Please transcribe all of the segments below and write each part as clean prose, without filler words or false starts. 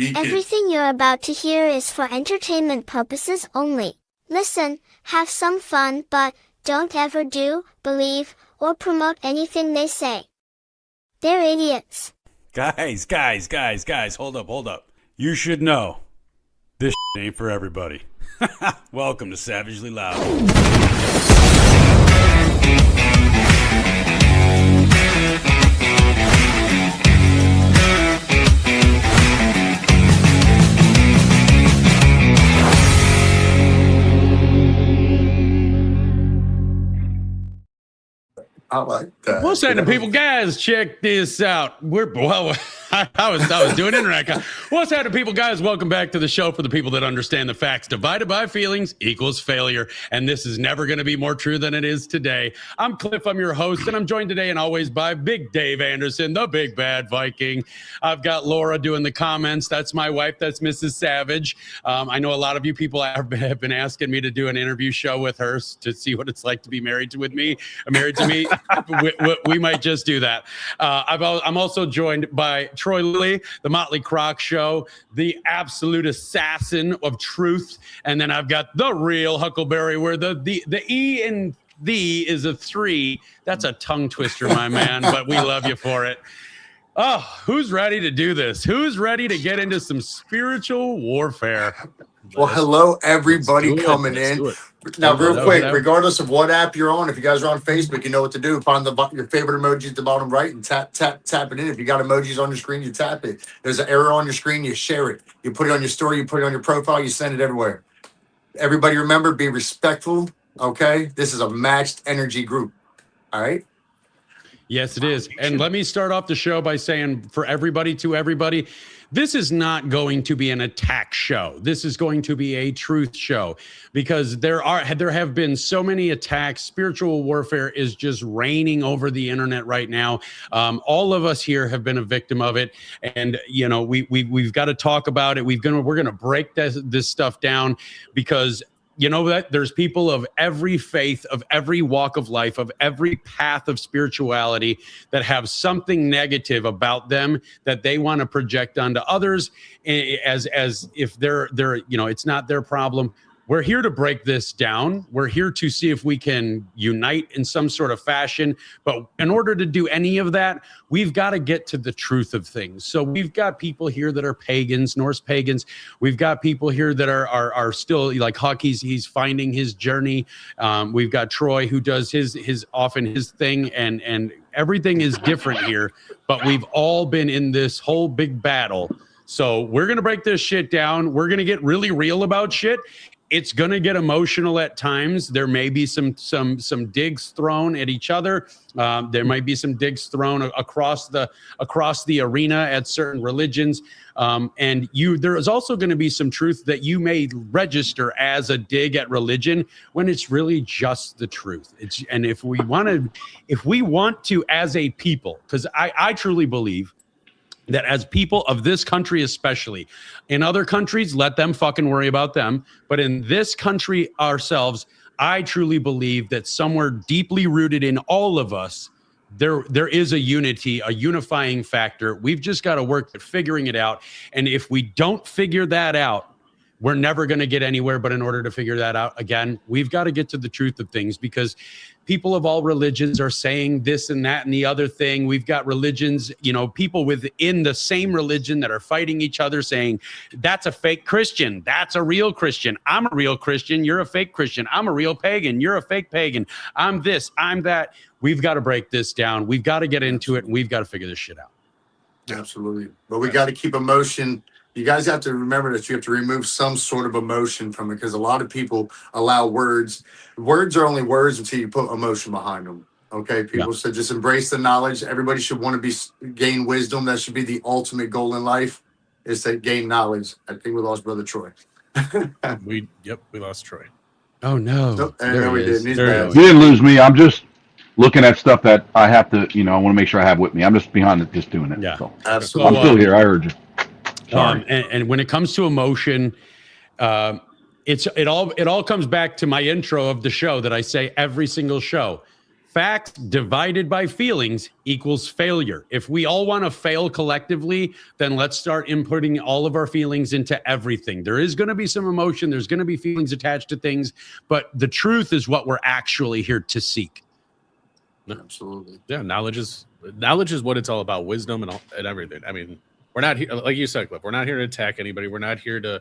Everything you're about to hear is for entertainment purposes only. Listen, have some fun, but don't ever do, believe, or promote anything they say. They're idiots. Guys, hold up. You should know, this ain't for everybody. Welcome to Savagely Loud. I like that. What's happening, people? Guys, check this out. I was doing internet. What's happening, people? Guys, welcome back to the show for the people that understand the facts. Divided by feelings equals failure. And this is never going to be more true than it is today. I'm Cliff. I'm your host. And I'm joined today and always by Big Dave Anderson, the Big Bad Viking. I've got Laura doing the comments. That's my wife. That's Mrs. Savage. I know a lot of you people have been asking me to do an interview show with her to see what it's like to be married to me. We might just do that. I'm also joined by Troy Lilly, the Motley Croc Show, the absolute assassin of truth, and then I've got the real Huckleberry, where the E in "the" is a 3. That's a tongue twister, my man, but we love you for it. Oh, who's ready to do this? Who's ready to get into some spiritual warfare? Well, hello, everybody coming in. Now, real quick, regardless of what app you're on, if you guys are on Facebook, you know what to do. Find your favorite emoji at the bottom right and tap it in. If you got emojis on your screen, you tap it. There's an arrow on your screen, you share it. You put it on your story, you put it on your profile, you send it everywhere. Everybody remember, be respectful, okay? This is a matched energy group, all right? Yes, it is. And let me start off the show by saying, for everybody to everybody, this is not going to be an attack show. This is going to be a truth show, because there have been so many attacks. Spiritual warfare is just reigning over the internet right now. All of us here have been a victim of it, and you know we've got to talk about it. We're gonna break this stuff down, because you know that there's people of every faith, of every walk of life, of every path of spirituality that have something negative about them that they want to project onto others as if they're it's not their problem. We're here to break this down. We're here to see if we can unite in some sort of fashion. But in order to do any of that, we've got to get to the truth of things. So we've got people here that are pagans, Norse pagans. We've got people here that are still like Huck. He's finding his journey. We've got Troy, who does his thing, and everything is different here. But we've all been in this whole big battle. So we're gonna break this shit down. We're gonna get really real about shit. It's going to get emotional at times. There may be some digs thrown at each other. There might be some digs thrown across the arena at certain religions. And there is also going to be some truth that you may register as a dig at religion when it's really just the truth. And if we want to, as a people, because I truly believe that as people of this country, especially in other countries, let them fucking worry about them. But in this country ourselves, I truly believe that somewhere deeply rooted in all of us, there is a unity, a unifying factor. We've just got to work at figuring it out. And if we don't figure that out, we're never going to get anywhere. But in order to figure that out, again, we've got to get to the truth of things, because people of all religions are saying this and that and the other thing. We've got religions, people within the same religion that are fighting each other, saying, that's a fake Christian. That's a real Christian. I'm a real Christian. You're a fake Christian. I'm a real pagan. You're a fake pagan. I'm this, I'm that. We've got to break this down. We've got to get into it, and we've got to figure this shit out. Absolutely. But we got to keep emotion. You guys have to remember that you have to remove some sort of emotion from it, because a lot of people allow words. Words are only words until you put emotion behind them. Okay, people said just embrace the knowledge. Everybody should want to gain wisdom. That should be the ultimate goal in life, is to gain knowledge. I think we lost Brother Troy. We lost Troy. Oh no. Nope, there we did. You didn't lose me. I'm just looking at stuff that I have to, I want to make sure I have with me. I'm just behind it, just doing it. Yeah, so. Absolutely. I'm still here. I heard you. And when it comes to emotion, it all comes back to my intro of the show that I say every single show. facts divided by feelings equals failure. If we all want to fail collectively, then let's start inputting all of our feelings into everything. There is going to be some emotion. There's going to be feelings attached to things, but the truth is what we're actually here to seek. Absolutely. Yeah, knowledge is what it's all about. Wisdom and everything. I mean, we're not here, like you said, Cliff. We're not here to attack anybody. We're not here to,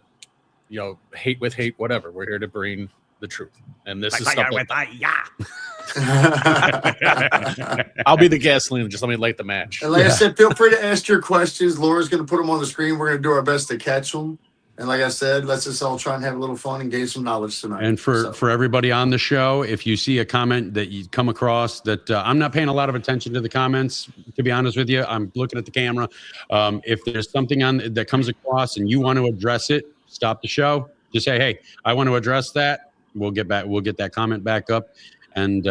hate with hate, whatever. We're here to bring the truth. And this is stuff I'll be the gasoline. Just let me light the match. And like I said, feel free to ask your questions. Laura's going to put them on the screen. We're going to do our best to catch them. And like I said, let's just all try and have a little fun and gain some knowledge tonight. And for everybody on the show, if you see a comment that you come across that I'm not paying a lot of attention to the comments, to be honest with you, I'm looking at the camera. If there's something that comes across and you want to address it, stop the show. Just say, hey, I want to address that. We'll get that comment back up. And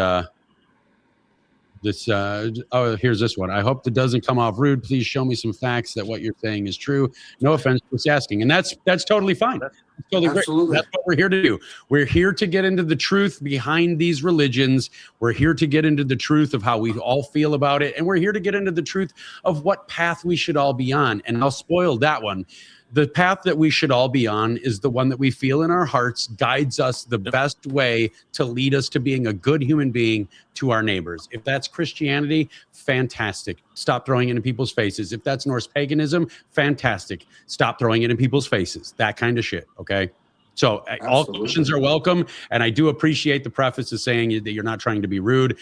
here's this one. I hope that doesn't come off rude. Please show me some facts that what you're saying is true. No offense, just asking. And that's totally fine. That's totally Absolutely. Great. That's what we're here to do. We're here to get into the truth behind these religions. We're here to get into the truth of how we all feel about it. And we're here to get into the truth of what path we should all be on. And I'll spoil that one. The path that we should all be on is the one that we feel in our hearts guides us the best way to lead us to being a good human being to our neighbors. If that's Christianity, fantastic. Stop throwing it in people's faces. If that's Norse paganism, fantastic. Stop throwing it in people's faces. That kind of shit, okay? So all questions are welcome. And I do appreciate the preface of saying that you're not trying to be rude.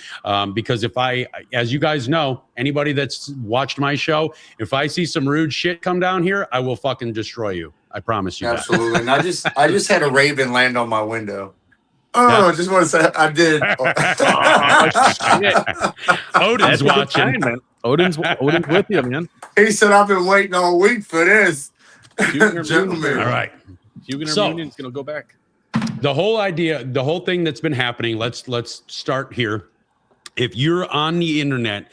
Because as you guys know, anybody that's watched my show, if I see some rude shit come down here, I will fucking destroy you. I promise you. Absolutely. And I just had a raven land on my window. I just want to say I did. Odin's watching. Man. Odin's with you, man. He said, I've been waiting all week for this. Gentlemen. All right. Huguenot Reunion's going to go back. The whole thing that's been happening, let's start here. If you're on the internet,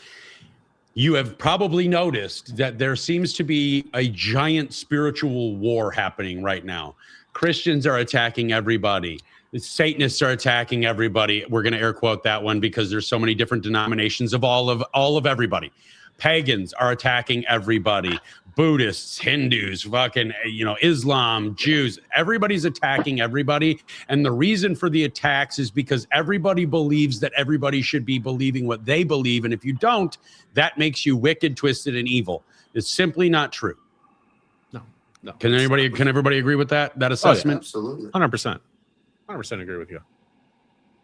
you have probably noticed that there seems to be a giant spiritual war happening right now. Christians are attacking everybody. The Satanists are attacking everybody. We're going to air quote that one because there's so many different denominations of all of everybody. Pagans are attacking everybody. Buddhists, Hindus, fucking, Islam, Jews, everybody's attacking everybody. And the reason for the attacks is because everybody believes that everybody should be believing what they believe. And if you don't, that makes you wicked, twisted, and evil. It's simply not true. No. Can everybody agree with that assessment? Oh, yeah, absolutely. 100% agree with you.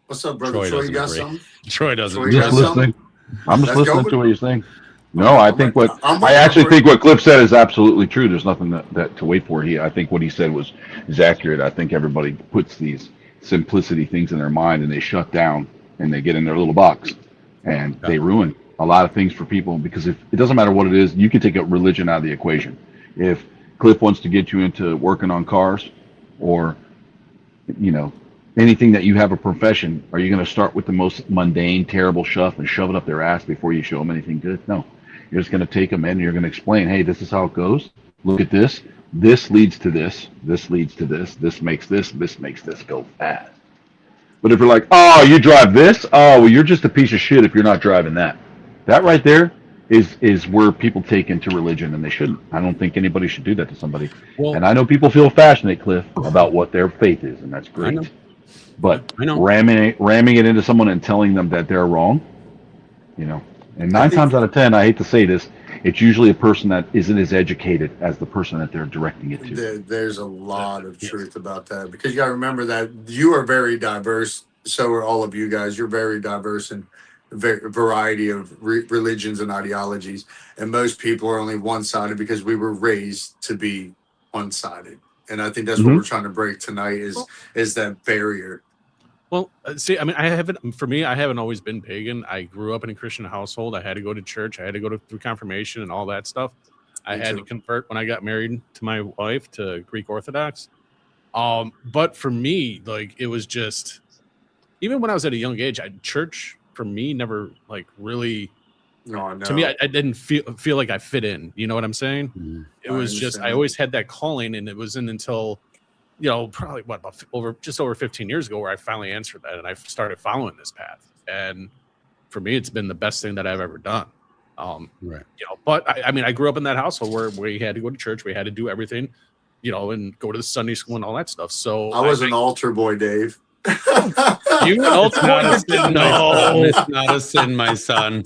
What's up, brother? Troy, you got something? Troy doesn't. Troy, you got something? I'm just listening to what you're saying. No, I think I actually think what Cliff said is absolutely true. There's nothing that to wait for. I think what he said is accurate. I think everybody puts these simplicity things in their mind and they shut down and they get in their little box and they ruin a lot of things for people because if it doesn't matter what it is, you can take a religion out of the equation. If Cliff wants to get you into working on cars or, anything that you have a profession, are you going to start with the most mundane, terrible stuff and shove it up their ass before you show them anything good? No. You're just going to take them in and you're going to explain, hey, this is how it goes. Look at this. This leads to this. This leads to this. This makes this go fast. But if you're like, oh, you drive this? Oh, well, you're just a piece of shit if you're not driving that. That right there is where people take into religion, and they shouldn't. I don't think anybody should do that to somebody. Well, and I know people feel passionate, Cliff, about what their faith is, and that's great. But ramming it into someone and telling them that they're wrong, and 9 times out of 10, I hate to say this, it's usually a person that isn't as educated as the person that they're directing it to. There's a lot of truth about that because you got to remember that you are very diverse. So are all of you guys. You're very diverse in a variety of religions and ideologies. And most people are only one-sided because we were raised to be one-sided. And I think that's what we're trying to break tonight is that barrier. Well, see, I mean, I haven't always been pagan. I grew up in a Christian household. I had to go to church. I had to go through confirmation and all that stuff. I had to convert when I got married to my wife to Greek Orthodox. But for me, like, it was just, even when I was at a young age, church for me never like really. No. To me, I didn't feel like I fit in. You know what I'm saying? Mm-hmm. It was just I always had that calling, and it wasn't until probably about over 15 years ago where I finally answered that, and I started following this path. And for me, it's been the best thing that I've ever done. Right. You know, but I mean, I grew up in that household where we had to go to church, we had to do everything, you know, and go to the Sunday school and all that stuff. So I was an altar boy, Dave. You an altar boy? No, it's not a sin, my son.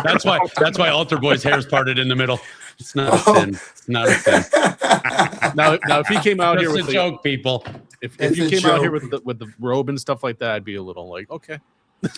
That's why altar boy's hair's parted in the middle. It's not a sin. It's not a sin. Now if he came out here with a joke, people. If you came out here with the robe and stuff like that, I'd be a little like, okay.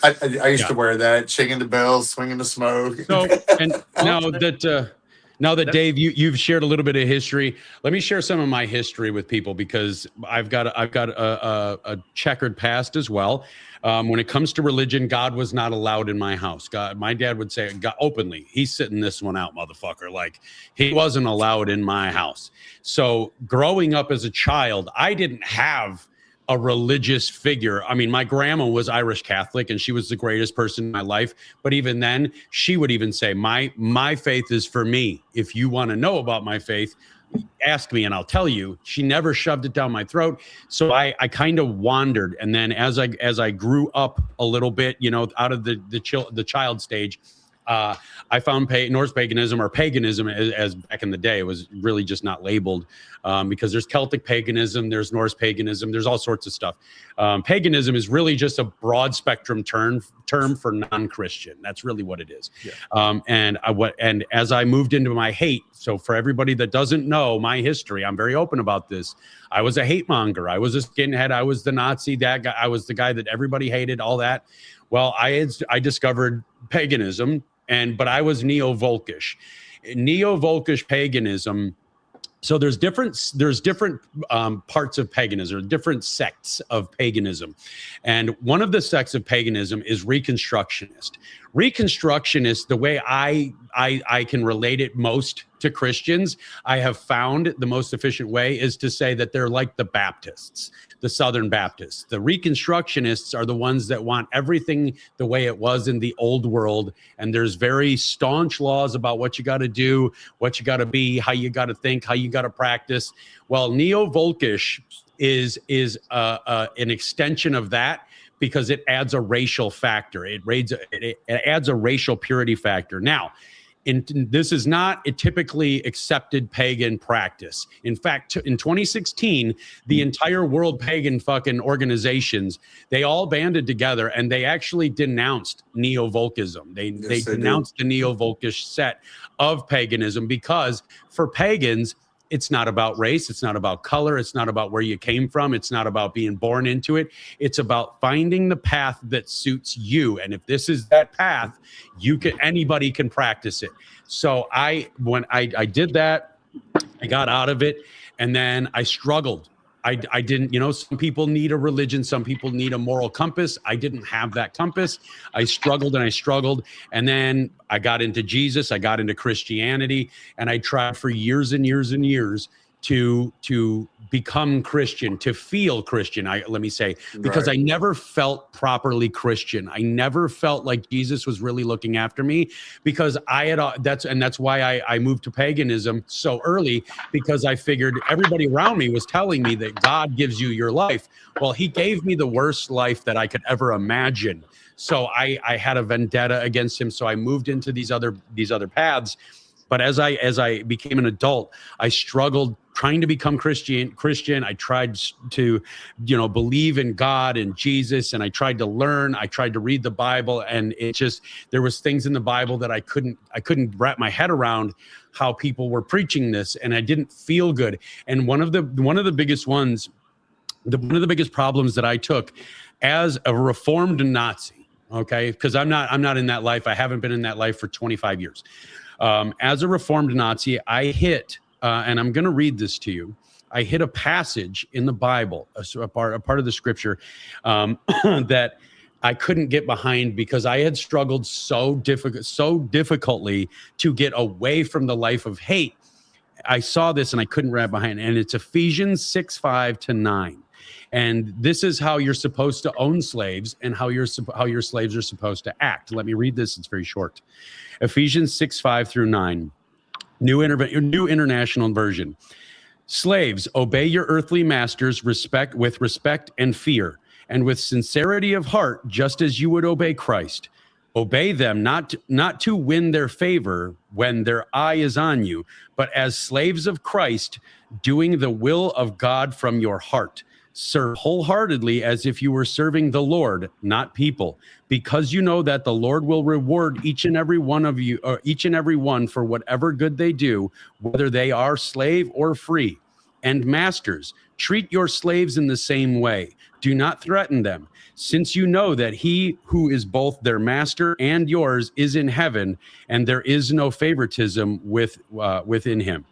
I used to wear that, singing the bells, swinging the smoke. So, and now that Dave, you've shared a little bit of history, let me share some of my history with people, because I've got a checkered past as well. When it comes to religion, God was not allowed in my house. My dad would say God, openly, he's sitting this one out, motherfucker. Like, he wasn't allowed in my house. So growing up as a child, I didn't have a religious figure. I mean, my grandma was Irish Catholic, and she was the greatest person in my life. But even then, she would even say, my faith is for me. If you want to know about my faith, ask me and I'll tell you. She never shoved it down my throat. So I kind of wandered. And then as I grew up a little bit, you know, out of the child stage, I found Norse paganism, or paganism as back in the day, it was really just not labeled, because there's Celtic paganism, there's Norse paganism, there's all sorts of stuff. Paganism is really just a broad spectrum term for non-Christian. That's really what it is. Yeah. And as I moved into my hate, so for everybody that doesn't know my history, I'm very open about this. I was a hate monger. I was a skinhead. I was the Nazi, that guy. I was the guy that everybody hated, all that. Well, I discovered paganism. But I was neo-Volkish paganism. So there's different parts of paganism, or different sects of paganism. And one of the sects of paganism is Reconstructionist. Reconstructionist, the way I can relate it most to Christians, I have found the most efficient way is to say that they're like the Baptists, the Southern Baptists. The Reconstructionists are the ones that want everything the way it was in the old world. And there's very staunch laws about what you got to do, what you got to be, how you got to think, how you got to practice. Well, neo-Volkish is an extension of that, because it adds a racial factor. It adds a racial purity factor. Now, this is not a typically accepted pagan practice. In fact, in 2016, the entire world pagan fucking organizations, they all banded together and they actually denounced neo-Volkism. They denounced the neo-Volkish set of paganism, because for pagans, it's not about race. It's not about color. It's not about where you came from. It's not about being born into it. It's about finding the path that suits you. And if this is that path, anybody can practice it. So when I did that, I got out of it, and then I struggled. I didn't, some people need a religion. Some people need a moral compass. I didn't have that compass. I struggled. And then I got into Jesus. I got into Christianity, and I tried for years and years and years to become Christian, to feel Christian. Let me say, because I never felt properly Christian. I never felt like Jesus was really looking after me, because that's why I moved to paganism so early, because I figured everybody around me was telling me that God gives you your life. Well, he gave me the worst life that I could ever imagine. So I had a vendetta against him. So I moved into these other paths. But as I became an adult, I struggled trying to become Christian. I tried to, believe in God and Jesus, and I tried to learn. I tried to read the Bible, and there was things in the Bible that I couldn't wrap my head around, how people were preaching this, and I didn't feel good. And one of the biggest ones, one of the biggest problems that I took as a reformed Nazi, okay, because I'm not in that life. I haven't been in that life for 25 years. As a reformed Nazi, I hit, and I'm going to read this to you. I hit a passage in the Bible, a part of the scripture, that I couldn't get behind, because I had struggled so difficultly to get away from the life of hate. I saw this and I couldn't wrap behind it. And it's Ephesians 6:5-9. And this is how you're supposed to own slaves, and how your slaves are supposed to act. Let me read this. It's very short. Ephesians 6:5-9, New International Version. Slaves, obey your earthly masters with respect and fear, and with sincerity of heart, just as you would obey Christ. Obey them, not to win their favor when their eye is on you, but as slaves of Christ, doing the will of God from your heart. Serve wholeheartedly as if you were serving the Lord, not people, because you know that the Lord will reward each and every one of you, or each and every one, for whatever good they do, whether they are slave or free. And masters, treat your slaves in the same way. Do not threaten them, since you know that he who is both their master and yours is in heaven, and there is no favoritism within him.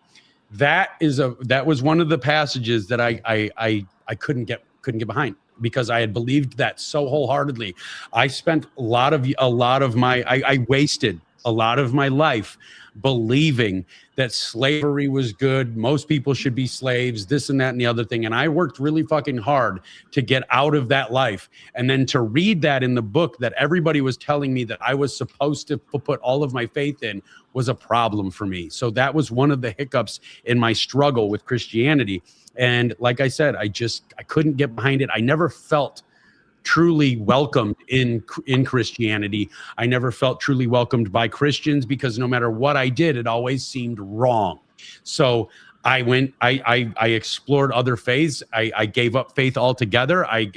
That was one of the passages that I couldn't get behind, because I had believed that so wholeheartedly. I spent a lot of my I wasted a lot of my life believing that slavery was good. Most people should be slaves, this and that and the other thing. And I worked really fucking hard to get out of that life. And then to read that in the book that everybody was telling me that I was supposed to put all of my faith in was a problem for me. So that was one of the hiccups in my struggle with Christianity. And like I said, I couldn't get behind it. I never felt truly welcomed in Christianity. I never felt truly welcomed by Christians, because no matter what I did, it always seemed wrong. So I explored other faiths. I gave up faith altogether. I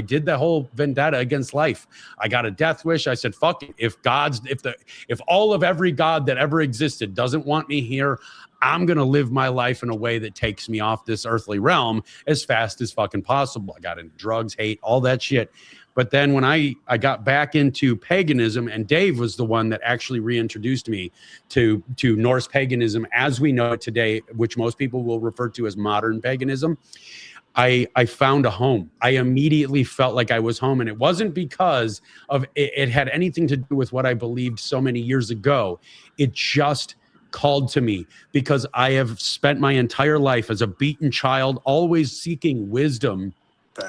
did the whole vendetta against life. I got a death wish. I said, fuck it. If all of every God that ever existed doesn't want me here, I'm going to live my life in a way that takes me off this earthly realm as fast as fucking possible. I got into drugs, hate, all that shit. But then when I got back into paganism, and Dave was the one that actually reintroduced me to Norse paganism as we know it today, which most people will refer to as modern paganism, I found a home. I immediately felt like I was home. And it wasn't because of it had anything to do with what I believed so many years ago. It just called to me because I have spent my entire life as a beaten child, always seeking wisdom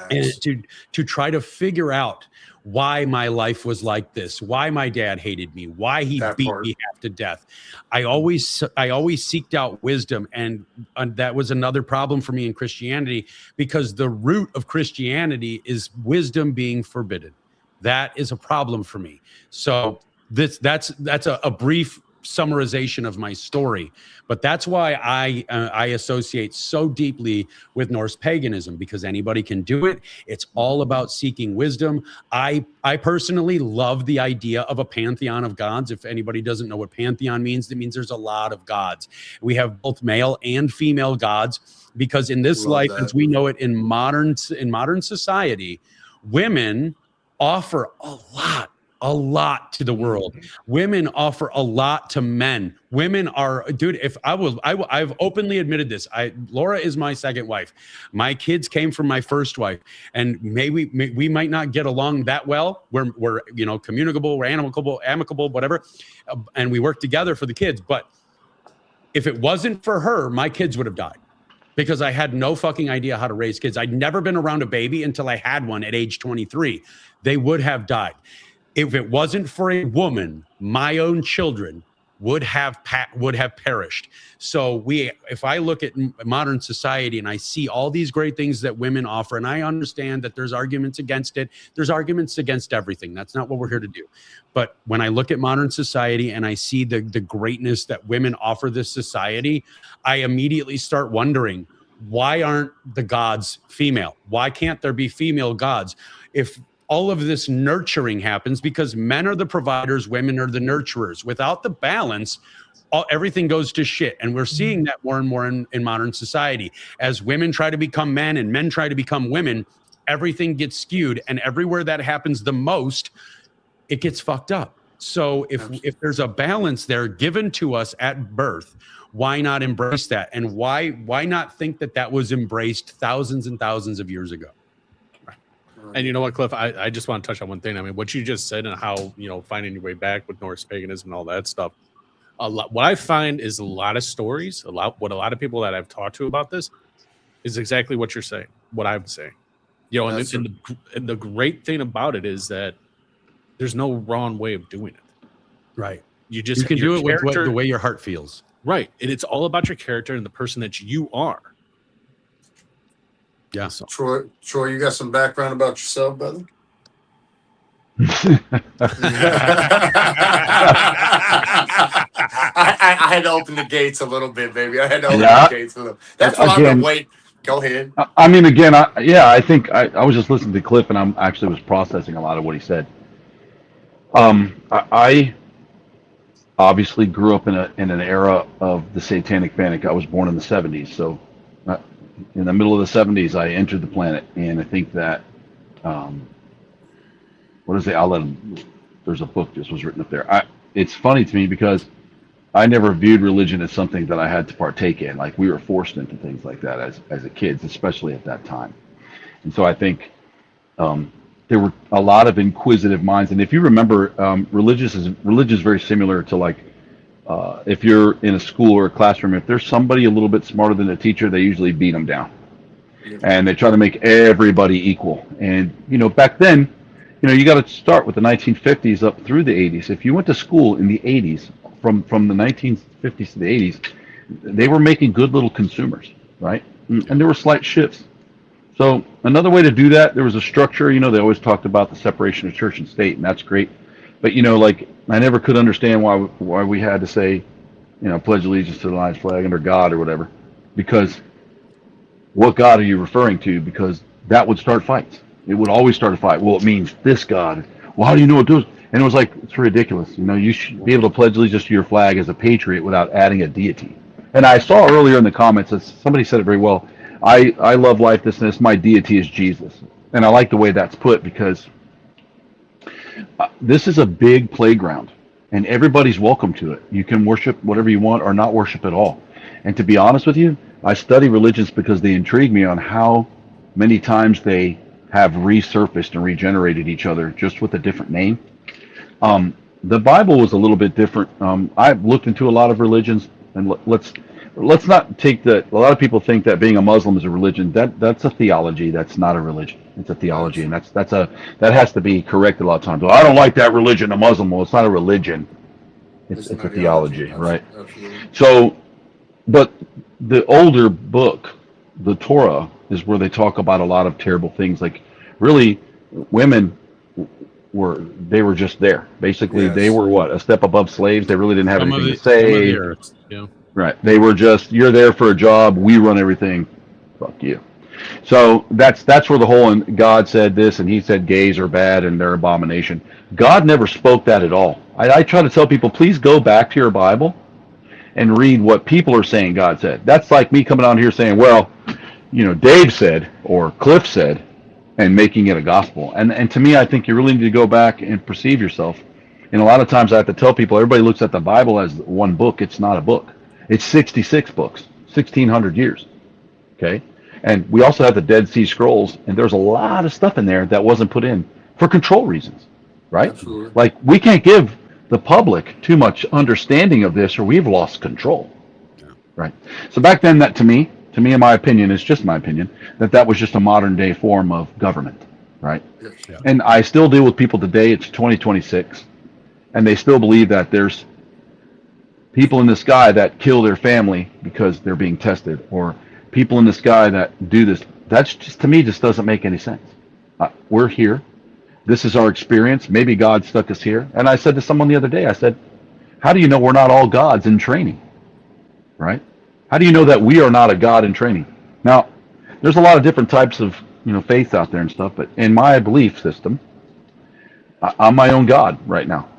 and to try to figure out why my life was like this, why my dad hated me, why he beat me half to death. I always seeked out wisdom, and that was another problem for me in Christianity, because the root of Christianity is wisdom being forbidden. That is a problem for me. So that's a brief summarization of my story, but that's why I associate so deeply with Norse paganism, because anybody can do it. It's all about seeking wisdom. I personally love the idea of a pantheon of gods. If anybody doesn't know what pantheon means, it means there's a lot of gods. We have both male and female gods, because in this life, as we know it in modern society, women offer a lot to the world. Women offer a lot to men. Women are, dude, I've openly admitted this. Laura is my second wife. My kids came from my first wife, and maybe we might not get along that well. We're communicable, we're amicable, whatever. And we work together for the kids. But if it wasn't for her, my kids would have died, because I had no fucking idea how to raise kids. I'd never been around a baby until I had one at age 23. They would have died. If it wasn't for a woman, my own children would have perished. So if I look at modern society and I see all these great things that women offer, and I understand that there's arguments against it, there's arguments against everything. That's not what we're here to do. But when I look at modern society and I see the greatness that women offer this society, I immediately start wondering, why aren't the gods female? Why can't there be female gods? If all of this nurturing happens, because men are the providers, women are the nurturers. Without the balance, everything goes to shit. And we're seeing that more and more in modern society. As women try to become men and men try to become women, everything gets skewed. And everywhere that happens the most, it gets fucked up. So if there's a balance there given to us at birth, why not embrace that? And why not think that was embraced thousands and thousands of years ago? And you know what, Cliff, I just want to touch on one thing. I mean, what you just said and how, finding your way back with Norse paganism and all that stuff. What I find is a lot of stories, what a lot of people that I've talked to about this is exactly what you're saying, what I'm saying. And the great thing about it is that there's no wrong way of doing it. Right. You can do it with the way your heart feels. Right. And it's all about your character and the person that you are. Yeah. So, Troy, you got some background about yourself, brother? I had to open the gates a little bit, baby. I had to open the gates a little. That's what I've been waiting. Go ahead. I mean, again, I think I was just listening to Cliff, and I'm actually was processing a lot of what he said. I obviously grew up in an era of the Satanic Panic. I was born in the '70s, so in the middle of the '70s, I entered the planet, and I think that what is it? There's a book just was written up there. It's funny to me because I never viewed religion as something that I had to partake in. Like we were forced into things like that as a kids, especially at that time. And so I think there were a lot of inquisitive minds. And if you remember, religion is very similar to like if you're in a school or a classroom. If there's somebody a little bit smarter than the teacher, they usually beat them down, and they try to make everybody equal. And back then, you got to start with the 1950s up through the 80s. If you went to school in the 80s, from the 1950s to the 80s, they were making good little consumers, right? And there were slight shifts. So another way to do that, there was a structure. They always talked about the separation of church and state, and that's great. But like I never could understand why we had to say, pledge allegiance to the Lions flag under God or whatever, because what God are you referring to? Because that would start fights. It would always start a fight. Well, it means this God. Well, how do you know it does? And it was like, it's ridiculous. You should be able to pledge allegiance to your flag as a patriot without adding a deity. And I saw earlier in the comments that somebody said it very well. I love life, this and this. My deity is Jesus. And I like the way that's put because this is a big playground and everybody's welcome to it. You can worship whatever you want or not worship at all. And to be honest with you, I study religions because they intrigue me on how many times they have resurfaced and regenerated each other just with a different name. The Bible was a little bit different. I've looked into a lot of religions, and let's not take that. A lot of people think that being a Muslim is a religion. That's a theology. That's not a religion. It's a theology, and that has to be corrected a lot of times. Well, I don't like that religion, a Muslim. Well, it's not a religion. It's a theology, right? Absolutely. So, but the older book, the Torah, is where they talk about a lot of terrible things. Like, really, women were just there. Basically, They were a step above slaves. They really didn't have anything to say. Yeah. Right. They were just, you're there for a job. We run everything. Fuck you. So that's where the whole, and God said this, and he said gays are bad and they're abomination. God never spoke that at all. I try to tell people, please go back to your Bible and read what people are saying God said. That's like me coming on here saying, well, Dave said or Cliff said, and making it a gospel. And to me, I think you really need to go back and perceive yourself. And a lot of times I have to tell people, everybody looks at the Bible as one book. It's not a book. It's 66 books, 1,600 years. Okay? And we also have the Dead Sea Scrolls, and there's a lot of stuff in there that wasn't put in for control reasons, right? Absolutely. Like, we can't give the public too much understanding of this or we've lost control, right? So back then, that to me, in my opinion, it's just my opinion, that was just a modern day form of government, right? Yeah. And I still deal with people today, it's 2026, and they still believe that there's people in the sky that kill their family because they're being tested, or people in the sky that do this. That's just, to me, just doesn't make any sense. We're here. This is our experience. Maybe God stuck us here. And I said to someone the other day, I said, how do you know we're not all gods in training, right? How do you know that we are not a God in training? Now, there's a lot of different types of faiths out there and stuff, but in my belief system, I'm my own God right now.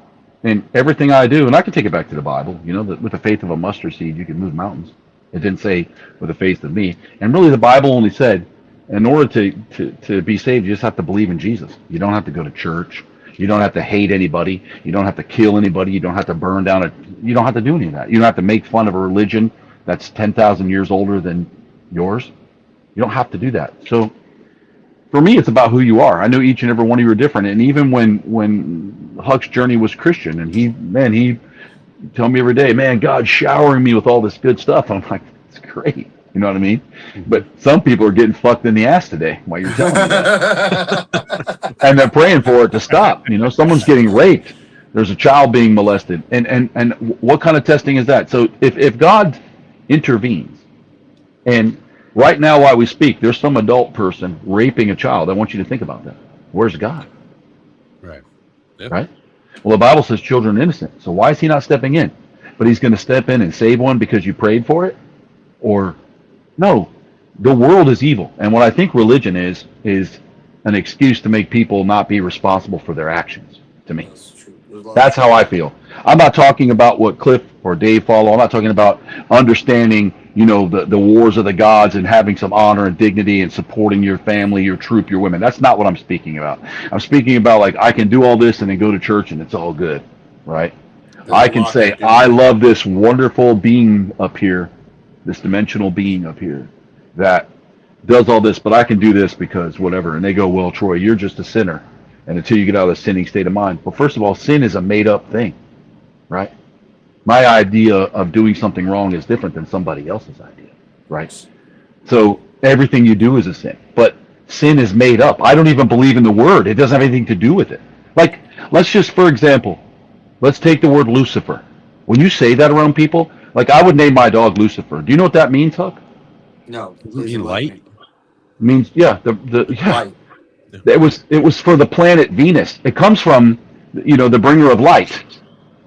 And everything I do, and I can take it back to the Bible, that with the faith of a mustard seed, you can move mountains. It didn't say with the faith of me. And really the Bible only said, in order to be saved, you just have to believe in Jesus. You don't have to go to church. You don't have to hate anybody. You don't have to kill anybody. You don't have to burn down you don't have to do any of that. You don't have to make fun of a religion that's 10,000 years older than yours. You don't have to do that. So for me, it's about who you are. I know each and every one of you are different. And even when Huck's journey was Christian, and he tell me every day, man, God's showering me with all this good stuff. I'm like, it's great. You know what I mean? But some people are getting fucked in the ass today while you're telling me that. And they're praying for it to stop. Someone's getting raped. There's a child being molested. And what kind of testing is that? So if God intervenes and Right now, while we speak, there's some adult person raping a child. I want you to think about that. Where's God? Right. Yep. Right? Well, the Bible says children are innocent. So why is he not stepping in? But he's going to step in and save one because you prayed for it? Or no, the world is evil. And what I think religion is an excuse to make people not be responsible for their actions, to me. That's how I feel. I'm not talking about what Cliff or Dave follow. I'm not talking about understanding, the wars of the gods and having some honor and dignity and supporting your family, your troop, your women. That's not what I'm speaking about. I'm speaking about, like, I can do all this and then go to church and it's all good, right? I can say, I love this wonderful being up here, this dimensional being up here that does all this, but I can do this because whatever. And they go, well, Troy, you're just a sinner. And until you get out of the sinning state of mind. Well, first of all, sin is a made up thing, right? My idea of doing something wrong is different than somebody else's idea, right? So everything you do is a sin, but sin is made up. I don't even believe in the word. It doesn't have anything to do with it. Like, let's just, for example, let's take the word Lucifer. When you say that around people, like, I would name my dog Lucifer. Do you know what that means, Huck? No. Doesn't it mean light? It means, yeah, Light. It was for the planet Venus. It comes from, the bringer of light,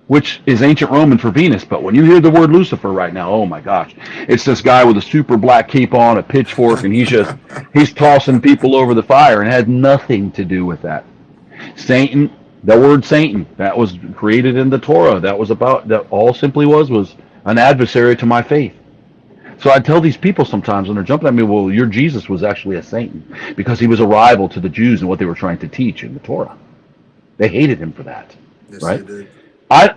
which is ancient Roman for Venus. But when you hear the word Lucifer right now, oh my gosh, it's this guy with a super black cape on, a pitchfork, and he's tossing people over the fire, and it had nothing to do with that. Satan, the word Satan, that was created in the Torah. That all simply was an adversary to my faith. So I tell these people sometimes when they're jumping at me, well, your Jesus was actually a Satan because he was a rival to the Jews and what they were trying to teach in the Torah. They hated him for that, Yes, right? they did.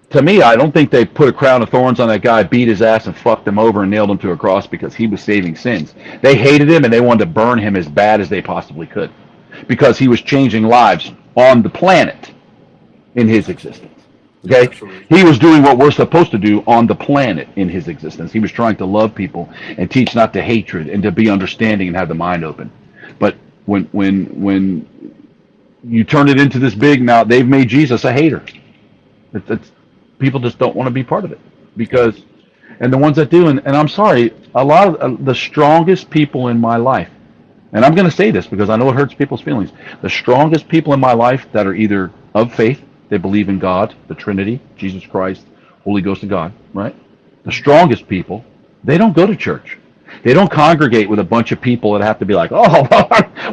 To me, I don't think they put a crown of thorns on that guy, beat his ass, and fucked him over and nailed him to a cross because he was saving sins. They hated him and they wanted to burn him as bad as they possibly could because he was changing lives on the planet in his existence. Okay, Absolutely. he was doing what we're supposed to do on the planet in his existence. He was trying to love people and teach not to hatred and to be understanding and have the mind open. But when you turn it into this big, now they've made Jesus a hater. It's people just don't want to be part of it because, and the ones that do, and I'm sorry, a lot of the strongest people in my life, and I'm going to say this because I know it hurts people's feelings. The strongest people in my life that are either of faith. They believe in God, the Trinity, Jesus Christ, Holy Ghost of God, right? The strongest people, they don't go to church. They don't congregate with a bunch of people that have to be like, oh,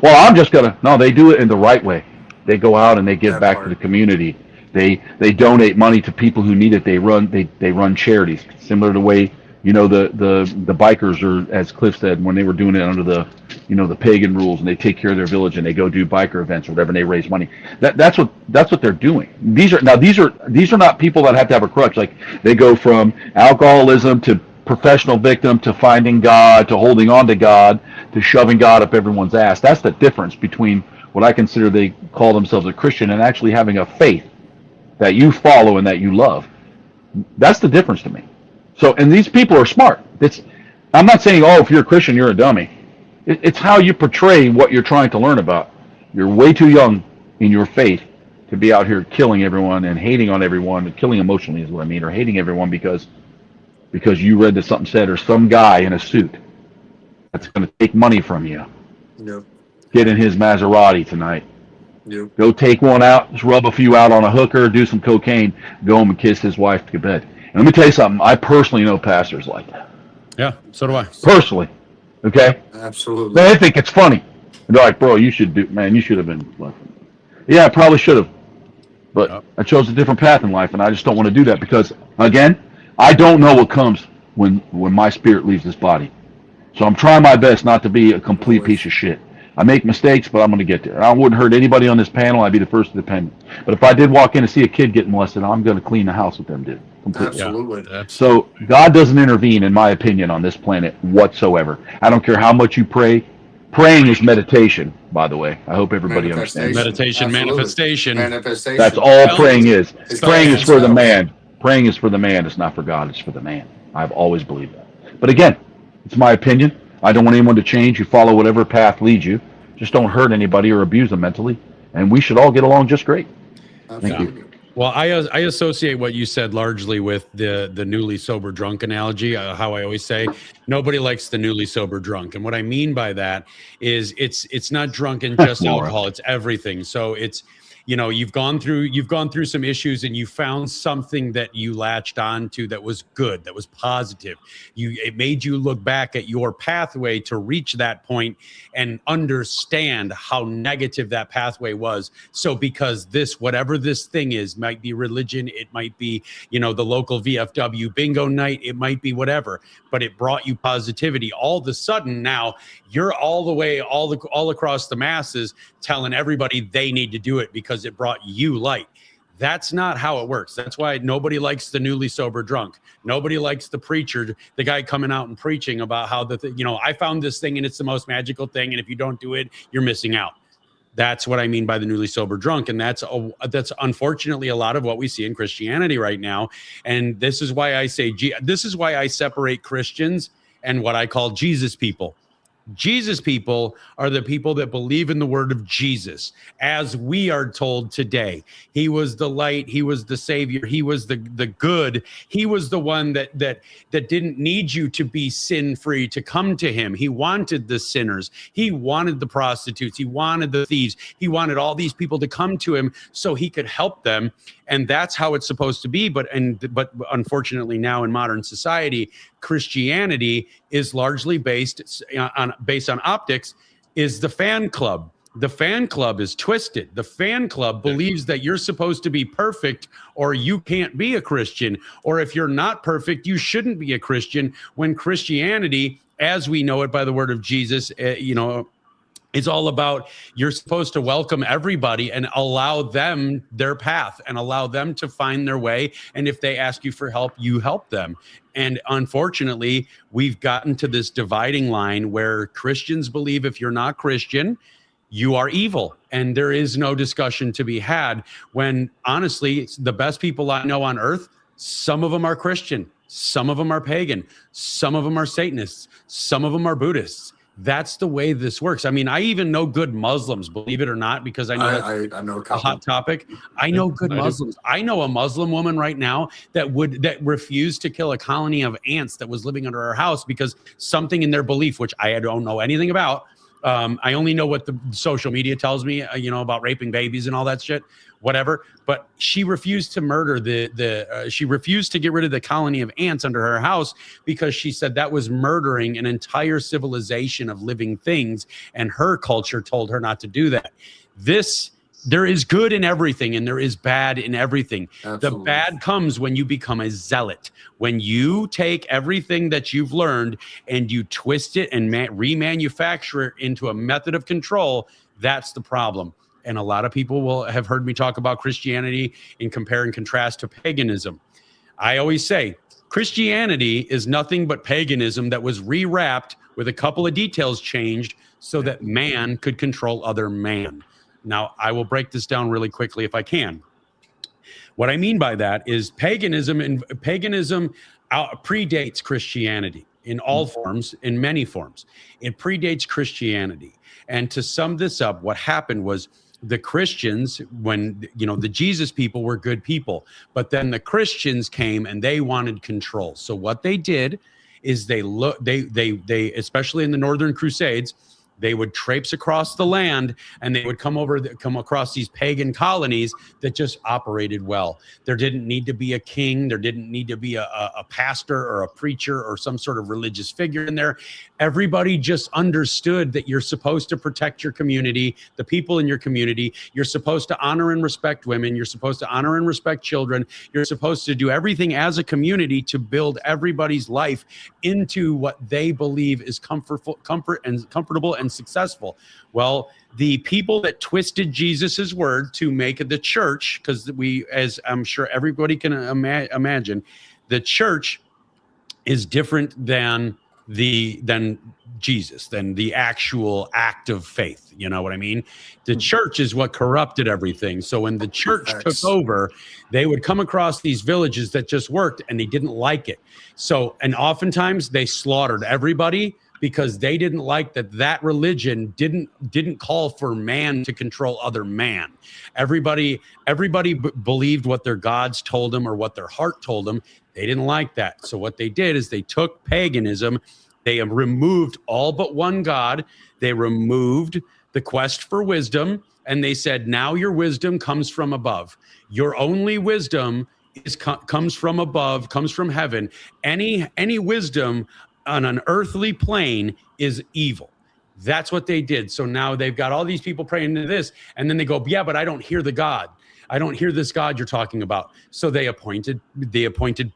well, I'm just going to. No, they do it in the right way. They go out and they give back to the community. They donate money to people who need it. They run charities, similar to the way, the bikers are, as Cliff said, when they were doing it under the pagan rules, and they take care of their village and they go do biker events or whatever, and they raise money. That's what they're doing. These are not people that have to have a crutch. Like, they go from alcoholism to professional victim to finding God to holding on to God to shoving God up everyone's ass. That's the difference between what I consider they call themselves a Christian and actually having a faith that you follow and that you love. That's the difference to me. So, and these people are smart. I'm not saying, oh, if you're a Christian, you're a dummy. It's how you portray what you're trying to learn about. You're way too young in your faith to be out here killing everyone and hating on everyone, and killing emotionally is what I mean, or hating everyone because you read that something said, or some guy in a suit that's going to take money from you. Yep. Get in his Maserati tonight. Yep. Go take one out, just rub a few out on a hooker, do some cocaine, go home and kiss his wife to bed. And let me tell you something. I personally know pastors like that. Yeah, so do I. Personally. Okay? Absolutely. They think it's funny. They're like, bro, you should have been like, yeah, I probably should have. But Yep. I chose a different path in life, and I just don't want to do that because, again, I don't know what comes when my spirit leaves this body. So I'm trying my best not to be a complete piece of shit. I make mistakes, but I'm going to get there. I wouldn't hurt anybody on this panel. I'd be the first to depend. But if I did walk in and see a kid getting molested, I'm going to clean the house with them, dude. Completely. Absolutely. Yeah, So God doesn't intervene, in my opinion, on this planet whatsoever. I don't care how much you pray. Praying is meditation, by the way. I hope everybody understands. Meditation, Absolutely. manifestation. That's all praying is. It's Praying is not for the yourself. man. Praying is for the man. It's not for God. It's for the man. I've always believed that. But again, it's my opinion. I don't want anyone to change. You follow whatever path leads you. Just don't hurt anybody or abuse them mentally. And we should all get along just great. Thank you. Well, I associate what you said largely with the newly sober drunk analogy. How I always say, nobody likes the newly sober drunk, and what I mean by that is it's not drunk and just Laura. alcohol; it's everything. So it's, you know, you've gone through some issues and you found something that you latched onto that was good, that was positive. It made you look back at your pathway to reach that point and understand how negative that pathway was. So because this, whatever this thing is, might be religion, it might be, you know, the local VFW bingo night, it might be whatever, but it brought you positivity. All of a sudden now you're all across the masses telling everybody they need to do it because it brought you light. That's not how it works. That's why nobody likes the newly sober drunk. Nobody likes the preacher, the guy coming out and preaching about how I found this thing and it's the most magical thing, and if you don't do it, you're missing out. That's what I mean by the newly sober drunk, and that's unfortunately a lot of what we see in Christianity right now. And this is why I separate Christians and what I call Jesus people. Jesus people are the people that believe in the word of Jesus, as we are told today. He was the light. He was the savior. He was the good. He was the one that didn't need you to be sin-free to come to him. He wanted the sinners. He wanted the prostitutes. He wanted the thieves. He wanted all these people to come to him so he could help them. And that's how it's supposed to be. But unfortunately now in modern society, Christianity is largely based on optics, is the fan club. The fan club is twisted. The fan club believes that you're supposed to be perfect or you can't be a Christian, or if you're not perfect, you shouldn't be a Christian, when Christianity, as we know it by the word of Jesus, it's all about, you're supposed to welcome everybody and allow them their path and allow them to find their way. And if they ask you for help, you help them. And unfortunately, we've gotten to this dividing line where Christians believe if you're not Christian, you are evil. And there is no discussion to be had, when honestly, the best people I know on earth, some of them are Christian, some of them are pagan, some of them are Satanists, some of them are Buddhists. That's the way this works. I mean, I even know good Muslims, believe it or not, because I know I know a hot topic. I know good Muslims. I know a Muslim woman right now that refused to kill a colony of ants that was living under her house because something in their belief, which I don't know anything about. I only know what the social media tells me, about raping babies and all that shit, whatever. But she refused to murder she refused to get rid of the colony of ants under her house because she said that was murdering an entire civilization of living things. And her culture told her not to do that. There is good in everything and there is bad in everything. Absolutely. The bad comes when you become a zealot. When you take everything that you've learned and you twist it and remanufacture it into a method of control, that's the problem. And a lot of people will have heard me talk about Christianity in compare and contrast to paganism. I always say Christianity is nothing but paganism that was rewrapped with a couple of details changed so that man could control other man. Now, I will break this down really quickly if I can. What I mean by that is paganism predates Christianity in all forms, in many forms. It predates Christianity. And to sum this up, what happened was the Christians, when, the Jesus people were good people, but then the Christians came and they wanted control. So what they did is they especially in the Northern Crusades, they would traipse across the land and they would come across these pagan colonies that just operated well. There didn't need to be a king. There didn't need to be a pastor or a preacher or some sort of religious figure in there. Everybody just understood that you're supposed to protect your community, the people in your community. You're supposed to honor and respect women. You're supposed to honor and respect children. You're supposed to do everything as a community to build everybody's life into what they believe is comfortable and successful. Well, the people that twisted Jesus's word to make the church, because as I'm sure everybody can imagine, the church is different than Jesus, than the actual act of faith. You know what I mean? The church is what corrupted everything. So when the church took over, they would come across these villages that just worked and they didn't like it. So, and oftentimes they slaughtered everybody because they didn't like that religion didn't call for man to control other man. Everybody believed what their gods told them or what their heart told them. They didn't like that. So what they did is they took paganism, they removed all but one God, they removed the quest for wisdom, and they said, now your wisdom comes from above. Your only wisdom comes from above, comes from heaven. Any wisdom on an earthly plane is evil. That's what they did. So now they've got all these people praying to this, and then they go, yeah, but I don't hear the God. I don't hear this God you're talking about. So they appointed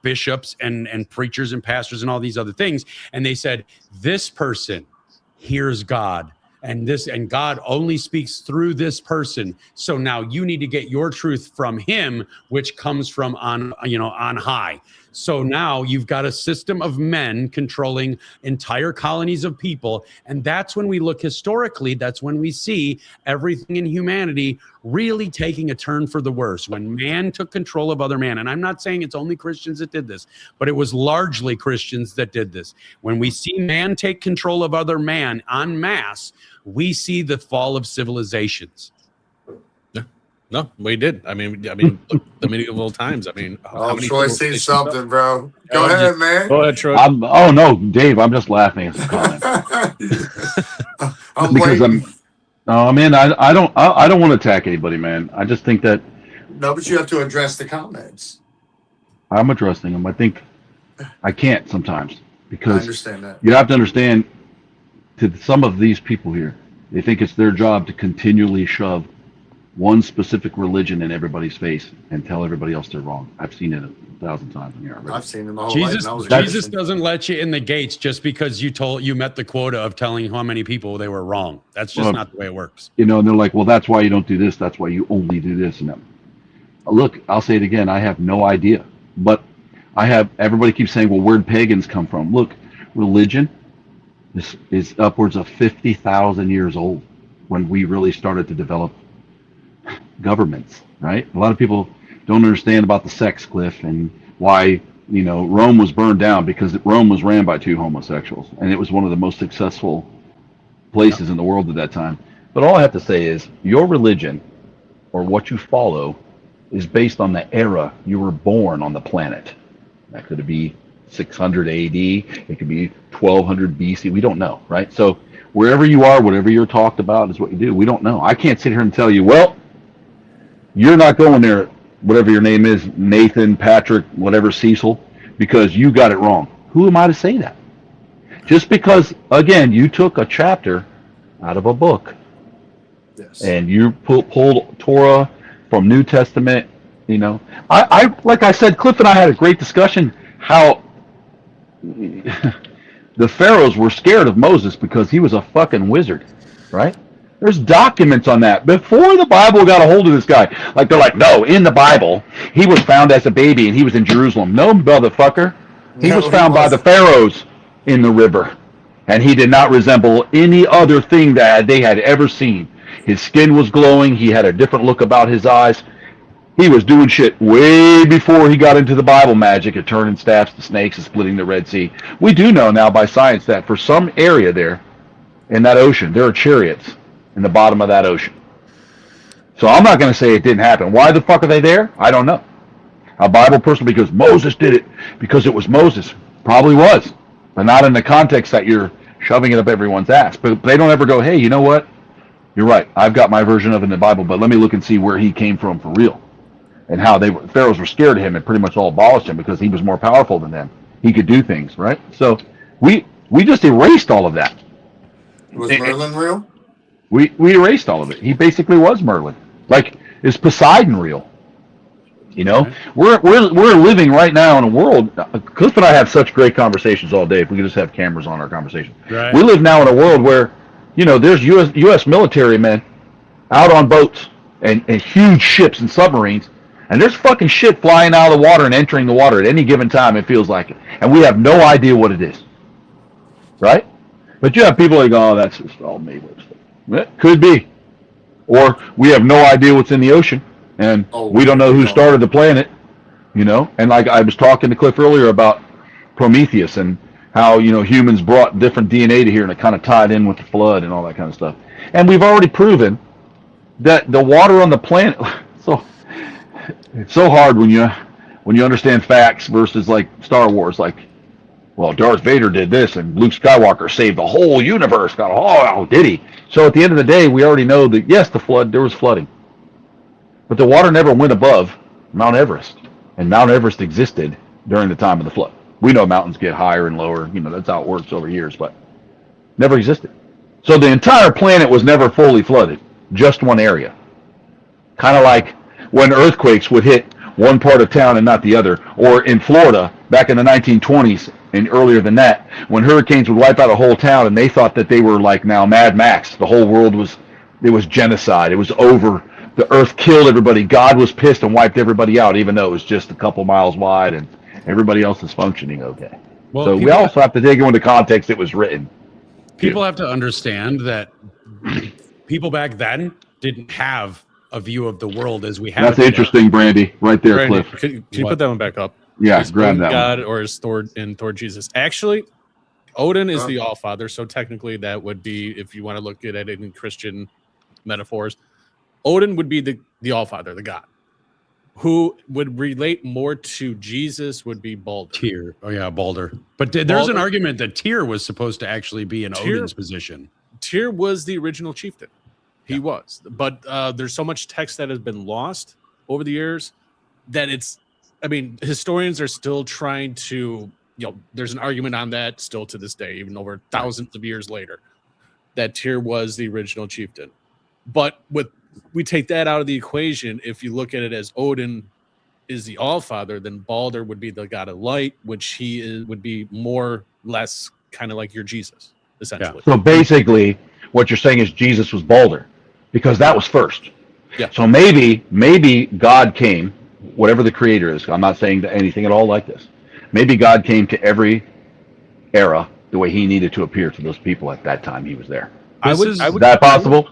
bishops and preachers and pastors and all these other things. And they said, this person hears God. And God only speaks through this person. So now you need to get your truth from him, which comes from on high. So now you've got a system of men controlling entire colonies of people. And that's when we look historically, that's when we see everything in humanity really taking a turn for the worse. When man took control of other man. And I'm not saying it's only Christians that did this, but it was largely Christians that did this. When we see man take control of other man en masse, we see the fall of civilizations. No, we did. I mean, the medieval times. I mean, Troy's seen something, bro. Go ahead, man. Go ahead, Troy. Oh no, Dave, I'm just laughing at the comment. Because I don't want to attack anybody, man. I just think that. No, but you have to address the comments. I'm addressing them. I think I can't sometimes because I understand that. You have to understand. To some of these people here, they think it's their job to continually shove one specific religion in everybody's face and tell everybody else they're wrong. I've seen it 1,000 times in here already. I've seen it my whole life. Jesus doesn't let you in the gates just because you met the quota of telling how many people they were wrong. That's just not the way it works. And they're like, well, that's why you don't do this. That's why you only do this. And that. Look, I'll say it again. I have no idea, but everybody keeps saying, well, where'd pagans come from? Look, religion is upwards of 50,000 years old when we really started to develop governments, right? A lot of people don't understand about the sex cliff and why, Rome was burned down, because Rome was ran by two homosexuals, and it was one of the most successful places in the world at that time. But all I have to say is your religion or what you follow is based on the era you were born on the planet. That could be 600 AD, it could be 1200 BC, we don't know, right? So wherever you are, whatever you're talked about is what you do. We don't know. I can't sit here and tell you, well, you're not going there, whatever your name is, Nathan, Patrick, whatever, Cecil, because you got it wrong. Who am I to say that? Just because, again, you took a chapter out of a book, yes, and you pulled Torah from New Testament, I like I said, Cliff and I had a great discussion how the pharaohs were scared of Moses because he was a fucking wizard, right? There's documents on that before the Bible got a hold of this guy. Like, they're like, no, in the Bible, he was found as a baby and he was in Jerusalem. No, motherfucker. He was found by the pharaohs in the river, and he did not resemble any other thing that they had ever seen. His skin was glowing. He had a different look about his eyes. He was doing shit way before he got into the Bible magic of turning staffs to snakes and splitting the Red Sea. We do know now by science that for some area there in that ocean, there are chariots in the bottom of that ocean. So I'm not going to say it didn't happen. Why the fuck are they there? I don't know. A Bible person, because Moses did it, because it was Moses. Probably was, but not in the context that you're shoving it up everyone's ass. But they don't ever go, hey, you know what? You're right. I've got my version of it in the Bible, but let me look and see where he came from for real. And how pharaohs were scared of him and pretty much all abolished him because he was more powerful than them. He could do things, right? So we just erased all of that. Was Merlin real? We erased all of it. He basically was Merlin. Like, is Poseidon real? We're living right now in a world. Cliff and I have such great conversations all day. If we could just have cameras on our conversation, right. We live now in a world where, there's U.S. military men out on boats and huge ships and submarines. And there's fucking shit flying out of the water and entering the water at any given time, it feels like it. And we have no idea what it is. Right? But you have people that go, oh, that's just all made up stuff. It could be. Or we have no idea what's in the ocean, and we don't know who started the planet, And like I was talking to Cliff earlier about Prometheus and, how humans brought different DNA to here, and it kind of tied in with the flood and all that kind of stuff. And we've already proven that the water on the planet. So it's so hard when you understand facts versus like Star Wars. Like, well, Darth Vader did this, and Luke Skywalker saved the whole universe. Oh, did he? So at the end of the day, we already know that yes, there was flooding, but the water never went above Mount Everest, and Mount Everest existed during the time of the flood. We know mountains get higher and lower. That's how it works over years, but never existed. So the entire planet was never fully flooded, just one area. Kind of like when earthquakes would hit one part of town and not the other, or in Florida back in the 1920s and earlier than that, when hurricanes would wipe out a whole town and they thought that they were like now Mad Max. The whole world was genocide. It was over. The earth killed everybody. God was pissed and wiped everybody out, even though it was just a couple miles wide and everybody else is functioning okay. Well, so we also have to take into context it was written. People have to understand that people back then didn't have a view of the world as we have. That's interesting, Brandy. Right there, Brandy, Cliff. Can you put that one back up? Yeah, grab that God one. or is Thor Jesus? Actually, Odin is the All-Father, so technically that would be, if you want to look at it in Christian metaphors, Odin would be the All-Father, the God. Who would relate more to Jesus would be Balder. Tyr. Oh, yeah, Balder. But there's an argument that Tyr was supposed to actually be in Odin's position. Tyr was the original chieftain. He was. But there's so much text that has been lost over the years that historians are still trying to, there's an argument on that still to this day, even over thousands of years later, that Tyr was the original chieftain. But we take that out of the equation. If you look at it as Odin is the All-Father, then Balder would be the god of light, which would be more or less kind of like your Jesus, essentially. So basically, what you're saying is Jesus was Balder, because that was first. Yeah. So maybe God came, whatever the creator is. I'm not saying anything at all like this. Maybe God came to every era the way he needed to appear to those people at that time he was there. Is that possible?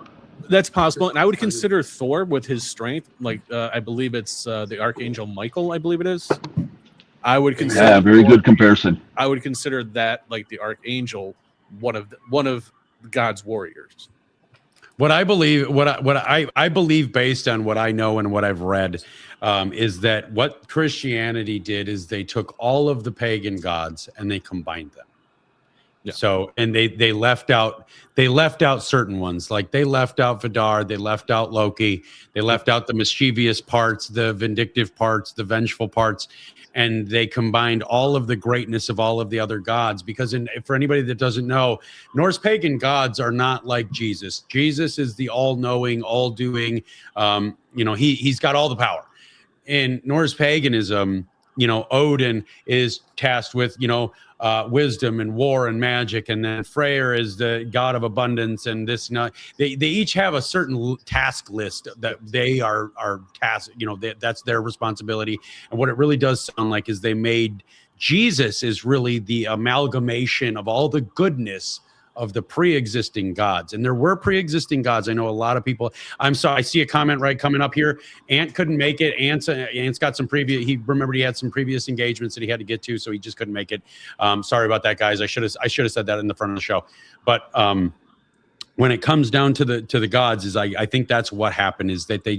That's possible, and I would consider Thor with his strength, like I believe it's the Archangel Michael. I believe it is. I would consider. Yeah, very good comparison. I would consider that like the Archangel, one of God's warriors. What I believe, I believe, based on what I know and what I've read, is that what Christianity did is they took all of the pagan gods and they combined them. Yeah. So, and they left out certain ones, like they left out Vidar, they left out Loki, they left out the mischievous parts, the vindictive parts, the vengeful parts, and they combined all of the greatness of all of the other gods. Because for anybody that doesn't know, Norse pagan gods are not like Jesus. Jesus is the all-knowing, all-doing. He's got all the power. In Norse paganism, Odin is tasked with, wisdom and war and magic, and then Freyr is the god of abundance, and this. They each have a certain task list that they are tasked. That's their responsibility. And what it really does sound like is they made Jesus is really the amalgamation of all the goodness of the pre-existing gods. And there were pre-existing gods. I know a lot of people. I'm sorry, I see a comment coming up here. Ant couldn't make it. Ant's got some previous. He remembered he had some previous engagements that he had to get to, so he just couldn't make it. Sorry about that, guys. I should have said that in the front of the show. But when it comes down to the gods, is I think that's what happened, is that they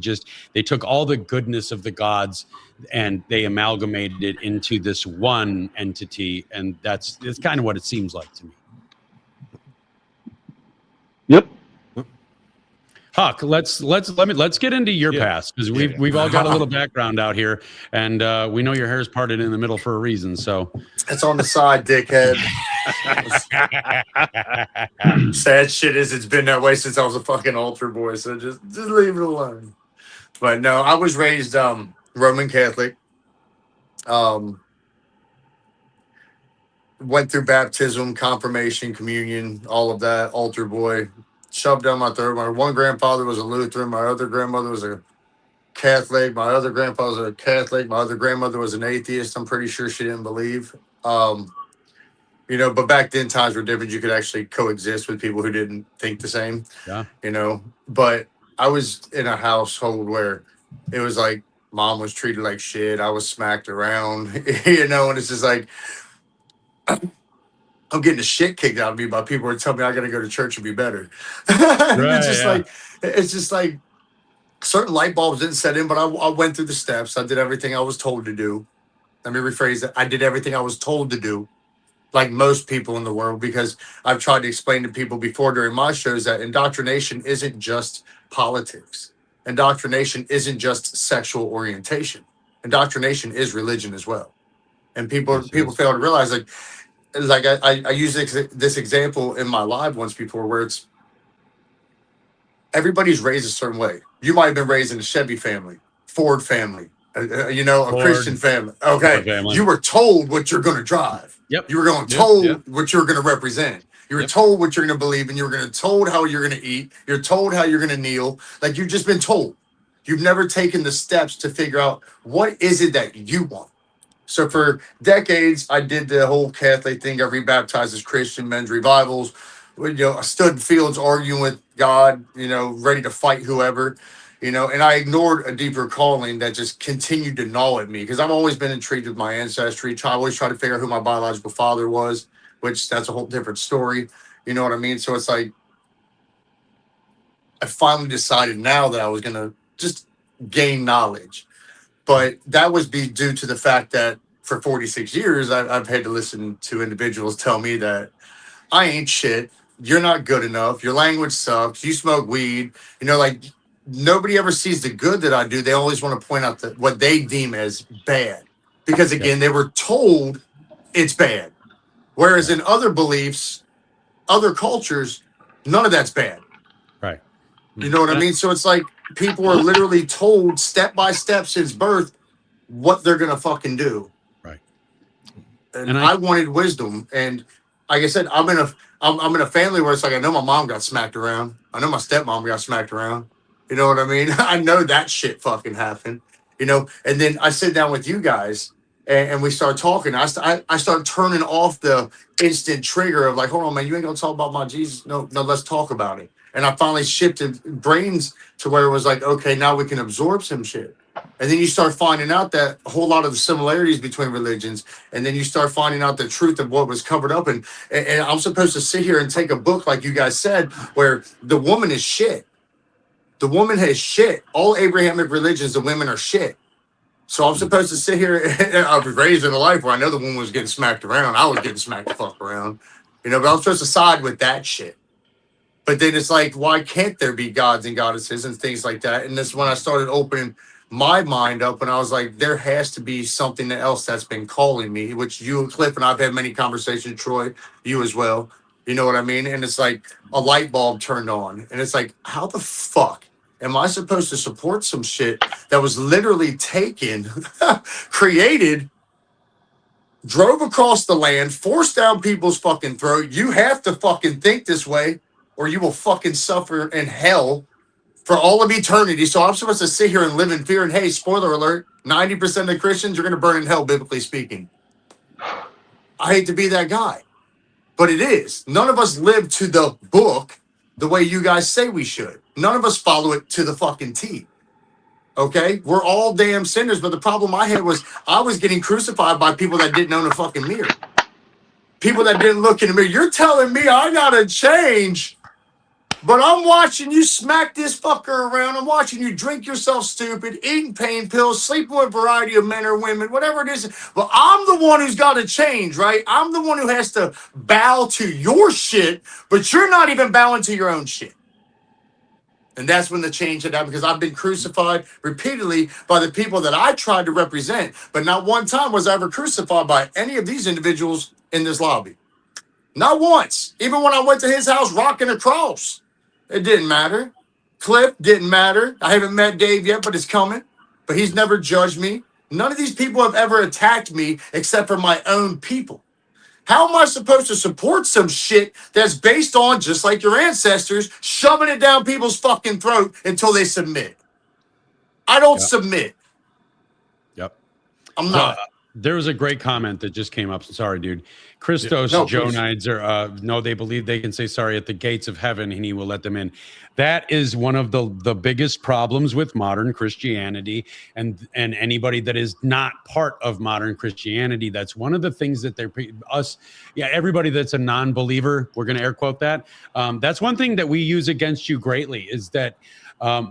took all the goodness of the gods and they amalgamated it into this one entity, and it's kind of what it seems like to me. Yep. Huck, let's get into your past, because we've all got a little background out here, and we know your hair's parted in the middle for a reason. So it's on the side, dickhead. Sad shit is it's been that way since I was a fucking altar boy. So just leave it alone. But no, I was raised Roman Catholic. Went through baptism, confirmation, communion, all of that. Altar boy, shoved down my throat. My one grandfather was a Lutheran. My other grandmother was a Catholic. My other grandpa was a Catholic. My other grandmother was an atheist. I'm pretty sure she didn't believe. But back then times were different. You could actually coexist with people who didn't think the same. Yeah. But I was in a household where it was like mom was treated like shit. I was smacked around, and it's just like, I'm getting the shit kicked out of me by people who tell me I got to go to church and be better. Right, It's just like certain light bulbs didn't set in, but I went through the steps. I did everything I was told to do. Let me rephrase that. I did everything I was told to do, like most people in the world, because I've tried to explain to people before during my shows that indoctrination isn't just politics. Indoctrination isn't just sexual orientation. Indoctrination is religion as well. And people fail to realize, like I use this example in my live once before, where it's everybody's raised a certain way. You might have been raised in a Chevy family, Ford family, a Christian family. Okay. family. You were told what you're going to drive. Yep. You were told what you're going to represent. You were told what you're going to believe, and you were going to told how you're going to eat. You're told how you're going to kneel. Like, you've just been told. You've never taken the steps to figure out what is it that you want. So for decades, I did the whole Catholic thing. I rebaptized as Christian, men's revivals. I stood in fields arguing with God, ready to fight whoever, and I ignored a deeper calling that just continued to gnaw at me, because I've always been intrigued with my ancestry. I always try to figure out who my biological father was, which that's a whole different story. You know what I mean? So it's like, I finally decided now that I was going to just gain knowledge. But that was due to the fact that for 46 years, I've had to listen to individuals tell me that I ain't shit. You're not good enough. Your language sucks. You smoke weed. Like, nobody ever sees the good that I do. They always want to point out what they deem as bad. Because, again, they were told it's bad. Whereas in other beliefs, other cultures, none of that's bad. Right. You know what I mean? So it's like people are literally told step by step since birth what they're going to fucking do. Right. And I wanted wisdom. And like I said, I'm in a family where it's like, I know my mom got smacked around. I know my stepmom got smacked around. You know what I mean? I know that shit fucking happened. And then I sit down with you guys and we start talking. I start turning off the instant trigger of like, hold on, man, you ain't gonna talk about my Jesus. No, let's talk about it. And I finally shifted brains to where it was like, okay, now we can absorb some shit. And then you start finding out that a whole lot of the similarities between religions. And then you start finding out the truth of what was covered up. And I'm supposed to sit here and take a book, like you guys said, where the woman is shit. The woman has shit. All Abrahamic religions, the women are shit. So I'm supposed to sit here. I was raised in a life where I know the woman was getting smacked around. I was getting smacked the fuck around. But I'm supposed to side with that shit. But then it's like, why can't there be gods and goddesses and things like that? And that's when I started opening my mind up, and I was like, there has to be something else that's been calling me, which you and Cliff and I've had many conversations, Troy, you as well. You know what I mean? And it's like a light bulb turned on. And it's like, how the fuck am I supposed to support some shit that was literally taken, created, drove across the land, forced down people's fucking throat? You have to fucking think this way, or you will fucking suffer in hell for all of eternity. So I'm supposed to sit here and live in fear. And hey, spoiler alert, 90% of the Christians are going to burn in hell, biblically speaking. I hate to be that guy, but it is. None of us live to the book the way you guys say we should. None of us follow it to the fucking T. Okay? We're all damn sinners, but the problem I had was I was getting crucified by people that didn't own a fucking mirror. People that didn't look in the mirror. You're telling me I gotta change, but I'm watching you smack this fucker around. I'm watching you drink yourself stupid, eating pain pills, sleeping with a variety of men or women, whatever it is. But I'm the one who's got to change, right? I'm the one who has to bow to your shit, but you're not even bowing to your own shit. And that's when the change had happened, because I've been crucified repeatedly by the people that I tried to represent. But not one time was I ever crucified by any of these individuals in this lobby. Not once. Even when I went to his house rocking a cross. It didn't matter. Cliff didn't matter. I haven't met Dave yet, but it's coming. But he's never judged me. None of these people have ever attacked me except for my own people. How am I supposed to support some shit that's based on, just like your ancestors, shoving it down people's fucking throat until they submit? I don't submit. Yep. I'm not. There was a great comment that just came up. Sorry, dude. Christos Jonides are no, they believe they can say sorry at the gates of heaven and he will let them in. That is one of the biggest problems with modern Christianity and anybody that is not part of modern Christianity. That's one of the things that everybody that's a non-believer, we're going to air quote that. That's one thing that we use against you greatly is that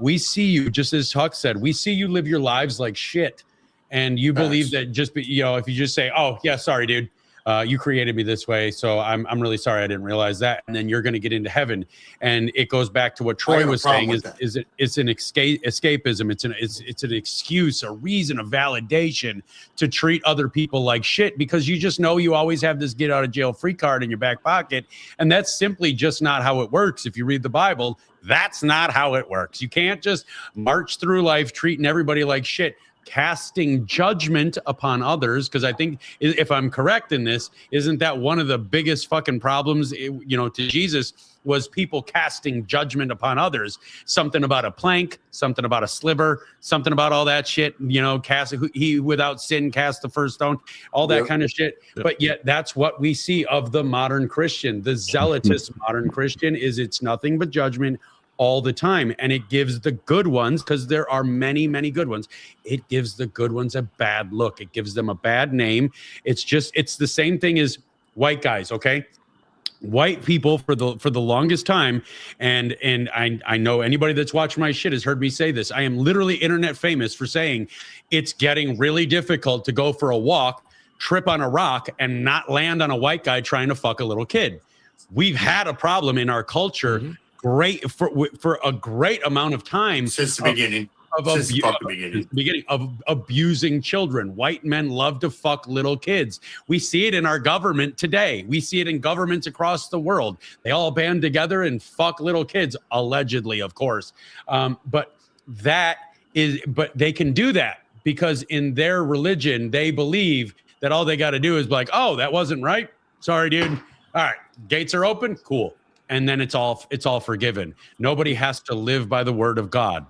we see you, just as Huck said, we see you live your lives like shit. And you believe that just if you just say, oh yeah, sorry, dude, you created me this way, so I'm really sorry, I didn't realize that, and then you're going to get into heaven. And it goes back to what Troy was saying: it's an escapism. It's an excuse, a reason, a validation to treat other people like shit because you just know you always have this get out of jail free card in your back pocket, and that's simply just not how it works. If you read the Bible, that's not how it works. You can't just march through life treating everybody like shit, casting judgment upon others, because I think, if I'm correct in this, isn't that one of the biggest fucking problems, to Jesus, was people casting judgment upon others? Something about a plank, something about a sliver, something about all that shit, he without sin cast the first stone, all that kind of shit. But yet that's what we see of the modern Christian. The zealotous modern Christian is it's nothing but judgment all the time, and it gives the good ones, because there are many, many good ones, it gives the good ones a bad look. It gives them a bad name. It's the same thing as white guys, okay? White people for the longest time, and I know anybody that's watched my shit has heard me say this. I am literally internet famous for saying it's getting really difficult to go for a walk, trip on a rock, and not land on a white guy trying to fuck a little kid. We've had a problem in our culture for a great amount of time since the beginning. Of abusing children. White men love to fuck little kids. We see it in our government today. We see it in governments across the world. They all band together and fuck little kids, allegedly, of course. But they can do that because in their religion, they believe that all they got to do is be like, oh, that wasn't right. Sorry, dude. All right, gates are open. Cool. And then it's all forgiven. Nobody has to live by the word of God.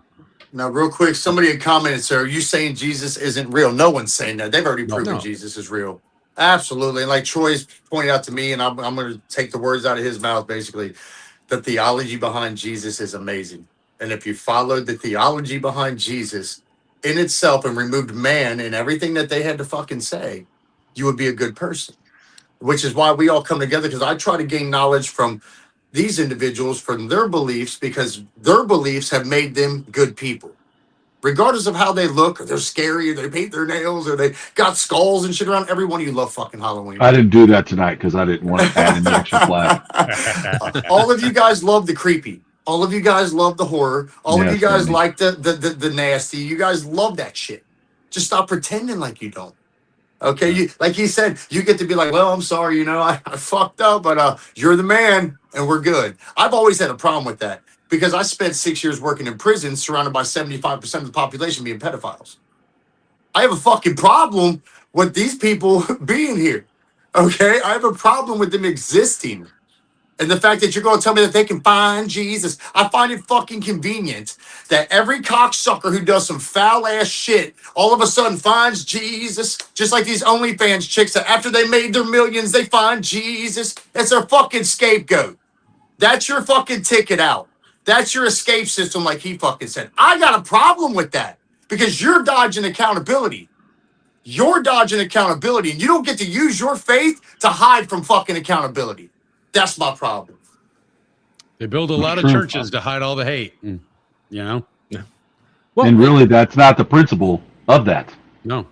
Now, real quick, somebody had commented, sir, are you saying Jesus isn't real? No one's saying that. They've already proven Jesus is real. Absolutely. And like Troy's pointed out to me, and I'm going to take the words out of his mouth, basically, the theology behind Jesus is amazing. And if you followed the theology behind Jesus in itself and removed man and everything that they had to fucking say, you would be a good person. Which is why we all come together, because I try to gain knowledge from these individuals from their beliefs, because their beliefs have made them good people. Regardless of how they look, or they're scary, or they paint their nails, or they got skulls and shit around. Every one of you love fucking Halloween. I didn't do that tonight because I didn't want to add any extra flash. All of you guys love the creepy. All of you guys love the horror. All of you guys like the nasty. You guys love that shit. Just stop pretending like you don't. Okay, like he said, you get to be like, well, I'm sorry, I fucked up, but you're the man, and we're good. I've always had a problem with that because I spent 6 years working in prison surrounded by 75% of the population being pedophiles. I have a fucking problem with these people being here, okay? I have a problem with them existing. And the fact that you're going to tell me that they can find Jesus, I find it fucking convenient that every cocksucker who does some foul ass shit all of a sudden finds Jesus, just like these OnlyFans chicks that after they made their millions, they find Jesus. It's their fucking scapegoat. That's your fucking ticket out. That's your escape system, like he fucking said. I got a problem with that because you're dodging accountability. You're dodging accountability, and you don't get to use your faith to hide from fucking accountability. That's my problem. They build a lot of churches to hide all the hate, Well, and really, that's not the principle of that. No.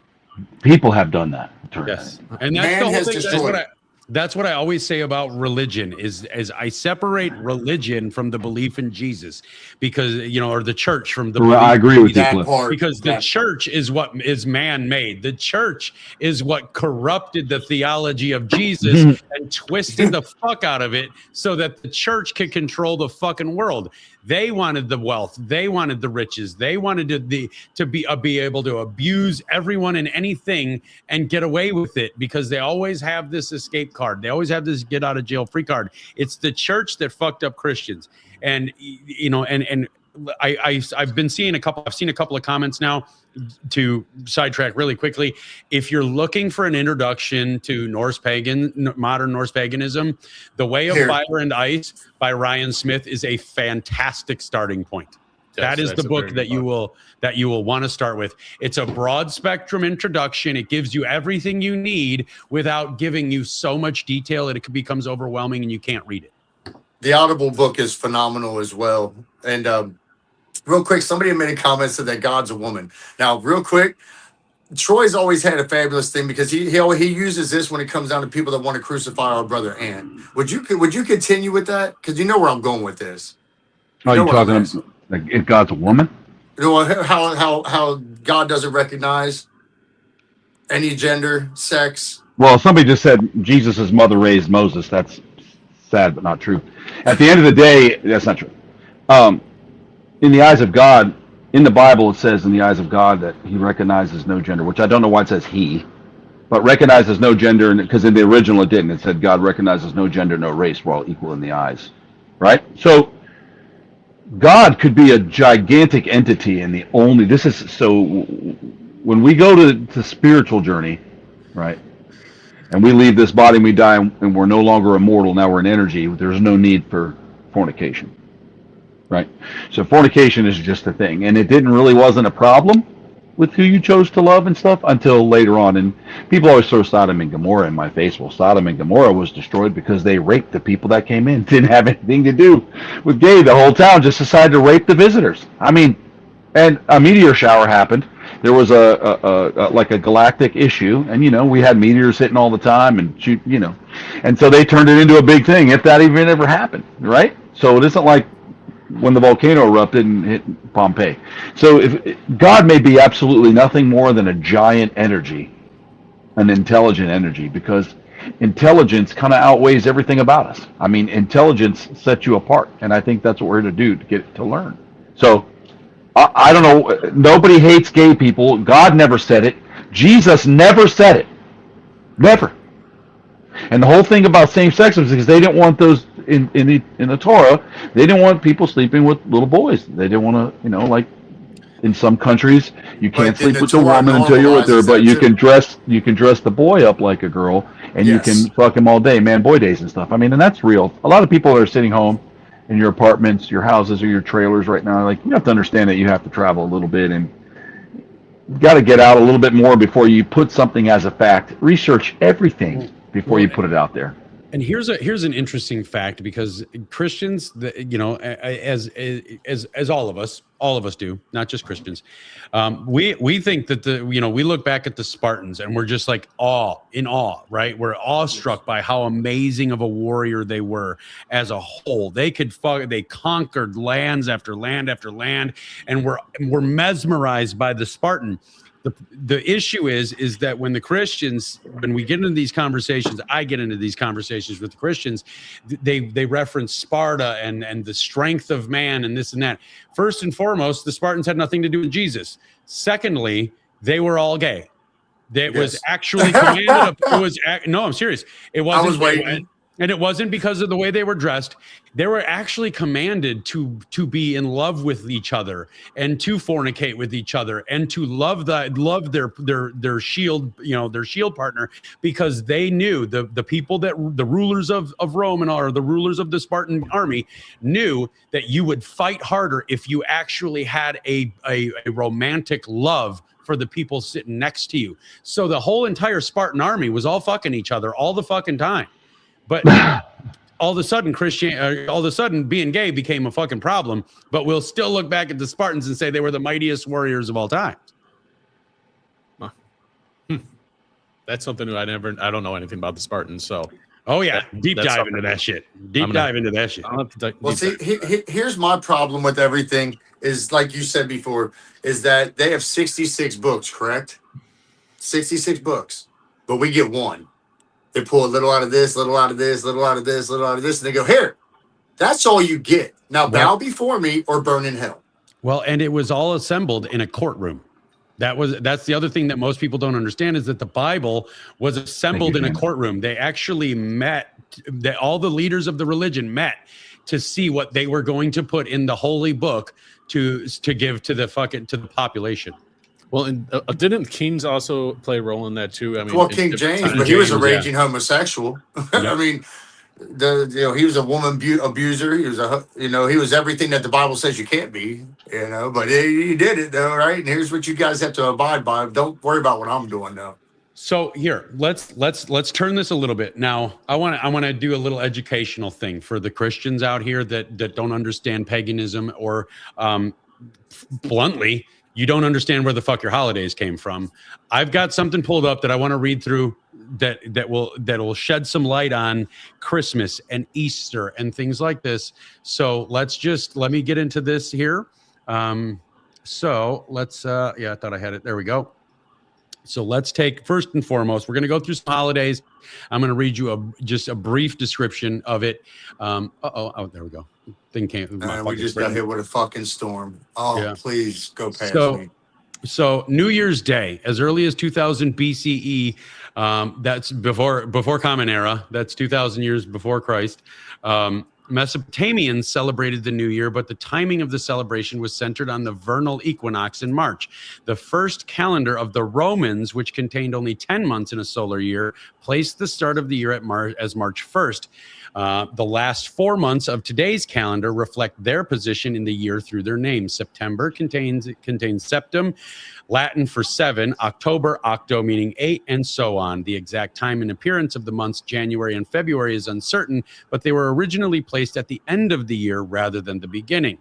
People have done that. Yes. And that's the whole thing. That's what I always say about religion is I separate religion from the belief in Jesus because, or the church from the belief. I agree with you, because the church is what is man-made. The church is what corrupted the theology of Jesus and twisted the fuck out of it so that the church could control the fucking world. They wanted the wealth. They wanted the riches. They wanted to be able to abuse everyone and anything and get away with it because they always have this escape card. They always have this get out of jail free card. It's the church that fucked up Christians. And, and I've been seeing I've seen a couple of comments now. To sidetrack really quickly, if you're looking for an introduction to modern Norse paganism, The Way of Fire and Ice by Ryan Smith is a fantastic starting point. Yes, that is the book that you will want to start with. It's a broad spectrum introduction. It gives you everything you need without giving you so much detail that it becomes overwhelming and you can't read it. The Audible book is phenomenal as well. And real quick, somebody made a comment said that God's a woman. Now, real quick, Troy's always had a fabulous thing because he uses this when it comes down to people that want to crucify our brother Ant. Would you continue with that? Because you know where I'm going with this. Are you talking like if God's a woman? You know how God doesn't recognize any gender, sex. Well, somebody just said Jesus' mother raised Moses. That's sad, but not true. At the end of the day, that's not true. In the eyes of God, in the Bible, it says in the eyes of God that he recognizes no gender, which I don't know why it says he, but recognizes no gender, because in the original it didn't. It said God recognizes no gender, no race, we're all equal in the eyes, right? So God could be a gigantic entity, and when we go to the spiritual journey, right, and we leave this body and we die and we're no longer immortal, now we're in energy, there's no need for fornication. Right. So fornication is just a thing. And it wasn't a problem with who you chose to love and stuff until later on. And people always throw Sodom and Gomorrah in my face. Well, Sodom and Gomorrah was destroyed because they raped the people that came in. Didn't have anything to do with gay. The whole town just decided to rape the visitors. I mean, and a meteor shower happened. There was like a galactic issue. And, we had meteors hitting all the time and shoot, and so they turned it into a big thing, if that even ever happened. Right. So it isn't like when the volcano erupted and hit Pompeii. So if God may be absolutely nothing more than a giant energy, an intelligent energy, because intelligence kind of outweighs everything about us. I mean, intelligence sets you apart, and I think that's what we're here to do, to get to learn. So I don't know. Nobody hates gay people. God never said it. Jesus never said it. Never. And the whole thing about same-sex was because they didn't want those in the Torah. They didn't want people sleeping with little boys. They didn't want to, like in some countries, you can't sleep with a woman until you're with her, but you can dress the boy up like a girl, and you can fuck him all day, man-boy days and stuff. I mean, and that's real. A lot of people are sitting home in your apartments, your houses, or your trailers right now. Like, you have to understand that you have to travel a little bit and got to get out a little bit more before you put something as a fact. Research everything before you put it out there. And here's an interesting fact, because Christians, as all of us do, not just Christians, we think that we look back at the Spartans and we're just like in awe, right? We're awestruck by how amazing of a warrior they were as a whole. They conquered lands after land after land, and we're mesmerized by the Spartan. The issue is that when we get into these conversations, I get into these conversations with the Christians, they reference Sparta and the strength of man and this and that. First and foremost, the Spartans had nothing to do with Jesus. Secondly, they were all gay. Was actually commanded. No, I'm serious. It wasn't. I was waiting. And it wasn't because of the way they were dressed. They were actually commanded to be in love with each other and to fornicate with each other and to love their shield, their shield partner, because they knew the people the rulers of Rome or the rulers of the Spartan army knew that you would fight harder if you actually had a romantic love for the people sitting next to you. So the whole entire Spartan army was all fucking each other all the fucking time. But all of a sudden, being gay became a fucking problem. But we'll still look back at the Spartans and say they were the mightiest warriors of all time. That's something I don't know anything about the Spartans. So, deep dive into that shit. Well, see, here's my problem with everything is, like you said before, is that they have 66 books, correct? 66 books, but we get one. They pull a little out of this, little out of this, little out of this, little out of this, and they go, here, that's all you get. Now bow before me or burn in hell. Well, and it was all assembled in a courtroom. That's the other thing that most people don't understand, is that the Bible was assembled in a courtroom. They actually met, all the leaders of the religion met to see what they were going to put in the holy book to give to the population. Well, and didn't kings also play a role in that too? I mean, well, King James, but he was a raging homosexual. Yeah. I mean, he was a woman abuser. He was he was everything that the Bible says you can't be. But he did it though, right? And here's what you guys have to abide by. Don't worry about what I'm doing though. So here, let's turn this a little bit. Now, I want to do a little educational thing for the Christians out here that don't understand paganism, or bluntly, you don't understand where the fuck your holidays came from. I've got something pulled up that I want to read through that will shed some light on Christmas and Easter and things like this. So let me get into this here. So let's I thought I had it. There we go. So let's take, first and foremost, we're going to go through some holidays. I'm going to read you just a brief description of it. Oh, there we go. Thing came. We just got hit with a fucking storm. Oh, yeah. Please go past me. So New Year's Day, as early as 2000 BCE, that's before Common Era. That's 2,000 years before Christ. Mesopotamians celebrated the new year, but the timing of the celebration was centered on the vernal equinox in March. The first calendar of the Romans, which contained only 10 months in a solar year, placed the start of the year as March 1st. The last 4 months of today's calendar reflect their position in the year through their names. September contains septem, Latin for 7, October, octo meaning 8, and so on. The exact time and appearance of the months January and February is uncertain, but they were originally placed at the end of the year rather than the beginning.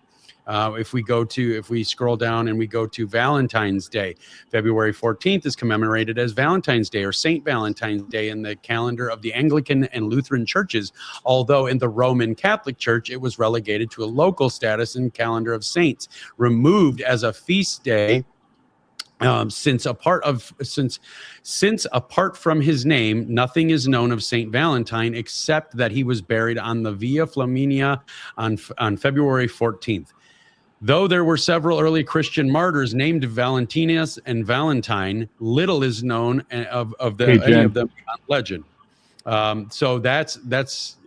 If we scroll down and we go to Valentine's Day, February 14th is commemorated as Valentine's Day or Saint Valentine's Day in the calendar of the Anglican and Lutheran churches, although in the Roman Catholic Church it was relegated to a local status in calendar of saints, removed as a feast day. Since apart from his name, nothing is known of Saint Valentine except that he was buried on the Via Flaminia on February 14th. Though there were several early Christian martyrs named Valentinus and Valentine, little is known any of them beyond legend. So that's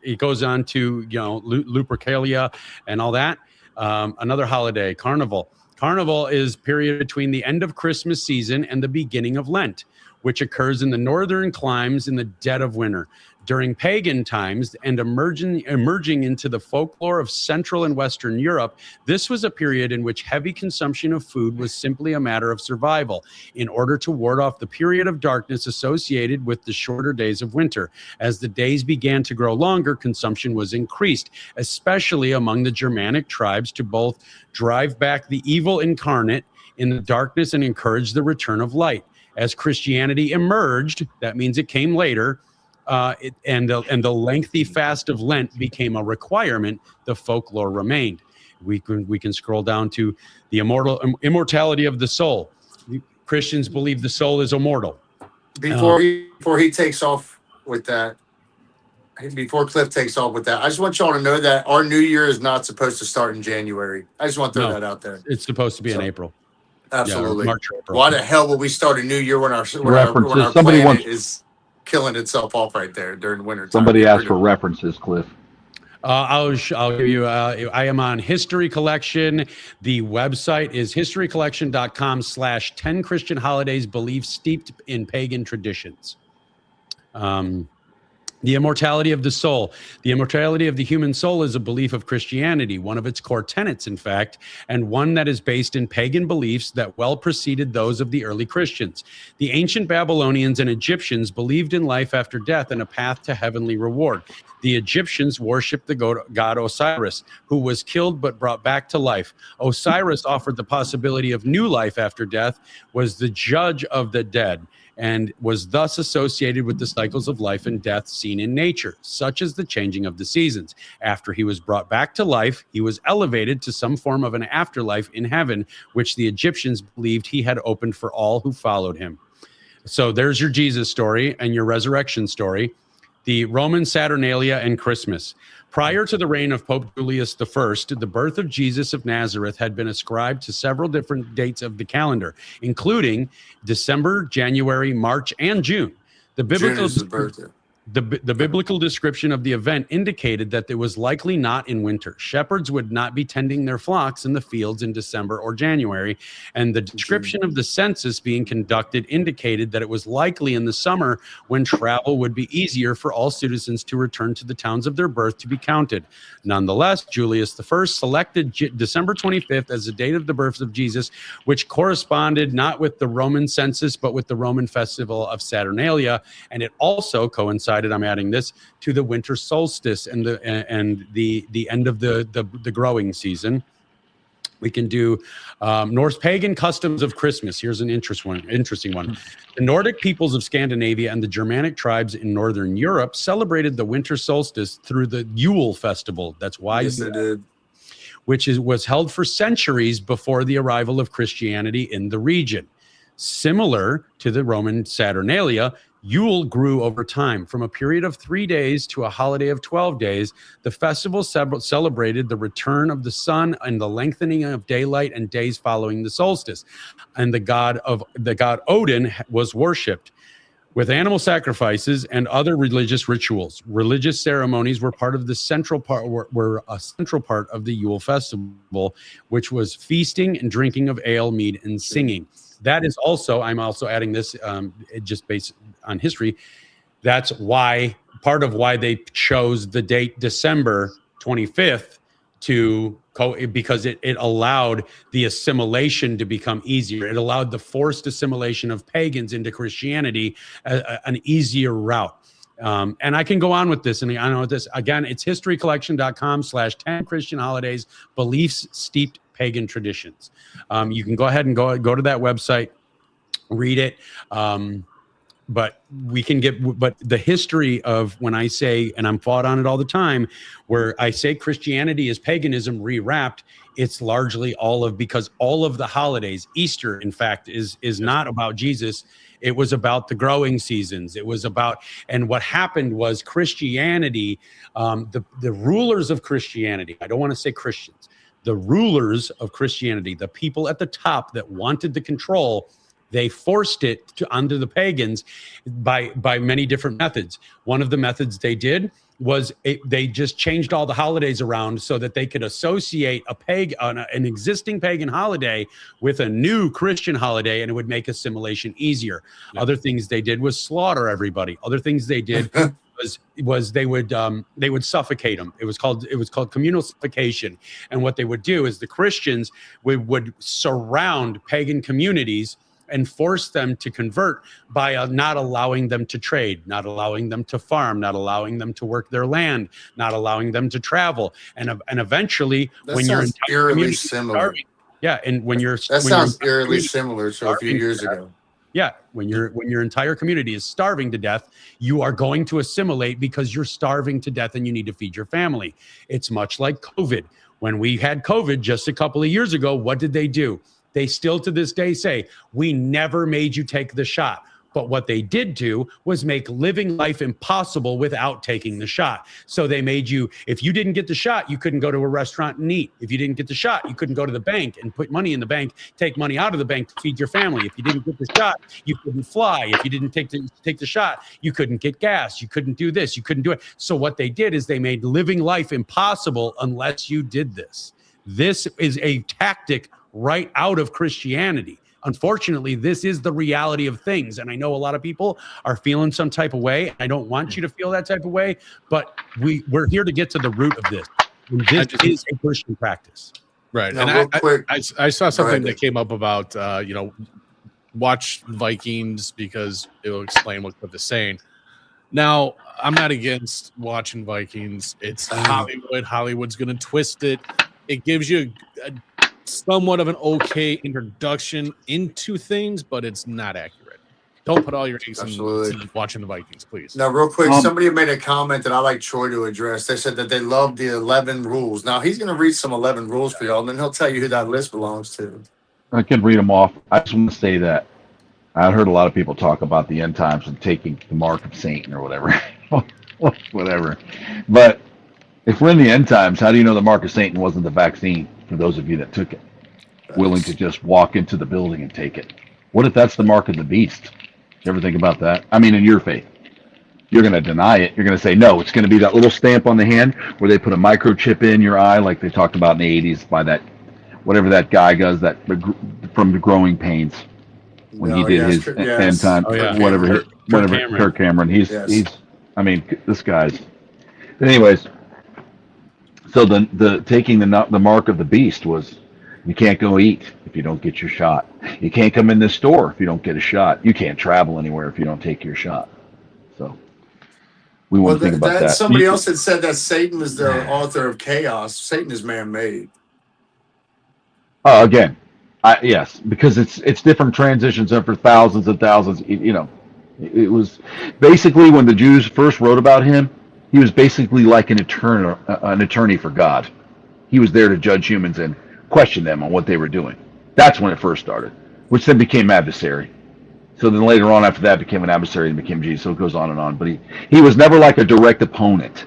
it goes on to Lupercalia and all that. Another holiday, Carnival. Carnival is period between the end of Christmas season and the beginning of Lent, which occurs in the northern climes in the dead of winter. During pagan times and emerging into the folklore of Central and Western Europe, this was a period in which heavy consumption of food was simply a matter of survival in order to ward off the period of darkness associated with the shorter days of winter. As the days began to grow longer, consumption was increased, especially among the Germanic tribes, to both drive back the evil incarnate in the darkness and encourage the return of light. As Christianity emerged, that means it came later, and the lengthy fast of Lent became a requirement, the folklore remained. We can scroll down to the immortality of the soul. Christians believe the soul is immortal. Before he takes off with that, before Cliff takes off with that, I just want y'all to know that our new year is not supposed to start in January. I just want to throw that out there. It's supposed to be in April. Absolutely. Yeah, March, April. Why the hell would we start a new year when our planet is killing itself off right there during winter time? Somebody asked for references, Cliff. I'll give you. I am on History Collection. The website is historycollection.com/10 Christian holidays believed steeped in pagan traditions. The immortality of the soul. The immortality of the human soul is a belief of Christianity, one of its core tenets, in fact, and one that is based in pagan beliefs that well preceded those of the early Christians. The ancient Babylonians and Egyptians believed in life after death and a path to heavenly reward. The Egyptians worshipped the god Osiris, who was killed but brought back to life. Osiris offered the possibility of new life after death, was the judge of the dead, and was thus associated with the cycles of life and death seen in nature, such as the changing of the seasons. After he was brought back to life, he was elevated to some form of an afterlife in heaven, which the Egyptians believed he had opened for all who followed him. So there's your Jesus story and your resurrection story. The Roman Saturnalia and Christmas. Prior to the reign of Pope Julius I, the birth of Jesus of Nazareth had been ascribed to several different dates of the calendar, including December, January, March, and June. The The biblical description of the event indicated that it was likely not in winter. Shepherds would not be tending their flocks in the fields in December or January, and the description of the census being conducted indicated that it was likely in the summer when travel would be easier for all citizens to return to the towns of their birth to be counted. Nonetheless, Julius I selected December 25th as the date of the birth of Jesus, which corresponded not with the Roman census, but with the Roman festival of Saturnalia, and it also coincided, I'm adding this, to the winter solstice and the end of the growing season. We can do Norse pagan customs of Christmas. Here's an interesting one. The Nordic peoples of Scandinavia and the Germanic tribes in Northern Europe celebrated the winter solstice through the Yule festival. That's why, yes, they did. Which was held for centuries before the arrival of Christianity in the region. Similar to the Roman Saturnalia, Yule grew over time. From a period of 3 days to a holiday of 12 days, the festival celebrated the return of the sun and the lengthening of daylight and days following the solstice. And the god Odin was worshipped with animal sacrifices and other religious rituals. Religious ceremonies were part of the central part of the Yule festival, which was feasting and drinking of ale, mead, and singing. That is also, I'm also adding this, just based on history. That's why, part of why they chose the date December 25th because it allowed the assimilation to become easier. It allowed the forced assimilation of pagans into Christianity an easier route. And I can go on with this. And I know this, again, it's historycollection.com/10 Christian holidays, beliefs steeped pagan traditions. You can go ahead and go to that website, read it. But the history of when I say, and I'm fought on it all the time, where I say Christianity is paganism rewrapped, it's largely because all of the holidays, Easter, in fact, is not about Jesus. It was about the growing seasons. It was about, and what happened was Christianity, the rulers of Christianity, I don't want to say Christians, the rulers of Christianity, the people at the top that wanted the control, they forced it onto the pagans by many different methods. One of the methods they did was they just changed all the holidays around so that they could associate an existing pagan holiday with a new Christian holiday, and it would make assimilation easier. Yeah. Other things they did was slaughter everybody. Other things they did was they would suffocate them. It was called communal suffocation. And what they would do is the Christians would surround pagan communities and force them to convert by not allowing them to trade, not allowing them to farm, not allowing them to work their land, not allowing them to travel, and eventually, that when you're eerily similar, sounds eerily similar to a few years ago. Yeah, when your entire community is starving to death, you are going to assimilate because you're starving to death and you need to feed your family. It's much like COVID. When we had COVID just a couple of years ago, what did they do? They still to this day say, we never made you take the shot. But what they did do was make living life impossible without taking the shot. So they made you, if you didn't get the shot, you couldn't go to a restaurant and eat. If you didn't get the shot, you couldn't go to the bank and put money in the bank, take money out of the bank to feed your family. If you didn't get the shot, you couldn't fly. If you didn't take the shot, you couldn't get gas. You couldn't do this. You couldn't do it. So what they did is they made living life impossible unless you did this. This is a tactic right out of Christianity. Unfortunately, this is the reality of things. And I know a lot of people are feeling some type of way. I don't want you to feel that type of way, but we're here to get to the root of this. And this is a Christian practice. Right. Now, and I saw something that came up about, watch Vikings because it will explain what they're saying. Now, I'm not against watching Vikings. It's Hollywood. Hollywood's going to twist it. It gives you a somewhat of an okay introduction into things, but it's not accurate. Don't put all your eggs in watching the Vikings, please. Now, real quick, somebody made a comment that I like Troy to address. They said that they love the 11 rules. Now, he's going to read some 11 rules for y'all, and then he'll tell you who that list belongs to. I can read them off. I just want to say that I heard a lot of people talk about the end times and taking the mark of Satan or whatever. Whatever. But if we're in the end times, how do you know the mark of Satan wasn't the vaccine for those of you that took it? Willing to just walk into the building and take it. What if that's the mark of the beast? You ever think about that? I mean, in your faith. you're going to deny it. You're going to say, no, it's going to be that little stamp on the hand where they put a microchip in your eye, like they talked about in the 80s by that, whatever that guy does, that from the Growing Pains when he did his end time, whatever Kirk Cameron. He's, I mean, this guy's. Anyways, so the taking the mark of the beast was, you can't go eat if you don't get your shot. You can't come in this store if you don't get a shot. You can't travel anywhere if you don't take your shot. So we want to think about that. Somebody else had said that Satan was the author of chaos. Satan is man-made. Again, yes, because it's different transitions over thousands and thousands. You know, it was basically when the Jews first wrote about him, he was basically like an attorney for God. He was there to judge humans and question them on what they were doing. That's when it first started, which then became adversary. So then later on after that became an adversary and became Jesus. So it goes on and on. But he was never like a direct opponent.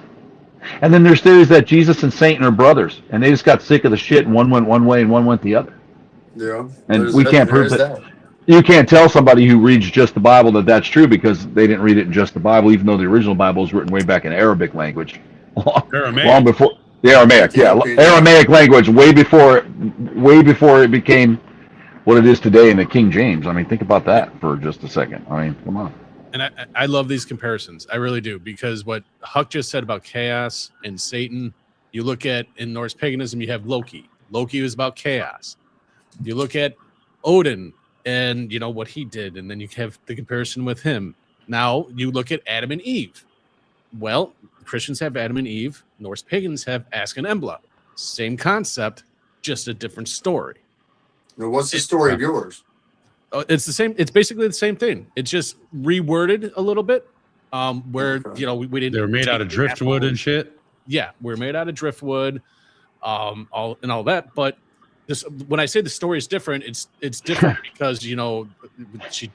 And then there's theories that Jesus and Satan are brothers, and they just got sick of the shit, and one went one way and one went the other. Yeah. And we can't prove that. You can't tell somebody who reads just the Bible that that's true because they didn't read it in just the Bible, even though the original Bible was written way back in Arabic language, long before the Aramaic. Yeah, Aramaic language, way before it became what it is today in the King James. I mean, think about that for just a second. I mean, come on. And I love these comparisons. I really do, because what Huck just said about chaos and Satan, you look at in Norse paganism, you have Loki. Loki was about chaos. You look at Odin and you know what he did, and then you have the comparison with him. Now you look at Adam and Eve. Well, Christians have Adam and Eve. Norse pagans have Ask and Embla. Same concept, just a different story. Now, what's the story of yours? It's the same. It's basically the same thing. It's just reworded a little bit. Where you know we didn't. They were made out of driftwood and shit. Yeah, we're made out of driftwood, all that. But this, when I say the story is different, it's different because you know she,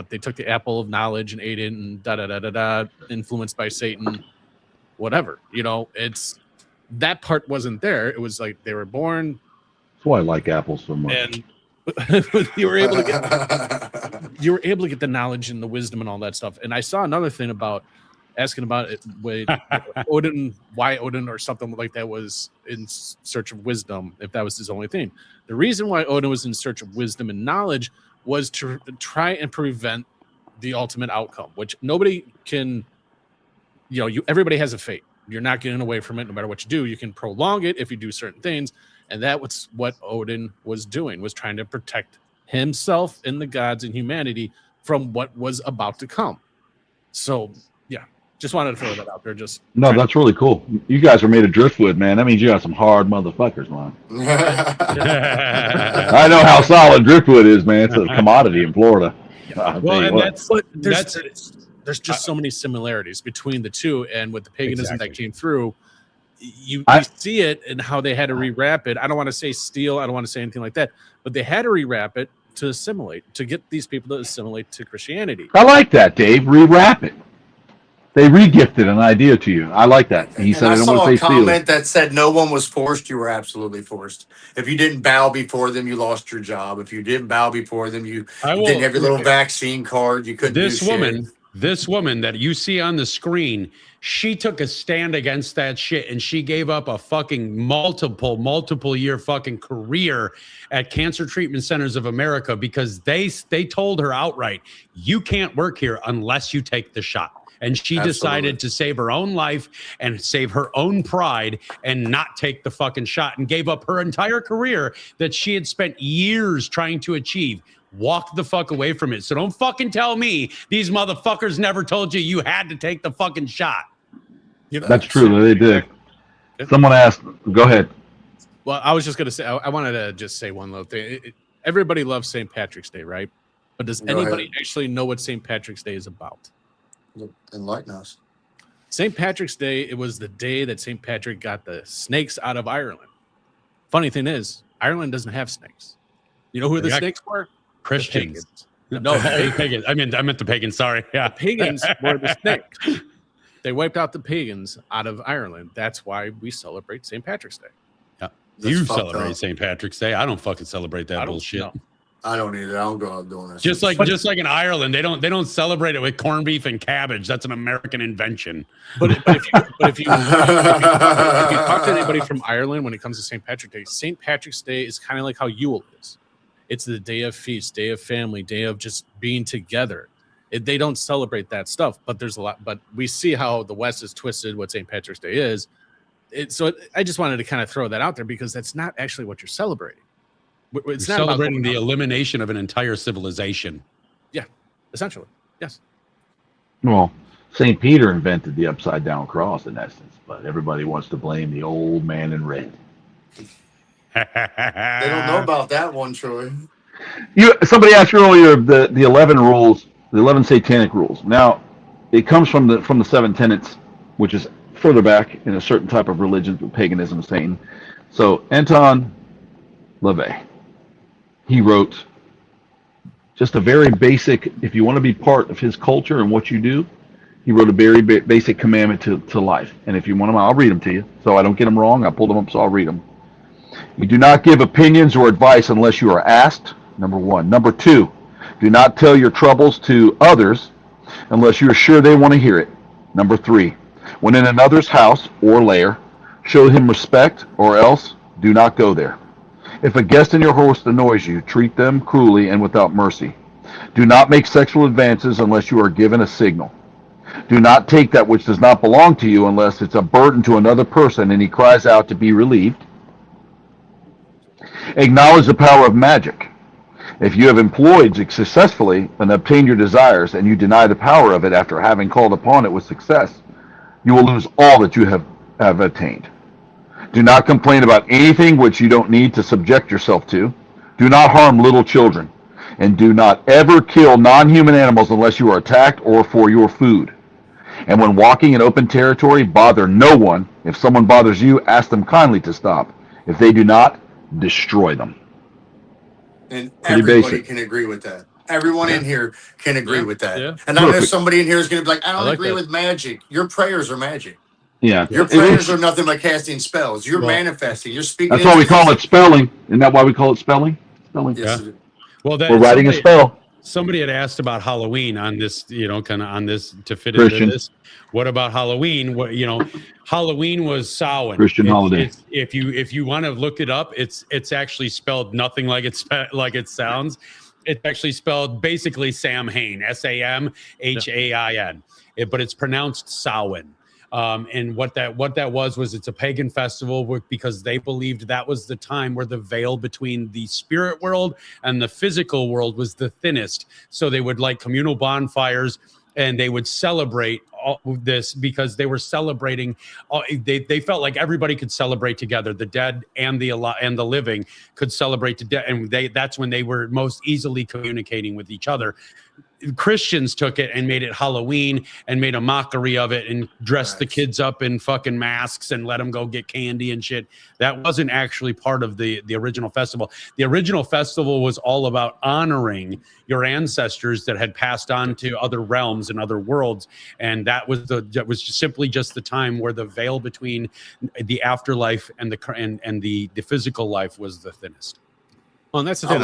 they took the apple of knowledge and ate it and influenced by Satan, whatever. You know, it's that part wasn't there. It was like they were born. That's why I like apples so much. And you were able to get the knowledge and the wisdom and all that stuff. And I saw another thing about asking about it with Odin, why Odin or something like that was in search of wisdom, if that was his only thing. The reason why Odin was in search of wisdom and knowledge was to try and prevent the ultimate outcome, which nobody can, you know, everybody has a fate. You're not getting away from it no matter what you do. You can prolong it if you do certain things. And that was what Odin was doing, was trying to protect himself and the gods and humanity from what was about to come. So, yeah, just wanted to throw that out there. No, that's really cool. You guys are made of driftwood, man. That means you got some hard motherfuckers, man. I know how solid driftwood is, man. It's a commodity in Florida. Well, and there's just so many similarities between the two, and with the paganism that came through. You see it and how they had to rewrap it. I don't want to say steal. I don't want to say anything like that. But they had to rewrap it to assimilate, to get these people to assimilate to Christianity. I like that, Dave. Rewrap it. They regifted an idea to you. I like that. He said, I don't saw want to a say steal. comment that said no one was forced. You were absolutely forced. If you didn't bow before them, you lost your job. If you didn't bow before them, you didn't have your little vaccine card. You couldn't do shit. This woman that you see on the screen, she took a stand against that shit, and she gave up a fucking multiple year fucking career at Cancer Treatment Centers of America because they told her outright, you can't work here unless you take the shot. And she decided to save her own life and save her own pride and not take the fucking shot, and gave up her entire career that she had spent years trying to achieve. Walk the fuck away from it. So don't fucking tell me these motherfuckers never told you you had to take the fucking shot. You know, that's true. They did. Someone asked. Go ahead. Well, I was just going to say, I wanted to just say one little thing. Everybody loves St. Patrick's Day, right? But does anybody actually know what St. Patrick's Day is about? Enlighten us. St. Patrick's Day, it was the day that St. Patrick got the snakes out of Ireland. Funny thing is, Ireland doesn't have snakes. You know who the snakes were? Christians. No, pagans. I meant the pagans. Sorry. Yeah. The pagans were the snakes. They wiped out the pagans out of Ireland. That's why we celebrate St. Patrick's Day. Yeah. You celebrate St. Patrick's Day. I don't fucking celebrate that bullshit. I don't either. I don't go out doing that. Just like in Ireland, they don't celebrate it with corned beef and cabbage. That's an American invention. But if you talk to anybody from Ireland when it comes to St. Patrick's Day is kind of like how Yule is. It's the day of feast, day of family, day of just being together. They don't celebrate that stuff, but there's a lot. But we see how the West is twisted what St. Patrick's Day is. I just wanted to kind of throw that out there because that's not actually what you're celebrating. It's not celebrating the elimination of an entire civilization. Yeah, essentially, yes. Well, St. Peter invented the upside down cross in essence, but everybody wants to blame the old man in red. They don't know about that one, Troy. Somebody asked earlier the 11 rules, the 11 satanic rules. Now, it comes from the 7 tenets, which is further back in a certain type of religion, paganism, Satan. So Anton LaVey, he wrote just a very basic, if you want to be part of his culture and what you do, he wrote a very basic commandment to life. And if you want them, I'll read them to you. So I don't get them wrong. I pulled them up, so I'll read them. You do not give opinions or advice unless you are asked, number 1. Number 2, do not tell your troubles to others unless you are sure they want to hear it. Number 3, when in another's house or lair, show him respect or else do not go there. If a guest in your host annoys you, treat them cruelly and without mercy. Do not make sexual advances unless you are given a signal. Do not take that which does not belong to you unless it's a burden to another person and he cries out to be relieved. Acknowledge the power of magic. If you have employed successfully and obtained your desires and you deny the power of it after having called upon it with success, you will lose all that you have attained. Do not complain about anything which you don't need to subject yourself to. Do not harm little children. And do not ever kill non-human animals unless you are attacked or for your food. And when walking in open territory, bother no one. If someone bothers you, ask them kindly to stop. If they do not, destroy them. And everybody can agree with that. Everyone in here can agree with that. Yeah. And I know somebody in here is going to be like, I don't agree with magic. Your prayers are magic. Yeah. Your prayers are nothing but casting spells. You're manifesting. You're speaking. That's why we call it spelling. Isn't that why we call it spelling? Spelling. Yes. Yeah. Well, we're writing a spell. Somebody had asked about Halloween on this, kind of on this to fit Christian. into this. What about Halloween? Halloween was Samhain. Christian holiday. If you want to look it up, it's actually spelled nothing like it sounds. It's actually spelled basically Samhain, Samhain, but it's pronounced Samhain. And what that was it's a pagan festival because they believed that was the time where the veil between the spirit world and the physical world was the thinnest. So they would light communal bonfires and they would celebrate all this because they were celebrating. They felt like everybody could celebrate together. The dead and the living could celebrate together, and that's when they were most easily communicating with each other. Christians took it and made it Halloween and made a mockery of it and dressed the kids up in fucking masks and let them go get candy and shit. That wasn't actually part of the original festival. The original festival was all about honoring your ancestors that had passed on to other realms and other worlds. And that was simply just the time where the veil between the afterlife and the physical life was the thinnest. Well, and that's the thing.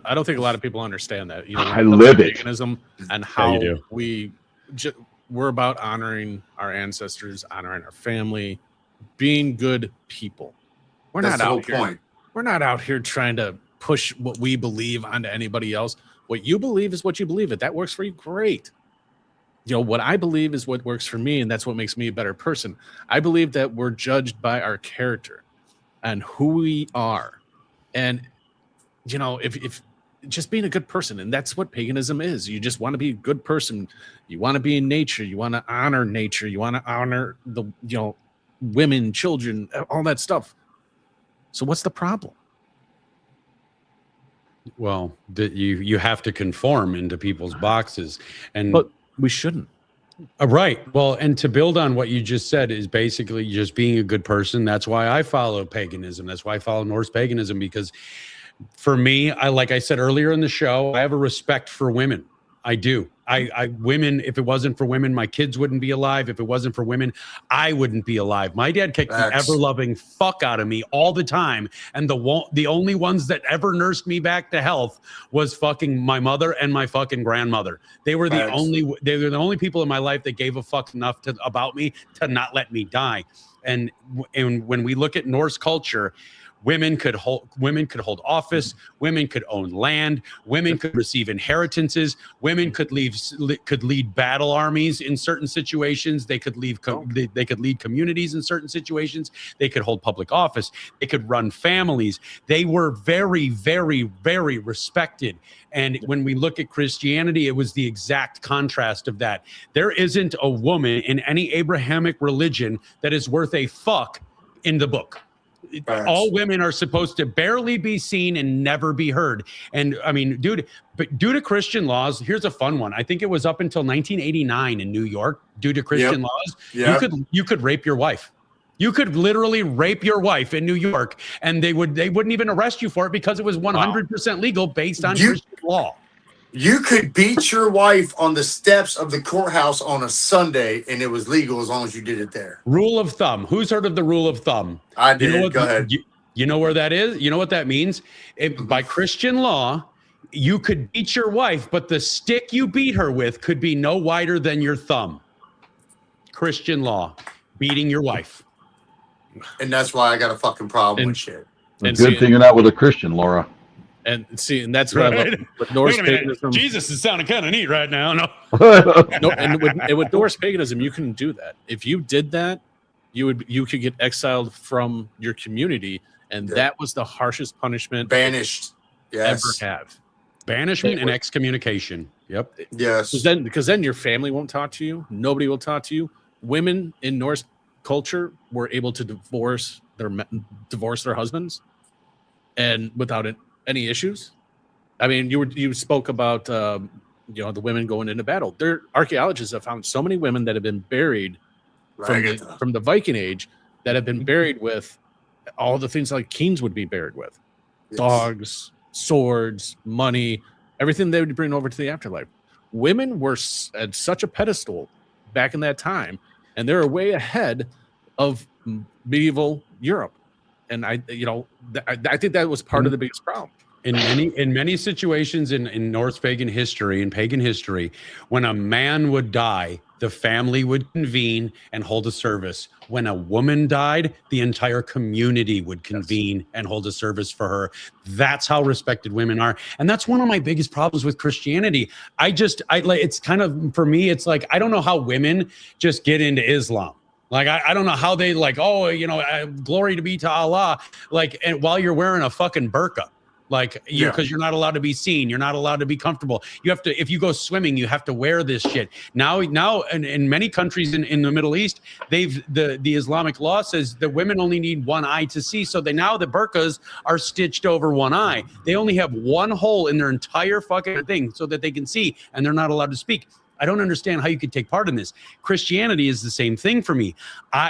I don't think a lot of people understand that. I live it. Paganism and how we're about honoring our ancestors, honoring our family, being good people. We're not out here trying to push what we believe onto anybody else. What you believe is what you believe. If that works for you, great. What I believe is what works for me, and that's what makes me a better person. I believe that we're judged by our character and who we are, and if just being a good person, and that's what paganism is. You just want to be a good person. You want to be in nature. You want to honor nature. You want to honor the, women, children, all that stuff. So what's the problem? Well, you have to conform into people's boxes, but we shouldn't. Right. Well, and to build on what you just said is basically just being a good person. That's why I follow paganism. That's why I follow Norse paganism, because for me, like I said earlier in the show, I have a respect for women. I do. Women, if it wasn't for women, my kids wouldn't be alive. If it wasn't for women, I wouldn't be alive. My dad kicked the ever-loving fuck out of me all the time. And the only ones that ever nursed me back to health was fucking my mother and my fucking grandmother. They were the only people in my life that gave a fuck enough about me to not let me die. And when we look at Norse culture, women could hold office, women could own land, women could receive inheritances, women could lead battle armies in certain situations, they could lead communities in certain situations, they could hold public office, they could run families. They were very, very, very respected. And when we look at Christianity, it was the exact contrast of that. There isn't a woman in any Abrahamic religion that is worth a fuck in the book. All women are supposed to barely be seen and never be heard. And I mean, but due to Christian laws, here's a fun one. I think it was up until 1989 in New York, due to Christian laws, you could rape your wife. You could literally rape your wife in New York, and they wouldn't even arrest you for it because it was 100% legal based on Christian law. You could beat your wife on the steps of the courthouse on a Sunday, and it was legal as long as you did it there. Rule of thumb. Who's heard of the rule of thumb? I did. Go ahead. You know where that is? You know what that means? By Christian law, you could beat your wife, but the stick you beat her with could be no wider than your thumb. Christian law, beating your wife. And that's why I got a fucking problem with shit. Good thing you're not with a Christian, Laura. And that's what I love with Norse paganism. Jesus is sounding kind of neat right now. No, and with Norse paganism, you couldn't do that. If you did that, you could get exiled from your community, and that was the harshest punishment banished ever have. Banishment and excommunication. Yep. Yes. Because then your family won't talk to you. Nobody will talk to you. Women in Norse culture were able to divorce their husbands, and without any issues. I mean, you spoke about the women going into battle. Their archaeologists have found so many women that have been buried from the Viking Age that have been buried with all the things like kings would be buried with. Yes. Dogs, swords, money, everything they would bring over to the afterlife. Women were at such a pedestal back in that time, and they're way ahead of medieval Europe. And I think that was part of the biggest problem. In many situations in Norse pagan history, when a man would die, the family would convene and hold a service. When a woman died, the entire community would convene and hold a service for her. That's how respected women are. And that's one of my biggest problems with Christianity. It's kind of, for me, it's like, I don't know how women just get into Islam. Like, I don't know how they glory to be to Allah. Like, and while you're wearing a fucking burqa. Like, because you're not allowed to be seen, you're not allowed to be comfortable. You have to, if you go swimming, you have to wear this shit. Now, in many countries in the Middle East, the Islamic law says that women only need one eye to see. So the burqas are stitched over one eye. They only have one hole in their entire fucking thing so that they can see, and they're not allowed to speak. I don't understand how you could take part in this. Christianity is the same thing for me.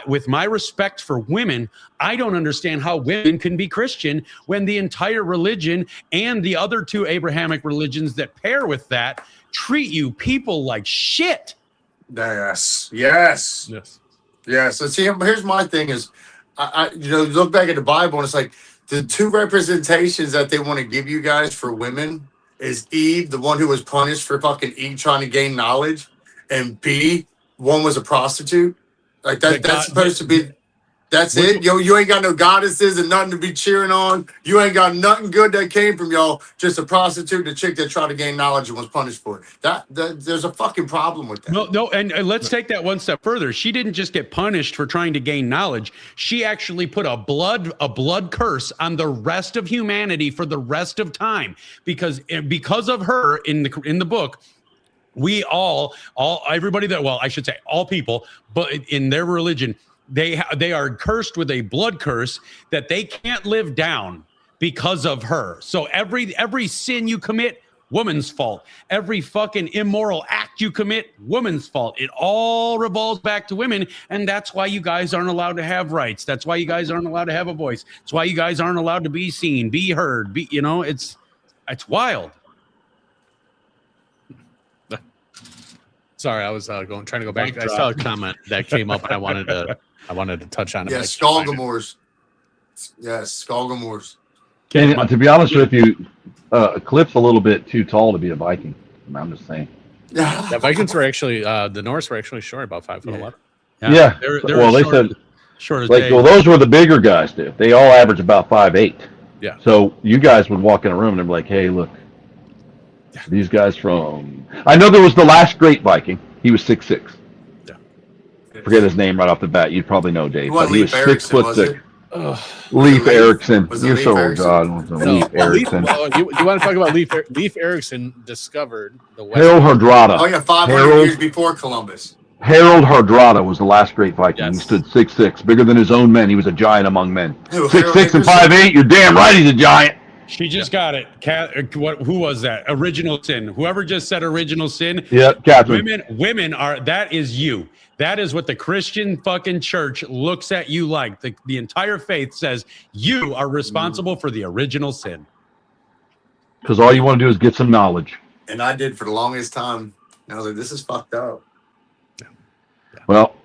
With my respect for women, I don't understand how women can be Christian when the entire religion and the other two Abrahamic religions that pair with that treat you people like shit. Yes. And see, here's my thing is, I look back at the Bible and it's like the two representations that they want to give you guys for women is Eve, the one who was punished for fucking Eve trying to gain knowledge, and B, one was a prostitute. Like that's supposed to be. That's it. You ain't got no goddesses and nothing to be cheering on. You ain't got nothing good that came from y'all. Just a prostitute, and a chick that tried to gain knowledge and was punished for it. That there's a fucking problem with that. No, and let's take that one step further. She didn't just get punished for trying to gain knowledge. She actually put a blood curse on the rest of humanity for the rest of time, because of her in the book. We all people, but in their religion, they are cursed with a blood curse that they can't live down because of her. So every sin you commit, woman's fault. Every fucking immoral act you commit, woman's fault. It all revolves back to women, and that's why you guys aren't allowed to have rights. That's why you guys aren't allowed to have a voice. It's why you guys aren't allowed to be seen, be heard. It's wild. Sorry, I was trying to go back. I saw a comment that came up, and I wanted to touch on it. Yes, Skolgamores. Yes, Skolgamores. And to be honest with you, Cliff's a little bit too tall to be a Viking. I'm just saying. The Vikings were actually the Norse were actually short, about 5'11". Yeah. They're they short, said short as like, well, those were the bigger guys, dude. They all average about 5'8". Yeah. So you guys would walk in a room and they'd be like, "Hey, look, these guys from." I know there was the last great Viking. He was 6'6". Yeah. Forget his name right off the bat. You'd probably know Dave. But he was Leif 6'6". Leif Leif Erikson. Was it You're Leif so Erikson? old, God. Leif Erikson. You want to talk about Leif Erikson discovered the West. Harold Hardrada. Oh yeah, 500 Harold- years before Columbus. Harold Hardrada was the last great Viking. Yes. He stood 6'6", bigger than his own men. He was a giant among men. Who, 6'6" and Harold 5'8". You're damn right he's a giant. She just got it. Who was that? Original Sin. Whoever just said Original Sin. Yeah, Catherine. Women are. That is you. That is what the Christian fucking church looks at you like. The entire faith says you are responsible for the original sin. Because all you want to do is get some knowledge. And I did for the longest time. And I was like, this is fucked up. Well,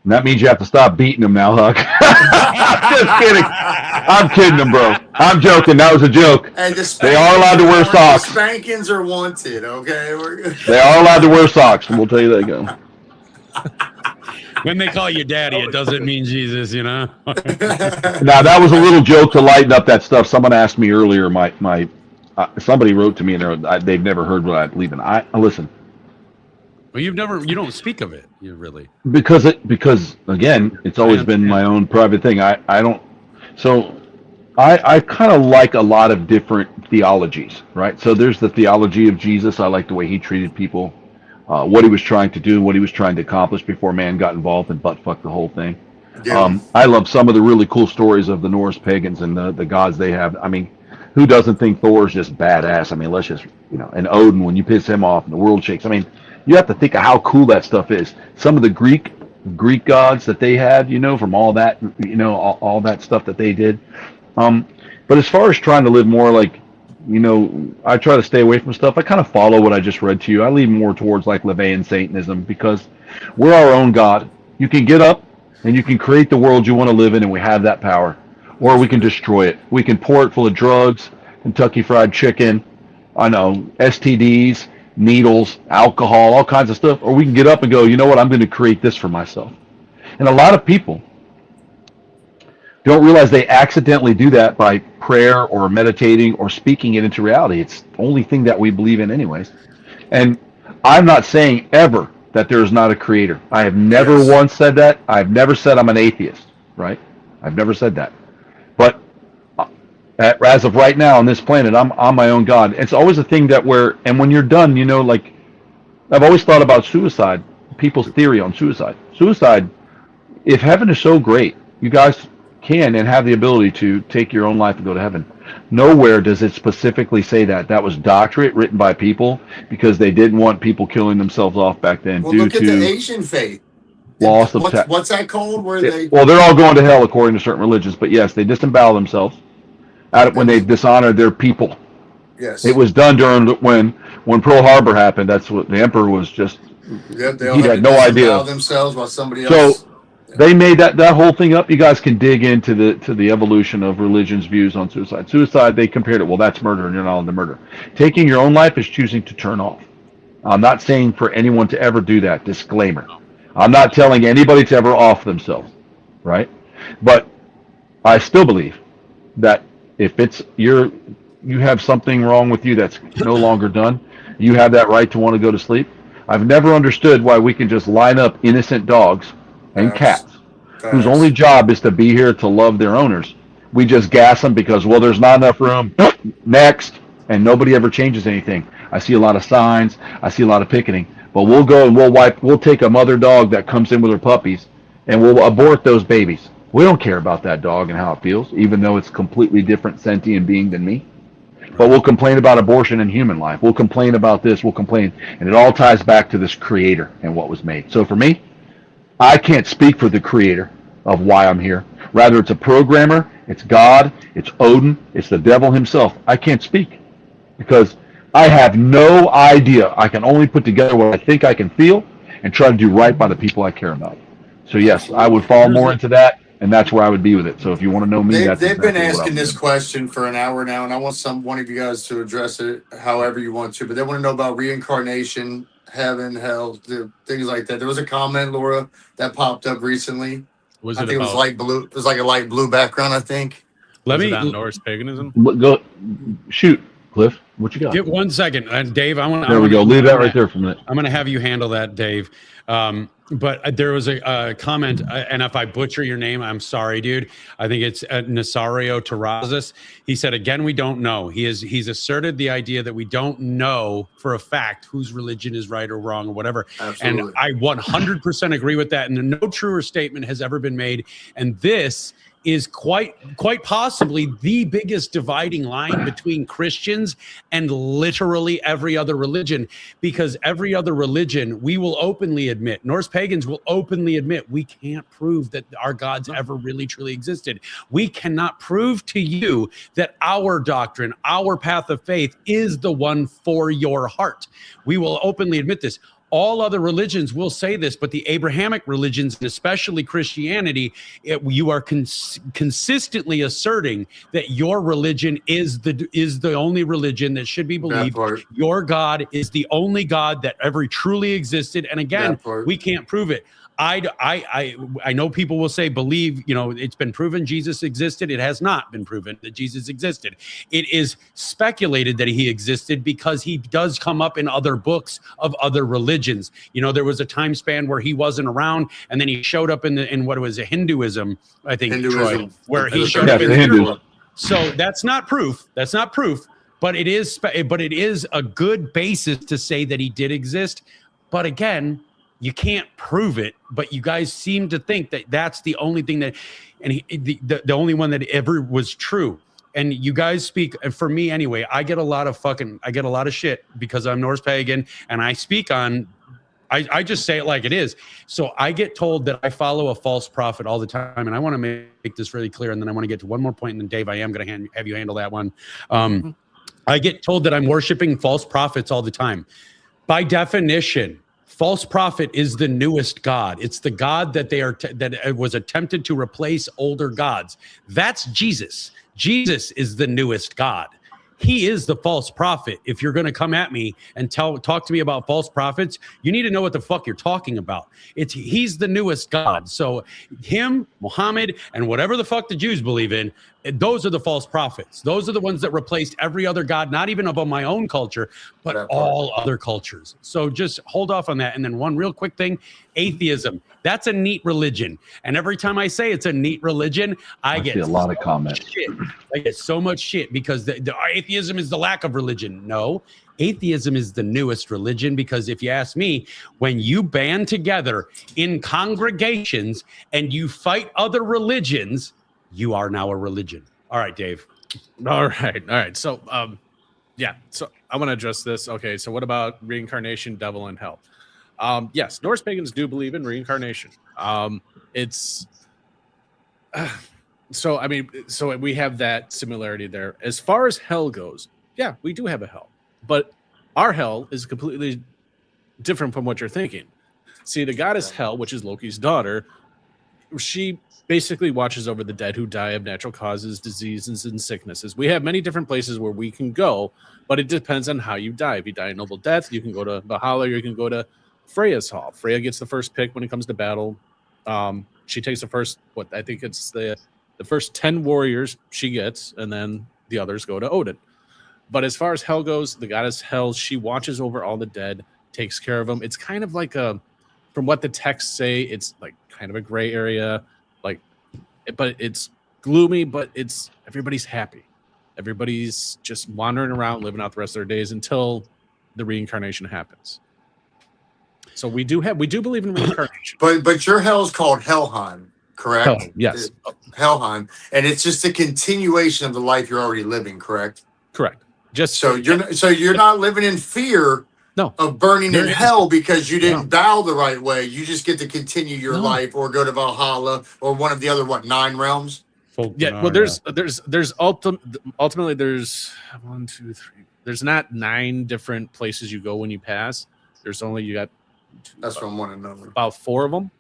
that means you have to stop beating them now, Huck. Just kidding. I'm kidding them, bro. I'm joking. That was a joke. Hey, They are allowed to wear socks. The spankings are wanted, okay? We're good. They are allowed to wear socks, and we'll tell you that again. When they call you daddy, it doesn't mean Jesus, you know? Now, that was a little joke to lighten up that stuff. Someone asked me earlier, somebody wrote to me, and they've never heard what I believe in. Listen. Well, you don't speak of it, you really. Because again, it's always been my own private thing. I kind of like a lot of different theologies, right? So there's the theology of Jesus. I like the way he treated people, what he was trying to do, what he was trying to accomplish before man got involved and butt-fucked the whole thing. Yeah. I love some of the really cool stories of the Norse pagans and the gods they have. I mean, who doesn't think Thor's just badass? I mean, let's just, and Odin, when you piss him off and the world shakes. I mean, you have to think of how cool that stuff is. Some of the Greek gods that they had, from all that, all that stuff that they did. But as far as trying to live more like, I try to stay away from stuff. I kind of follow what I just read to you. I lean more towards like LaVeyan Satanism because we're our own God. You can get up and you can create the world you want to live in, and we have that power. Or we can destroy it. We can pour it full of drugs, Kentucky Fried Chicken, STDs, needles, alcohol, all kinds of stuff. Or we can get up and go, you know what, I'm going to create this for myself. And a lot of people don't realize they accidentally do that by prayer or meditating or speaking it into reality. It's the only thing that we believe in anyways. And I'm not saying ever that there is not a creator. I have never once said that. I've never said I'm an atheist, right? I've never said that. But as of right now on this planet, I'm my own God. It's always a thing and when you're done, like I've always thought about suicide, people's theory on suicide. Suicide, if heaven is so great, you guys can and have the ability to take your own life and go to heaven. Nowhere does it specifically say that. That was doctorate written by people because they didn't want people killing themselves off back then due look at to the Asian faith. Loss of what's that called? Well, they're all going to hell according to certain religions, but yes, they disembowel themselves when they dishonor their people. Yes, it was done during when Pearl Harbor happened. That's what the emperor was just. Yep, he had no idea themselves while somebody else. So they made that whole thing up. You guys can dig into the evolution of religion's views on suicide. Suicide, they compared it. Well, that's murder, and you're not allowed to murder. Taking your own life is choosing to turn off. I'm not saying for anyone to ever do that. Disclaimer. I'm not telling anybody to ever off themselves, right? But I still believe that if you have something wrong with you that's no longer done, you have that right to want to go to sleep. I've never understood why we can just line up innocent dogs and cats whose only job is to be here to love their owners. We just gas them because, there's not enough room. Next. And nobody ever changes anything. I see a lot of signs. I see a lot of picketing. But we'll go and we'll take a mother dog that comes in with her puppies and we'll abort those babies. We don't care about that dog and how it feels, even though it's completely different sentient being than me. But we'll complain about abortion in human life. We'll complain about this. We'll complain. And it all ties back to this creator and what was made. So for me, I can't speak for the creator of why I'm here. Rather, it's a programmer. It's God. It's Odin. It's the devil himself. I can't speak because I have no idea. I can only put together what I think I can feel. and try to do right by the people I care about. So yes, I would fall more into that, and that's where I would be with it. So if you want to know me, They've that's been exactly what I asking would this do. question for an hour now, and I want one of you guys to address it however you want to. But they want to know about reincarnation, heaven, hell, things like that. There was a comment, Laura, that popped up recently. Was I it think it was about? light blue. It was like a light blue background, I think. Let Was it me on Norse paganism? Go shoot, Cliff. What you got? get 1 second. And Dave, There we go. Leave that right there for a minute. I'm going to have you handle that, Dave. But there was a comment, and if I butcher your name, I'm sorry, dude. I think it's Nasario Terrazas. He said, again, we don't know. He's asserted the idea that we don't know for a fact whose religion is right or wrong or whatever. Absolutely. And I 100% agree with that. And no truer statement has ever been made. And this is quite possibly the biggest dividing line between Christians and literally every other religion, because every other religion, we will openly admit, Norse pagans will openly admit, we can't prove that our gods ever really truly existed. We cannot prove to you that our doctrine, our path of faith is the one for your heart. We will openly admit this. All other religions will say this, but the Abrahamic religions, and especially Christianity, you are consistently asserting that your religion is the only religion that should be believed. Your God is the only God that ever truly existed. And again, we can't prove it. I know people will say, believe, it's been proven Jesus existed. It has not been proven that Jesus existed. It is speculated that he existed because he does come up in other books of other religions. There was a time span where he wasn't around, and then he showed up in what was a Hinduism, I think, Troy, where he showed up in the Hinduism. So that's not proof. That's not proof, but it is a good basis to say that he did exist. But again, you can't prove it, but you guys seem to think that that's the only thing that, and the only one that ever was true. And you guys speak, for me anyway, I get a lot of shit because I'm Norse pagan, and I speak on, I just say it like it is. So I get told that I follow a false prophet all the time, and I want to make this really clear, and then I want to get to one more point, and then Dave, I am going to have you handle that one. I get told that I'm worshiping false prophets all the time. By definition, false prophet is the newest god. It's the god that that was attempted to replace older gods. That's Jesus. Jesus is the newest god. He is the false prophet. If you're going to come at me and talk to me about false prophets, you need to know what the fuck you're talking about. He's the newest god. So him, Muhammad, and whatever the fuck the Jews believe in, those are the false prophets. Those are the ones that replaced every other god, not even of my own culture, but all other cultures. So just hold off on that. And then one real quick thing, atheism. That's a neat religion. And every time I say it's a neat religion, I get a lot of comments. Shit. I get so much shit because the atheism is the lack of religion. No, atheism is the newest religion, because if you ask me, when you band together in congregations and you fight other religions, you are now a religion. All right, Dave. All right. So, so I want to address this. Okay, so what about reincarnation, devil, and hell? Yes, Norse pagans do believe in reincarnation. So we have that similarity there. As far as hell goes, yeah, we do have a hell, but our hell is completely different from what you're thinking. See, the goddess Hel, which is Loki's daughter, she basically watches over the dead who die of natural causes, diseases, and sicknesses. We have many different places where we can go, but it depends on how you die. If you die a noble death, you can go to Valhalla, or you can go to Freya's Hall. Freya gets the first pick when it comes to battle. She takes the first, I think it's the first 10 warriors she gets, and then the others go to Odin. But as far as hell goes, the goddess Hel, she watches over all the dead, takes care of them. It's kind of like from what the texts say, it's like kind of a gray area, but it's gloomy, but everybody's happy. Everybody's just wandering around, living out the rest of their days until the reincarnation happens. So we do believe in reincarnation. But your hell's called Helheim, correct? Hell, yes. Helheim, and it's just a continuation of the life you're already living, correct? Correct. You're not living in fear of burning in hell because you didn't bow the right way. You just get to continue your life or go to Valhalla or one of the other 9 realms. Yeah, well, there's ultimately there's 1, 2, 3. There's not 9 different places you go when you pass. There's only you got That's what I'm wanting to know. About 4 of them.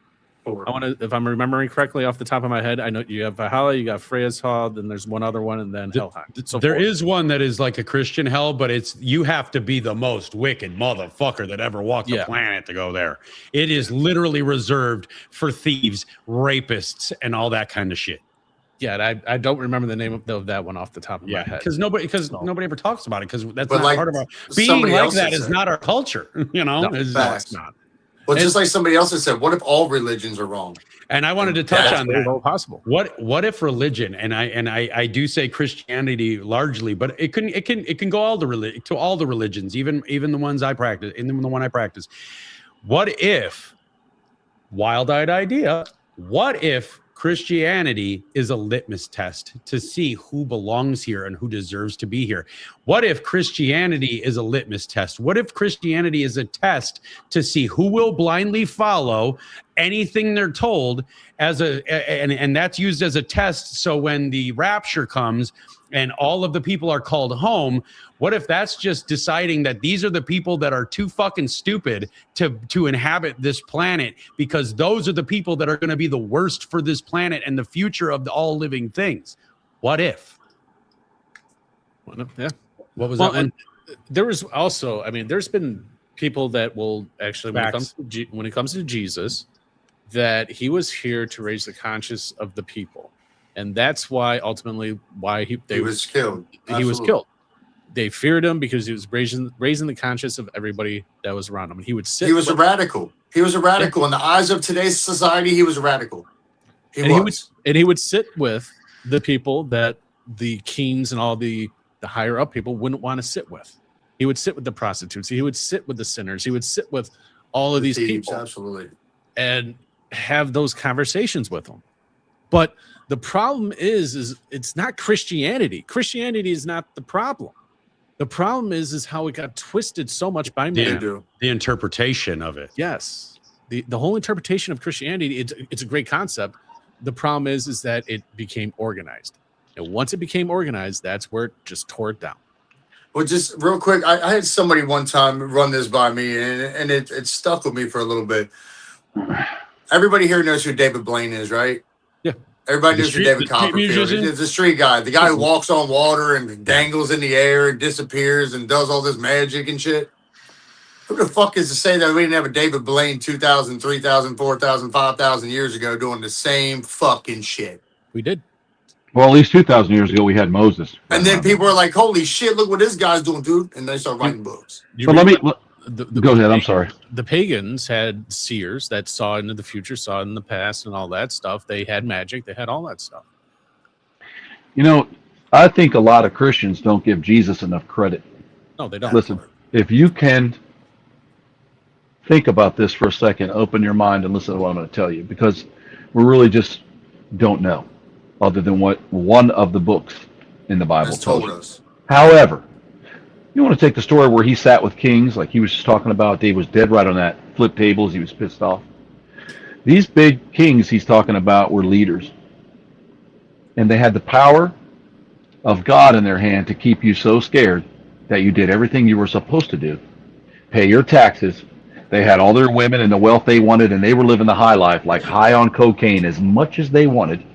I want to, if I'm remembering correctly off the top of my head, I know you have Valhalla, you got Freya's Hall, then there's one other one, and then Helheim. So there is one that is like a Christian hell, but it's you have to be the most wicked motherfucker that ever walked the planet to go there. It is literally reserved for thieves, rapists, and all that kind of shit. Yeah, I don't remember the name of that one off the top of my head. Because nobody ever talks about it, because that's not part of our being like that is not our culture. You know, it's not. Well, just like somebody else has said, what if all religions are wrong? And I wanted to touch on that. Possible. What if religion, and I do say Christianity largely, but it can go all to all the religions, even the ones I practice, even the one I practice. What if, wild-eyed idea, what if Christianity is a litmus test to see who belongs here and who deserves to be here? What if Christianity is a litmus test? What if Christianity is a test to see who will blindly follow anything they're told and that's used as a test? So when the rapture comes and all of the people are called home, what if that's just deciding that these are the people that are too fucking stupid to inhabit this planet, because those are the people that are going to be the worst for this planet and the future of all living things? What if? Yeah. What was that one? There was also, I mean, there's been people that will actually, when it comes to Jesus, that he was here to raise the conscience of the people. And that's why ultimately he was killed. Absolutely. He was killed. They feared him because he was raising the conscience of everybody that was around him. And he would sit. He was a radical. He was a radical. In the eyes of today's society, he was a radical. He would sit with the people that the kings and all the higher up people wouldn't want to sit with. He would sit with the prostitutes. He would sit with the sinners. He would sit with all of these people. Absolutely. And have those conversations with them. But the problem is it's not Christianity. Christianity is not the problem. The problem is how it got twisted so much by man. The interpretation of it. Yes. The whole interpretation of Christianity, it's a great concept. The problem is that it became organized. And once it became organized, that's where it just tore it down. Well, just real quick, I had somebody one time run this by me, and it stuck with me for a little bit. Everybody here knows who David Blaine is, right? Yeah. Everybody knows who David Copperfield is. He's the street guy, the guy who walks on water and dangles in the air and disappears and does all this magic and shit. Who the fuck is to say that we didn't have a David Blaine 2,000, 3,000, 4,000, 5,000 years ago doing the same fucking shit? We did. Well, at least 2,000 years ago, we had Moses. And then people are like, holy shit, look what this guy's doing, dude. And they start writing books. Go ahead. I'm sorry. The pagans had seers that saw into the future, saw in the past, and all that stuff. They had magic. They had all that stuff. You know, I think a lot of Christians don't give Jesus enough credit. No, they don't. Listen, if you can think about this for a second, open your mind and listen to what I'm going to tell you, because we really just don't know, other than what one of the books in the Bible told us. However, you want to take the story where he sat with kings, like he was just talking about. Dave was dead right on that. Flip tables. He was pissed off. These big kings he's talking about were leaders. And they had the power of God in their hand to keep you so scared that you did everything you were supposed to do. Pay your taxes. They had all their women and the wealth they wanted, and they were living the high life, like high on cocaine, as much as they wanted.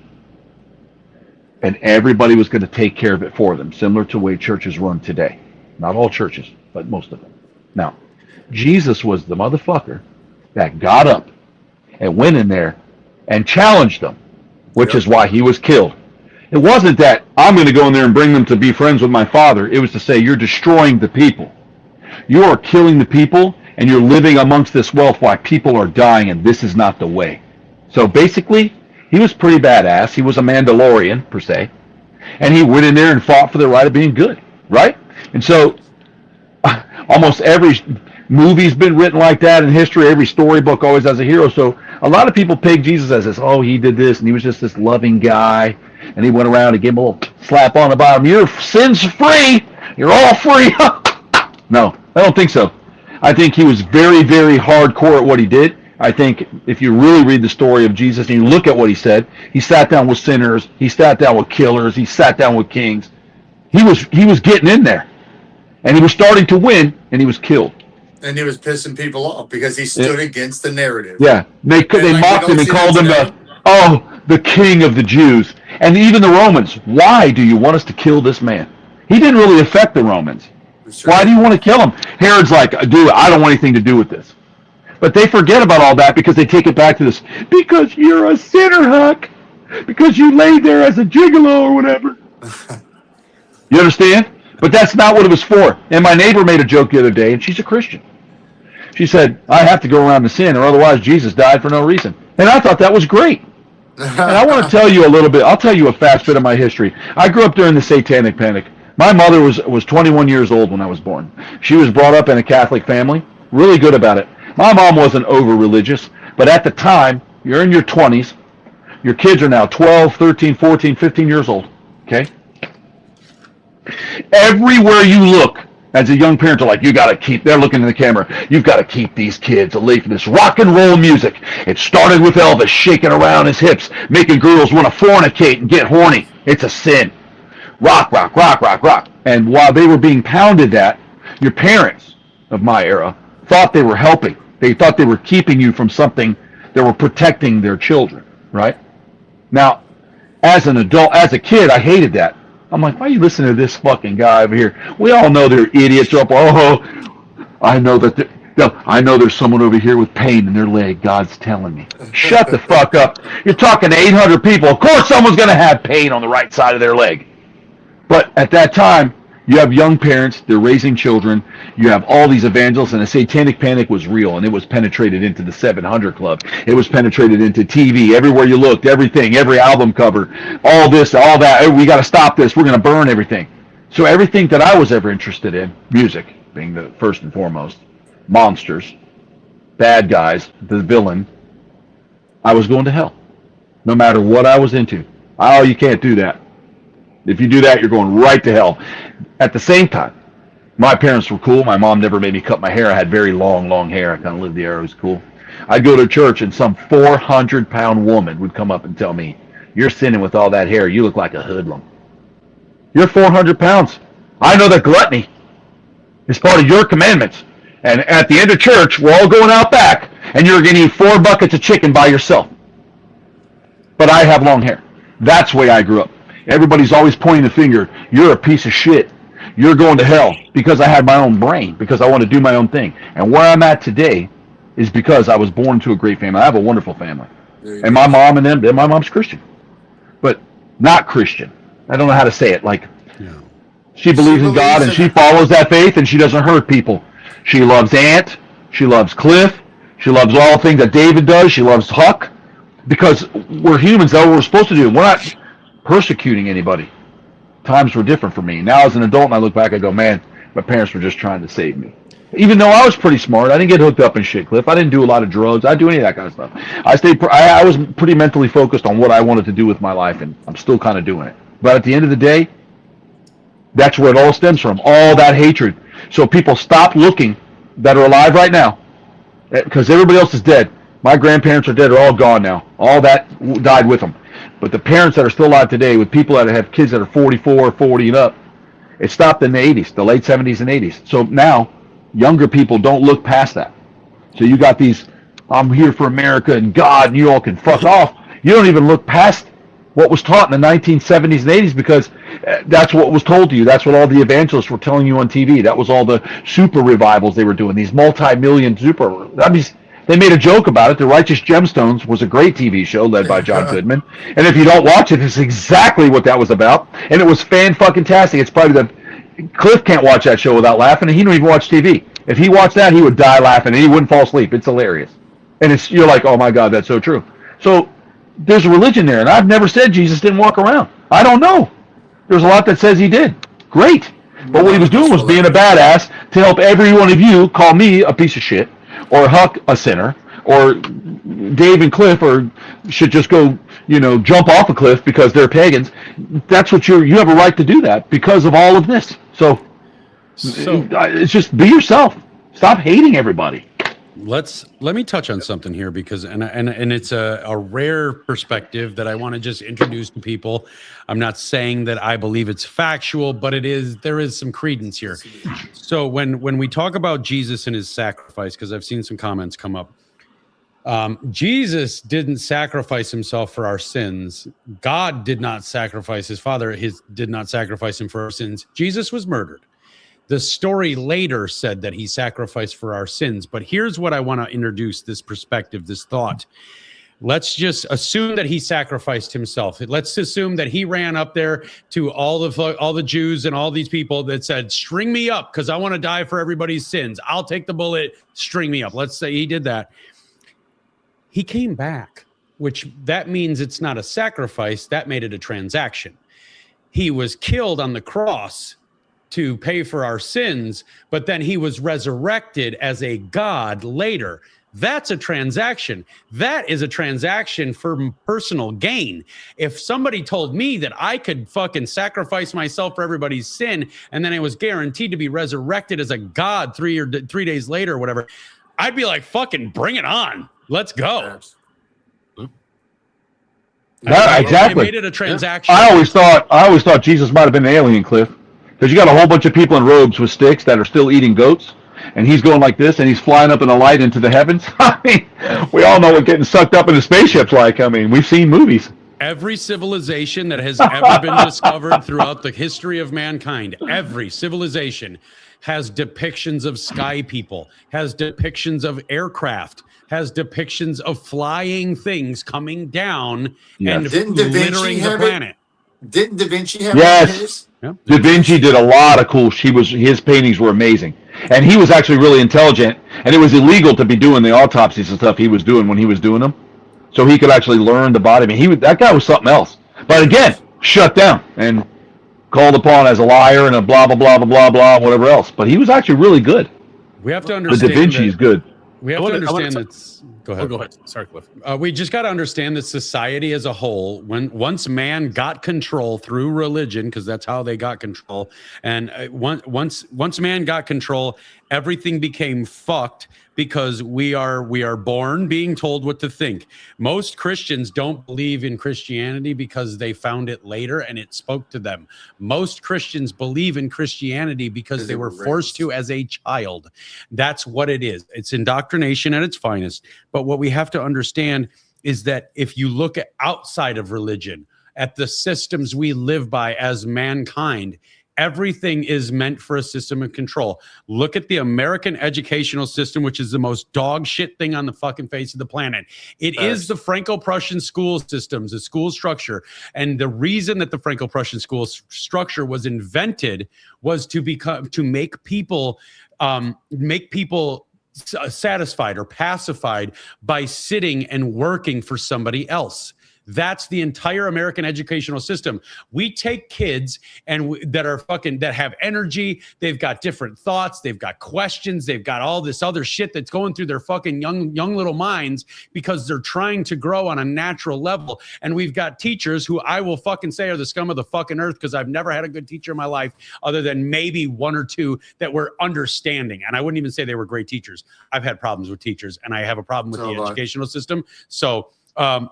And everybody was going to take care of it for them, similar to the way churches run today. Not all churches, but most of them. Now, Jesus was the motherfucker that got up and went in there and challenged them, which is why he was killed. It wasn't that I'm going to go in there and bring them to be friends with my Father. It was to say, you're destroying the people. You are killing the people, and you're living amongst this wealth while people are dying, and this is not the way. So basically, he was pretty badass. He was a Mandalorian, per se. And he went in there and fought for the right of being good, right? And so almost every movie's been written like that in history. Every storybook always has a hero. So a lot of people peg Jesus as this, oh, he did this, and he was just this loving guy. And he went around and gave him a little slap on the bottom. Your sin's free. You're all free. No, I don't think so. I think he was very, very hardcore at what he did. I think if you really read the story of Jesus and you look at what he said, he sat down with sinners, he sat down with killers, he sat down with kings. He was getting in there. And he was starting to win, and he was killed. And he was pissing people off because he stood against the narrative. Yeah, they mocked him and called him the king of the Jews. And even the Romans, why do you want us to kill this man? He didn't really affect the Romans. Why do you want to kill him? Herod's like, dude, I don't want anything to do with this. But they forget about all that because they take it back to this, because you're a sinner, Huck. Because you laid there as a gigolo or whatever. You understand? But that's not what it was for. And my neighbor made a joke the other day, and she's a Christian. She said, I have to go around to sin, or otherwise Jesus died for no reason. And I thought that was great. And I want to tell you a little bit. I'll tell you a fast bit of my history. I grew up during the Satanic Panic. My mother was 21 years old when I was born. She was brought up in a Catholic family, really good about it. My mom wasn't over-religious, but at the time, you're in your 20s. Your kids are now 12, 13, 14, 15 years old, okay? Everywhere you look, as a young parent, like, they're looking in the camera, you've got to keep these kids away from this rock and roll music. It started with Elvis shaking around his hips, making girls want to fornicate and get horny. It's a sin. Rock, rock, rock, rock, rock. And while they were being pounded that, your parents of my era thought they were helping. They thought they were keeping you from something. They were protecting their children, right? Now, as an adult, as a kid, I hated that. I'm like, why are you listening to this fucking guy over here? We all know they're idiots. I know there's someone over here with pain in their leg. God's telling me. Shut the fuck up. You're talking to 800 people. Of course someone's going to have pain on the right side of their leg. But at that time, you have young parents, they're raising children, you have all these evangelists, and the Satanic Panic was real, and it was penetrated into the 700 Club. It was penetrated into TV, everywhere you looked, everything, every album cover, all this, all that. We got to stop this. We're going to burn everything. So everything that I was ever interested in, music being the first and foremost, monsters, bad guys, the villain, I was going to hell, no matter what I was into. Oh, you can't do that. If you do that, you're going right to hell. At the same time, my parents were cool. My mom never made me cut my hair. I had very long hair. I kind of lived the era. It was cool. I'd go to church, and some 400-pound woman would come up and tell me, you're sinning with all that hair. You look like a hoodlum. You're 400 pounds. I know that gluttony is part of your commandments. And at the end of church, we're all going out back, and you're going to eat 4 buckets of chicken by yourself. But I have long hair. That's the way I grew up. Everybody's always pointing the finger. You're a piece of shit. You're going to hell, because I had my own brain, because I want to do my own thing. And where I'm at today is because I was born to a great family. I have a wonderful family. And my mom and my mom's Christian. But not Christian. I don't know how to say it. Like, she believes in God, and she follows that faith, and she doesn't hurt people. She loves Ant. She loves Cliff. She loves all the things that David does. She loves Huck. Because we're humans. That's what we're supposed to do. We're not persecuting anybody. Times were different for me. Now as an adult, and I look back, I go, man, my parents were just trying to save me. Even though I was pretty smart, I didn't get hooked up in shit, Cliff. I didn't do a lot of drugs. I didn't do any of that kind of stuff. I was pretty mentally focused on what I wanted to do with my life, and I'm still kind of doing it. But at the end of the day, that's where it all stems from, all that hatred. So people stop looking that are alive right now, because everybody else is dead. My grandparents are dead. They're all gone now. All that died with them. But the parents that are still alive today, with people that have kids that are 44, 40 and up, it stopped in the 80s, the late 70s and 80s. So now, younger people don't look past that. So you got these, I'm here for America and God, and you all can fuck off. You don't even look past what was taught in the 1970s and 80s, because that's what was told to you. That's what all the evangelists were telling you on TV. That was all the super revivals they were doing, these multi-million super, they made a joke about it. The Righteous Gemstones was a great TV show led by John Goodman. And if you don't watch it, it's exactly what that was about. And it was fan-fucking-tastic. It's probably Cliff can't watch that show without laughing, and he don't even watch TV. If he watched that, he would die laughing, and he wouldn't fall asleep. It's hilarious. And you're like, oh my God, that's so true. So there's a religion there, and I've never said Jesus didn't walk around. I don't know. There's a lot that says he did. Great. But what he was doing was being a badass to help every one of you call me a piece of shit, or Huck a sinner, or Dave and Cliff should just go, jump off a cliff because they're pagans. That's what you have a right to do that because of all of this. So it's just be yourself. Stop hating everybody. let me touch on something here because and it's a rare perspective that I want to just introduce to people. I'm not saying that I believe it's factual, but there is some credence here. So when we talk about Jesus and his sacrifice, because I've seen some comments come up, Jesus didn't sacrifice himself for our sins. God did not sacrifice his father. Did not sacrifice him for our sins. Jesus was murdered. The story later said that he sacrificed for our sins. But here's what I want to introduce, this perspective, this thought. Let's just assume that he sacrificed himself. Let's assume that he ran up there to all the Jews and all these people that said, string me up because I want to die for everybody's sins. I'll take the bullet, string me up. Let's say he did that. He came back, which that means it's not a sacrifice. That made it a transaction. He was killed on the cross to pay for our sins, but then he was resurrected as a God later. That's a transaction. That is a transaction for personal gain. If somebody told me that I could fucking sacrifice myself for everybody's sin, and then I was guaranteed to be resurrected as a God 3 days later or whatever, I'd be like, fucking bring it on. Let's go. Exactly. They made it a transaction. I always thought Jesus might have been an alien, Cliff. Because you got a whole bunch of people in robes with sticks that are still eating goats, and he's going like this, and he's flying up in a light into the heavens. I mean, we all know what getting sucked up in a spaceship's like. I mean, we've seen movies. Every civilization that has ever been discovered throughout the history of mankind, every civilization has depictions of sky people, has depictions of aircraft, has depictions of flying things coming down and littering the planet. Didn't Da Vinci have his? Yeah. Da Vinci did a lot of cool. His paintings were amazing, and he was actually really intelligent. And it was illegal to be doing the autopsies and stuff he was doing when he was doing them, so he could actually learn the body. I mean, that guy was something else. But again, shut down and called upon as a liar and a blah blah blah blah blah blah whatever else. But he was actually really good. We have to understand. But Da Vinci is good. We have to understand that. Go ahead. Go ahead. Sorry, Cliff. We just got to understand that society as a whole, once man got control through religion, because that's how they got control, and once man got control, everything became fucked because we are born being told what to think. Most Christians don't believe in Christianity because they found it later and it spoke to them. Most Christians believe in Christianity because they were forced to as a child. That's what it is. It's indoctrination at its finest. But what we have to understand is that if you look at outside of religion, at the systems we live by as mankind, everything is meant for a system of control. Look at the American educational system, which is the most dog shit thing on the fucking face of the planet. It is the Franco-Prussian school systems, the school structure. And the reason that the Franco-Prussian school structure was invented was to make people satisfied or pacified by sitting and working for somebody else. That's the entire American educational system. We take kids that have energy. They've got different thoughts. They've got questions. They've got all this other shit that's going through their fucking young little minds because they're trying to grow on a natural level. And we've got teachers who I will fucking say are the scum of the fucking earth because I've never had a good teacher in my life other than maybe one or two that were understanding. And I wouldn't even say they were great teachers. I've had problems with teachers and I have a problem with the educational system. So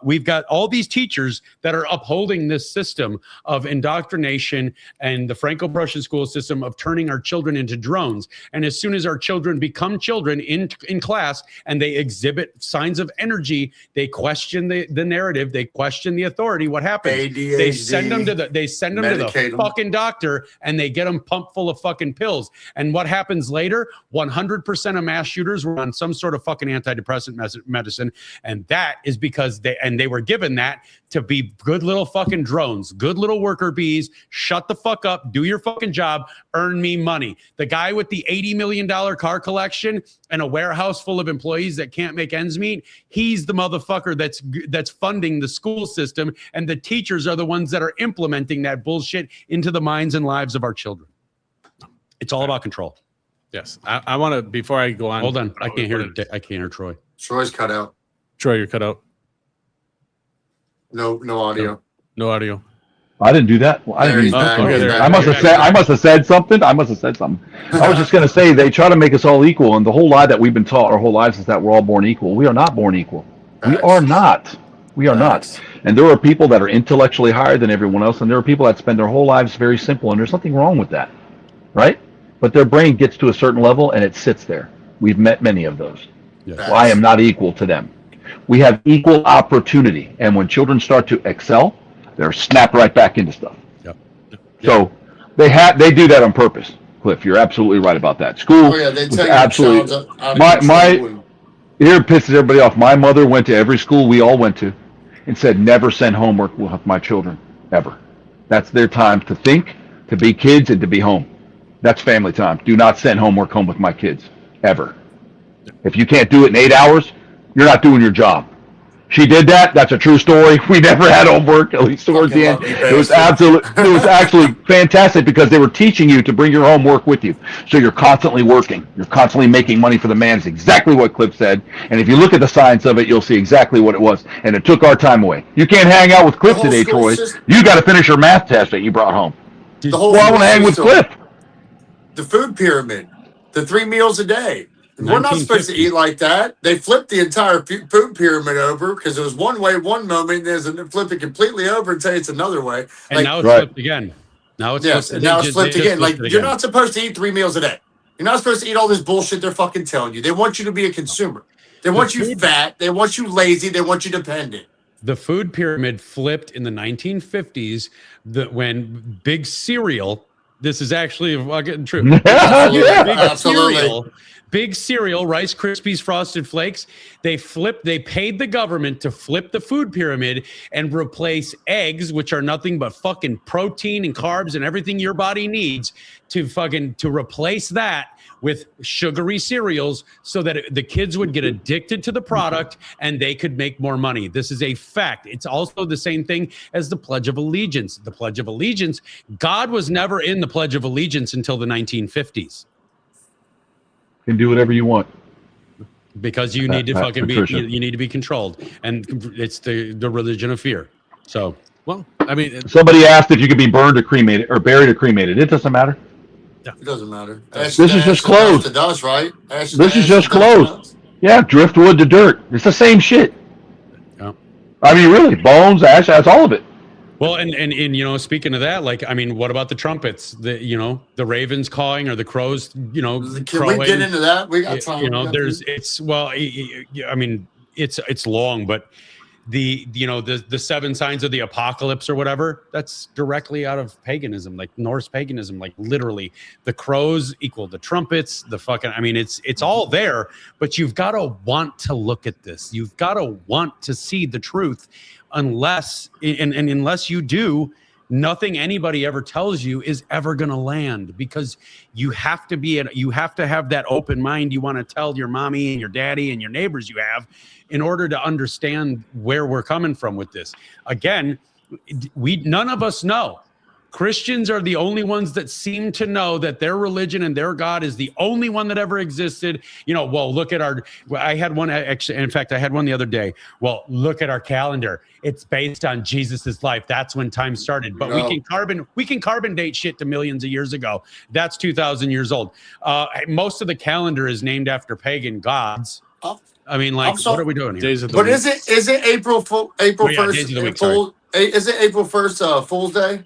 we've got all these teachers that are upholding this system of indoctrination and the Franco-Prussian school system of turning our children into drones. And as soon as our children become children in class and they exhibit signs of energy, they question the narrative, they question the authority. What happens? ADHD, they send them to the fucking doctor and they get them pumped full of fucking pills. And what happens later? 100% of mass shooters were on some sort of fucking antidepressant medicine, and that is because they were given that to be good little fucking drones, good little worker bees. Shut the fuck up, do your fucking job, earn me money. The guy with the $80 million car collection and a warehouse full of employees that can't make ends meet, he's the motherfucker that's funding the school system, and the teachers are the ones that are implementing that bullshit into the minds and lives of our children. It's all about control. Yes, I want to, before I go on. Hold on, I can't hear Troy. Troy's cut out. Troy, you're cut out. No audio. No audio. I didn't do that. Well, I There didn't he's mean back. okay, He's there. back. I must have said something. I was just going to say they try to make us all equal, and the whole lie that we've been taught our whole lives is that we're all born equal. We are not born equal. We Facts. are not. We are Facts. not. And there are people that are intellectually higher than everyone else, and there are people that spend their whole lives very simple, and there's nothing wrong with that, right? But their brain gets to a certain level, and it sits there. We've met many of those. Yes. Facts. Well, I am not equal to them. We have equal opportunity, and when children start to excel, they're snapped right back into stuff. Yep. So they do that on purpose. Cliff, you're absolutely right about that. School Oh yeah, they was tell you absolutely the child's out of my control and- here it pisses everybody off. My mother went to every school we all went to and said never send homework with my children ever. That's their time to think, to be kids, and to be home. That's family time. Do not send homework home with my kids ever. If you can't do it in 8 hours, you're not doing your job. She did that. That's a true story. We never had homework, at least towards the end. Fucking It was bastard. it was actually fantastic because they were teaching you to bring your homework with you. So you're constantly working. You're constantly making money for the man. It's exactly what Cliff said. And if you look at the science of it, you'll see exactly what it was. And it took our time away. You can't hang out with Cliff The whole today, school Troy. system- You got to finish your math test that you brought home. The whole Well, I want to school hang with system, Cliff. the food pyramid, the 3 meals a day. We're not supposed to 1950. eat like that. They flipped the entire food pyramid over because it was one way one moment, there's a flip it completely over and say it's another way. And Like, now it's Right. flipped again. Now it's yes, flipped. and now it's flipped they just again. Like flipped it you're again. not supposed to eat 3 meals a day. You're not supposed to eat all this bullshit they're fucking telling you. They want you to be a consumer. They want you fat. They want you lazy. They want you dependent. The food pyramid flipped in the 1950s when big cereal, this is actually fucking true. Yeah. Big Absolutely. Big cereal, Rice Krispies, Frosted Flakes. They paid the government to flip the food pyramid and replace eggs, which are nothing but fucking protein and carbs and everything your body needs to replace that with sugary cereals so that the kids would get addicted to the product and they could make more money. This is a fact. It's also the same thing as the Pledge of Allegiance. The Pledge of Allegiance, God was never in the Pledge of Allegiance until the 1950s. You can do whatever you want. Because you need to fucking be, Patricia. you need to be controlled, and it's the religion of fear. So, Well, I mean, Somebody asked if you could be burned or cremated or buried or cremated. It doesn't matter. It doesn't matter. This is just clothes. To dust, right? This is just clothes. Yeah, driftwood to dirt. It's the same shit. yeah. I mean, really, bones, ash, that's all of it. Well, and you know, speaking of that, like, I mean, what about the trumpets? The ravens cawing or the crows? You know, Can crowing? we get into that? We got time. You know, I mean, it's long, but the 7 signs of the apocalypse or whatever, that's directly out of paganism, like Norse paganism. Like literally, the crows equal the trumpets. The fucking, I mean, it's all there, but you've got to want to look at this. You've got to want to see the truth. Unless you do, nothing anybody ever tells you is ever going to land, because you have to have that open mind. You want to tell your mommy and your daddy and your neighbors you have, in order to understand where we're coming from with this. Again, none of us know. Christians are the only ones that seem to know that their religion and their God is the only one that ever existed. You know, well, look at I had one, actually, in fact, I had one the other day. Well, look at our calendar. It's based on Jesus's life. That's when time started. But we can carbon date shit to millions of years ago. That's 2,000 years old. Most of the calendar is named after pagan gods. I mean, like, what are we doing here? days of the But week. is it April 1st? Days of the week, sorry. Is it April 1st? Fool's Day,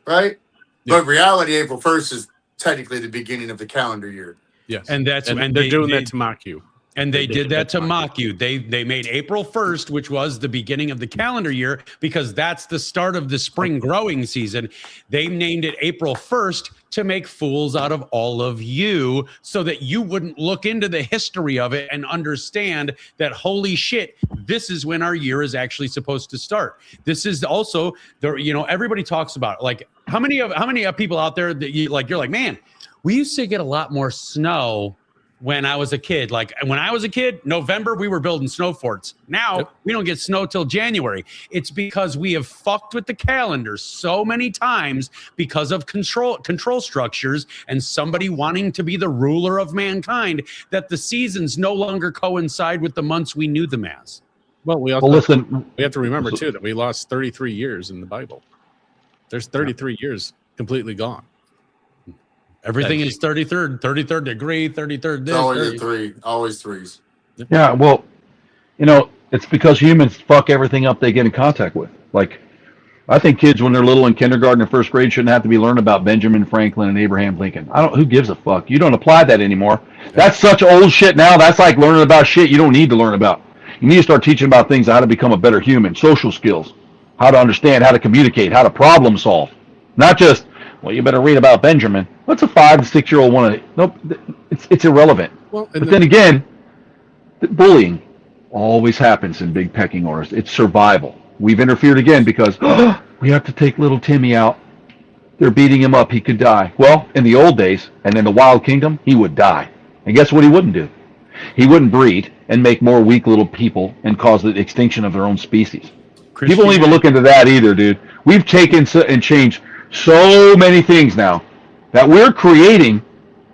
right? Yeah. But in reality, April 1st is technically the beginning of the calendar year. Yes, And that's and they're doing that to mock you. And they did that to mock you. They made April 1st, which was the beginning of the calendar year, because that's the start of the spring growing season. They named it April 1st to make fools out of all of you, so that you wouldn't look into the history of it and understand that, holy shit, this is when our year is actually supposed to start. This is also everybody talks about, like, how many people out there that you're like, man, we used to get a lot more snow when I was a kid. Like, when I was a kid, November, we were building snow forts. Now we don't get snow till January. It's because we have fucked with the calendar so many times because of control structures and somebody wanting to be the ruler of mankind, that the seasons no longer coincide with the months we knew them as. Well, we also Well, listen, we have to remember too that we lost 33 years in the Bible. There's 33 years completely gone. Everything is 33rd degree, 33rd. This, always threes. Yeah, well, it's because humans fuck everything up they get in contact with. Like, I think kids when they're little in kindergarten or first grade shouldn't have to be learning about Benjamin Franklin and Abraham Lincoln. Who gives a fuck? You don't apply that anymore. That's such old shit now. That's like learning about shit you don't need to learn about. You need to start teaching about things, how to become a better human, social skills, how to understand, how to communicate, how to problem solve. Not just, well, you better read about Benjamin. What's a 5 to 6 year old want to? Nope, it's irrelevant. Well, but then again, bullying always happens in big pecking orders. It's survival. We've interfered again because we have to take little Timmy out. They're beating him up. He could die. Well, in the old days and in the Wild Kingdom, he would die. And guess what he wouldn't do? He wouldn't breed and make more weak little people and cause the extinction of their own species. People don't even look into that either, dude. We've taken and changed so many things now that we're creating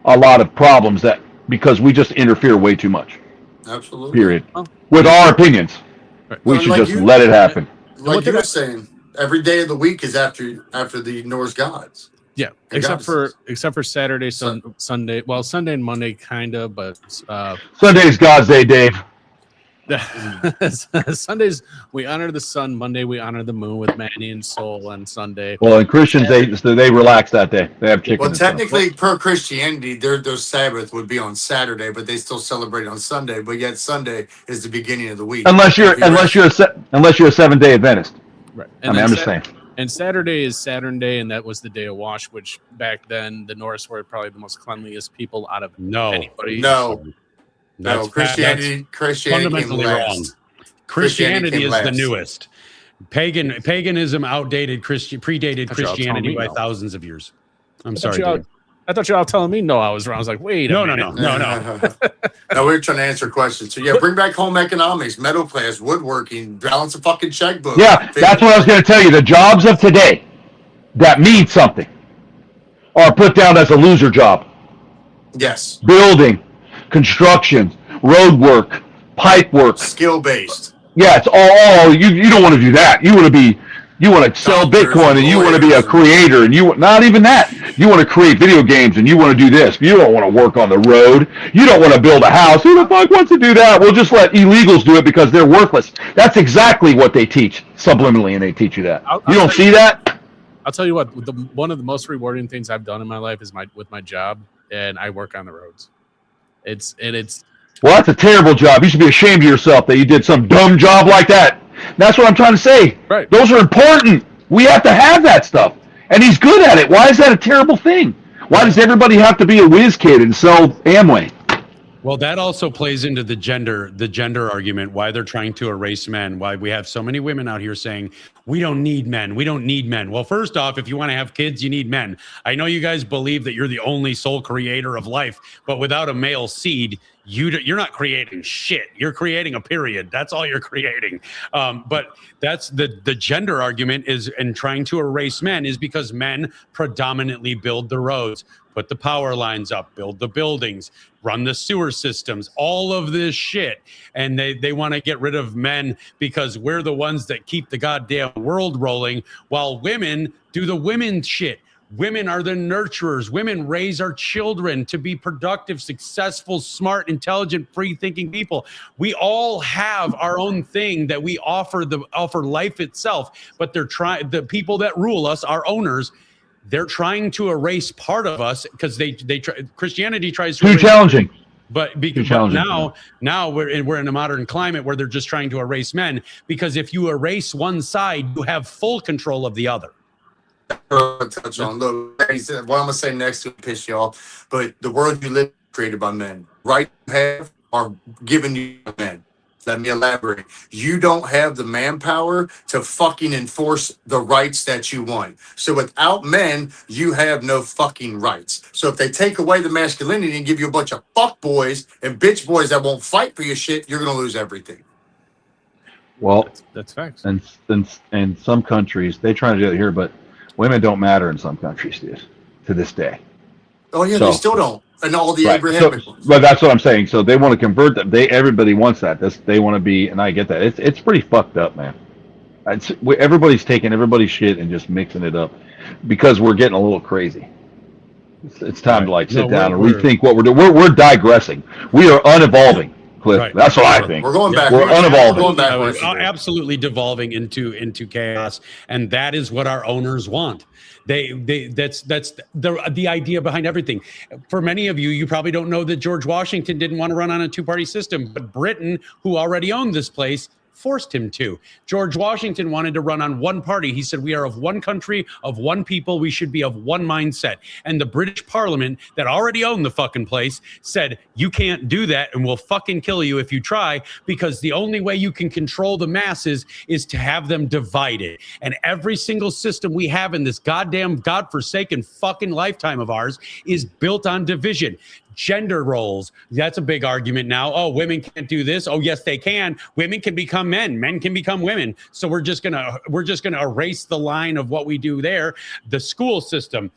a lot of problems because we just interfere way too much. Absolutely. Period. With our opinions. Right. We should just let it happen. Like you were saying, every day of the week is after the Norse gods. Yeah, except for Saturday, Sunday. Well, Sunday and Monday, kind of, but Sunday's God's Day, Dave. Sundays we honor the sun. Monday we honor the moon with Manny and Soul. And Sunday, well, and Christians they relax that day. They have chicken. Well, technically, per Christianity, their Sabbath would be on Saturday, but they still celebrate on Sunday. But yet Sunday is the beginning of the week. Unless you're a 7-day Adventist. Right. I'm just saying. And Saturday is Saturn Day, and that was the day of wash, which back then the Norse were probably the most cleanliest people out of anybody. No, Christianity fundamentally wrong. Christianity is the newest. Paganism outdated predated Christianity by thousands of years. I'm sorry. I thought you were all telling me no, I was wrong. I was like, wait a minute. No. No, we're trying to answer questions. So bring back home economics, middle class, woodworking, balance a fucking checkbook. Yeah, that's what I was going to tell you. The jobs of today that mean something are put down as a loser job. Yes. Building, construction, road work, pipe work. Skill based. Yeah, it's all you don't want to do that. You want to sell Bitcoin and you want to be a creator and not even that. You want to create video games and you want to do this. You don't want to work on the road. You don't want to build a house. Who the fuck wants to do that? We'll just let illegals do it because they're worthless. That's exactly what they teach subliminally, and they teach you that. You don't see that? I'll tell you what. One of the most rewarding things I've done in my life is with my job, and I work on the roads. It's Well, that's a terrible job. You should be ashamed of yourself that you did some dumb job like that. That's what I'm trying to say. Right. Those are important. We have to have that stuff. And he's good at it. Why is that a terrible thing? Why does everybody have to be a whiz kid and sell Amway? Well, that also plays into the gender argument, why they're trying to erase men, why we have so many women out here saying, we don't need men. We don't need men. Well, first off, if you want to have kids, you need men. I know you guys believe that you're the only sole creator of life, but without a male seed, you're not creating shit. You're creating a period. That's all you're creating. But that's the gender argument is, and trying to erase men is because men predominantly build the roads, put the power lines up, build the buildings, run the sewer systems, all of this shit. And they want to get rid of men because we're the ones that keep the goddamn world rolling while women do the women shit. Women are the nurturers. Women raise our children to be productive, successful, smart, intelligent, free-thinking people. We all have our own thing that we offer life itself, but the people that rule us, our owners, they're trying to erase part of us because Christianity tries to too challenging. But now we're in a modern climate where they're just trying to erase men, because if you erase one side, you have full control of the other. Touch on. Look, what I'm gonna say next to piss you off, but the world you live is created by men. Right you have are given you by men. Let me elaborate. You don't have the manpower to fucking enforce the rights that you want. So without men, you have no fucking rights. So if they take away the masculinity and give you a bunch of fuck boys and bitch boys that won't fight for your shit, you're gonna lose everything. Well, that's facts. And some countries they try to do it here, but women don't matter in some countries to this day. Oh yeah, they still don't. And all the Abrahamic ones. But that's what I'm saying. So they want to convert them. Everybody wants that. They want to be, and I get that. It's pretty fucked up, man. Everybody's taking everybody's shit and just mixing it up. because we're getting a little crazy. It's time to like sit down and rethink what we're doing. We're digressing. We are unevolving, Cliff. Right. That's what I think. We're going back. We're unevolving. We're going backwards. Absolutely devolving into chaos, and that is what our owners want. That's the idea behind everything. For many of you, you probably don't know that George Washington didn't want to run on a two-party system, but Britain, who already owned this place, forced him to. George Washington wanted to run on one party. He said, we are of one country, of one people. We should be of one mindset. And the British Parliament that already owned the fucking place said, you can't do that and we'll fucking kill you if you try, because the only way you can control the masses is to have them divided. And every single system we have in this goddamn godforsaken fucking lifetime of ours is built on division. Gender roles, that's a big argument now. Oh, women can't do this. Oh, yes, they can. Women can become men. Men can become women. So we're just gonna erase the line of what we do there. The school system,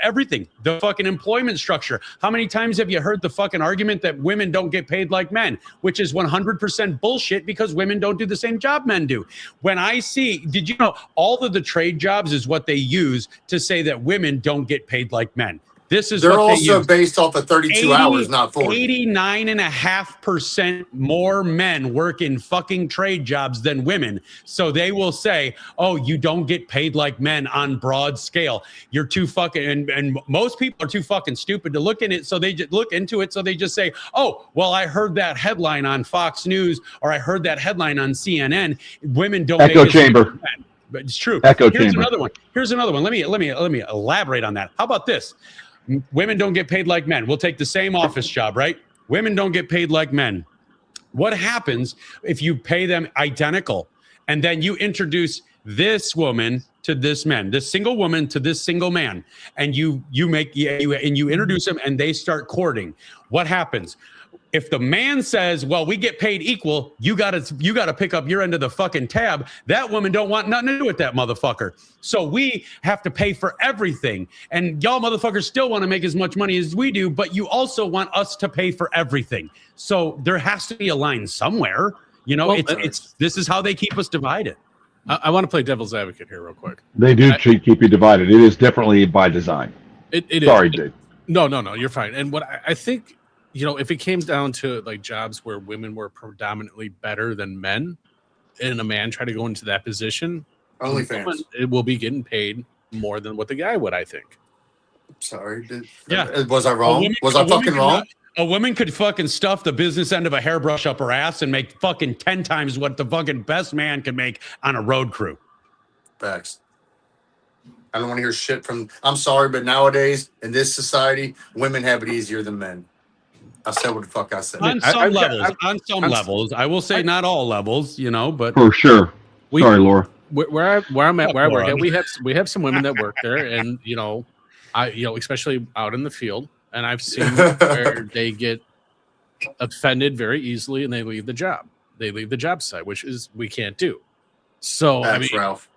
everything, the fucking employment structure. How many times have you heard the fucking argument that women don't get paid like men, which is 100% bullshit, because women don't do the same job men do. When I see, did you know all of the trade jobs is what they use to say that women don't get paid like men? They're also based off of 32 hours, not 40. 89.5% more men work in fucking trade jobs than women. So they will say, oh, you don't get paid like men on broad scale. You're too fucking, and most people are too fucking stupid to look in it. So they just look into it. So they just say, oh, well, I heard that headline on Fox News, or I heard that headline on CNN. Women don't echo chamber. But it's true. Here's chamber. Here's another one. Let me elaborate on that. How about this? Women don't get paid like men. We'll take the same office job, right? Women don't get paid like men. What happens if you pay them identical, and then you introduce this woman to this man, this single woman to this single man, and you introduce them and they start courting? What happens? If the man says, well, we get paid equal, you gotta pick up your end of the fucking tab, that woman don't want nothing to do with that motherfucker. So we have to pay for everything. And y'all motherfuckers still want to make as much money as we do, but you also want us to pay for everything. So there has to be a line somewhere. This is how they keep us divided. I want to play devil's advocate here real quick. They do keep you divided. It is definitely by design. Sorry, Jake. No, you're fine. And what I think, if it came down to like jobs where women were predominantly better than men, and a man tried to go into that position, it will be getting paid more than what the guy would, I think. Sorry. Was I wrong? Was I fucking wrong? A woman could fucking stuff the business end of a hairbrush up her ass and make fucking 10 times what the fucking best man can make on a road crew. Facts. I don't want to hear shit from, I'm sorry, but nowadays in this society, women have it easier than men. I said what the fuck I said. On some levels. I will say not all levels, but for sure. Sorry, Laura. Where I'm at, where I work at, we have some women that work there, and especially out in the field, and I've seen where they get offended very easily and they leave the job. They leave the job site, which is we can't do. So Ralph.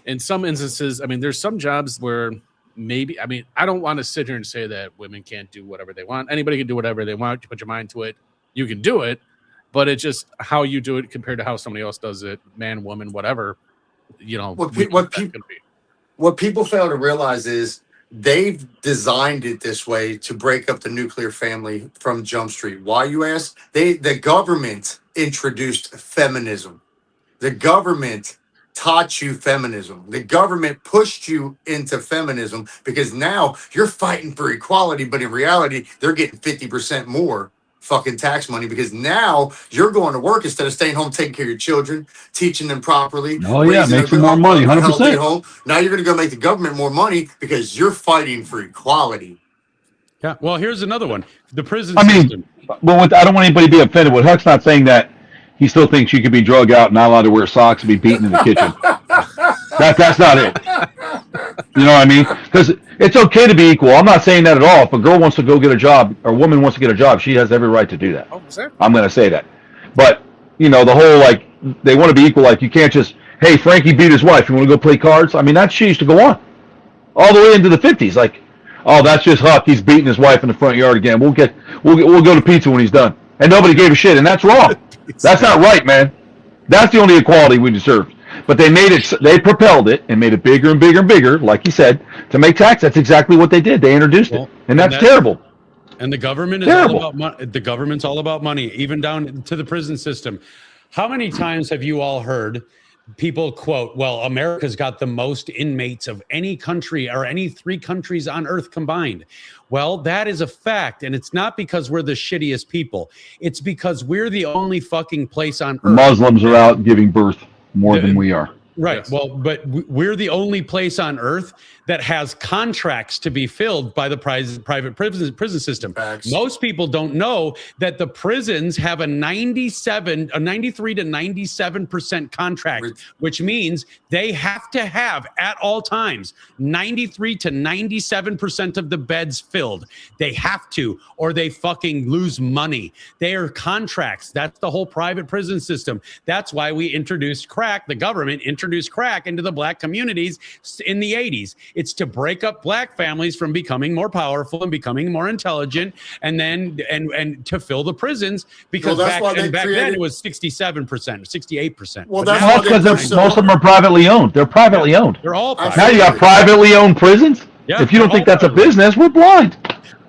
In some instances, there's some jobs where maybe, I don't want to sit here and say that women can't do whatever they want. Anybody can do whatever they want. You put your mind to it, you can do it. But it's just how you do it compared to how somebody else does it, man, woman, whatever. What people fail to realize is they've designed it this way to break up the nuclear family from Jump Street. Why, you ask? The government introduced feminism. The government taught you feminism. The government pushed you into feminism because now you're fighting for equality, but in reality, they're getting 50% more fucking tax money because now you're going to work instead of staying home taking care of your children, teaching them properly. Oh yeah, make some more money, 100%. Home. Now you're going to go make the government more money because you're fighting for equality. Yeah. Well, here's another one. The prison system. Well, I don't want anybody to be offended. What Huck's not saying that he still thinks you could be drug out, not allowed to wear socks, and be beaten in the kitchen. That's not it. You know what I mean? Because it's okay to be equal. I'm not saying that at all. If a girl wants to go get a job, or a woman wants to get a job, she has every right to do that. Oh, sir. I'm going to say that. But, the whole, they want to be equal. Like, you can't just, hey, Frankie beat his wife. You want to go play cards? That shit used to go on. All the way into the 50s. Like, oh, that's just Huck. He's beating his wife in the front yard again. We'll go to pizza when he's done. And nobody gave a shit. And that's wrong. That's not right, man. That's the only equality we deserve. But they made it. They propelled it and made it bigger and bigger and bigger, like you said, to make tax. That's exactly what they did. They introduced it, and that's terrible. And the government is all about money. The government's all about money, even down to the prison system. How many times have you all heard people quote, well, America's got the most inmates of any country or any 3 countries on earth combined? Well, that is a fact. And it's not because we're the shittiest people. It's because we're the only fucking place on earth. Muslims are out giving birth more than we are. Right. Yes. Well, but we're the only place on earth that has contracts to be filled by the private prison system. Facts. Most people don't know that the prisons have a 93 to 97% contract, which means they have to have at all times 93 to 97% of the beds filled. They have to, or they fucking lose money. They are contracts. That's the whole private prison system. That's why we introduced crack. The government introduced crack into the black communities in the 80s. It's to break up black families from becoming more powerful and becoming more intelligent, and then and to fill the prisons, because back then it was 67%, 68%. Well, that's because most of them are privately owned. They're privately owned. They're all private. Now you got privately owned prisons. Yeah, if you don't think that's a business, we're blind.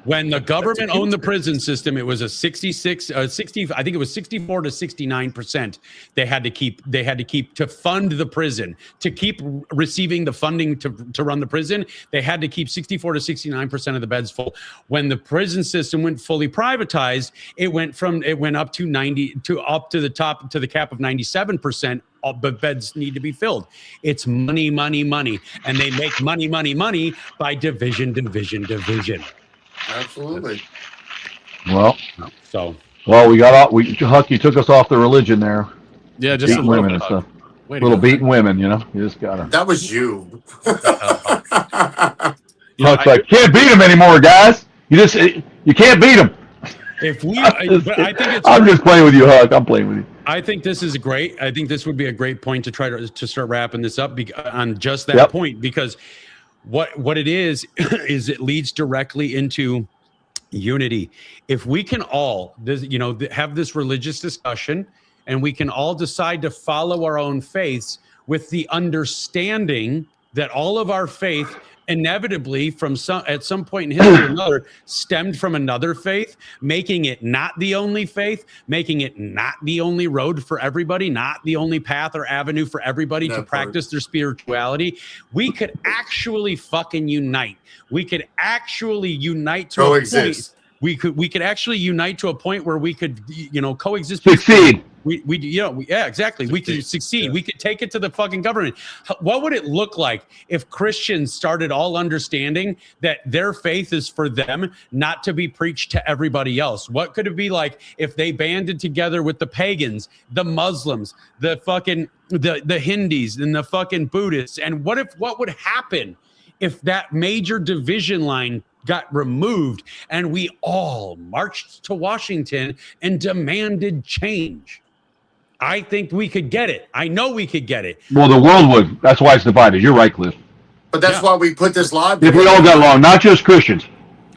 When the government owned the prison system, it was a 60, I think it was 64 to 69%. They had to keep to fund the prison, to keep receiving the funding to run the prison. They had to keep 64 to 69% of the beds full. When the prison system went fully privatized, it went up to 90 to up to the top to the cap of 97%. But beds need to be filled. It's money, money, money, and they make money, money, money by division. Absolutely. Well, Huck, you took us off the religion there. Yeah, just beating women and stuff. Little beating women, you know. You just gotta. That was you. Huck's like, can't beat them anymore, guys. You can't beat them. I'm just playing with you, Huck. I'm playing with you. I think this is great. I think this would be a great point to try to start wrapping this up on just that point, because what it is it leads directly into unity. If we can all have this religious discussion, and we can all decide to follow our own faiths with the understanding that all of our faith inevitably at some point in history or another stemmed from another faith, making it not the only faith, making it not the only road for everybody, not the only path or avenue for everybody to practice their spirituality. We could actually fucking unite. We could actually unite to coexist. We could actually unite to a point where we could, coexist. Succeed. Exactly. We could succeed. Yeah. We could take it to the fucking government. What would it look like if Christians started all understanding that their faith is for them, not to be preached to everybody else? What could it be like if they banded together with the pagans, the Muslims, the fucking the Hindus, and the fucking Buddhists? And what would happen if that major division line got removed and we all marched to Washington and demanded change? I think we could get it. I know we could get it. Well, the world would. That's why it's divided. You're right, Cliff. But that's why we put this live. If we all got along, not just Christians,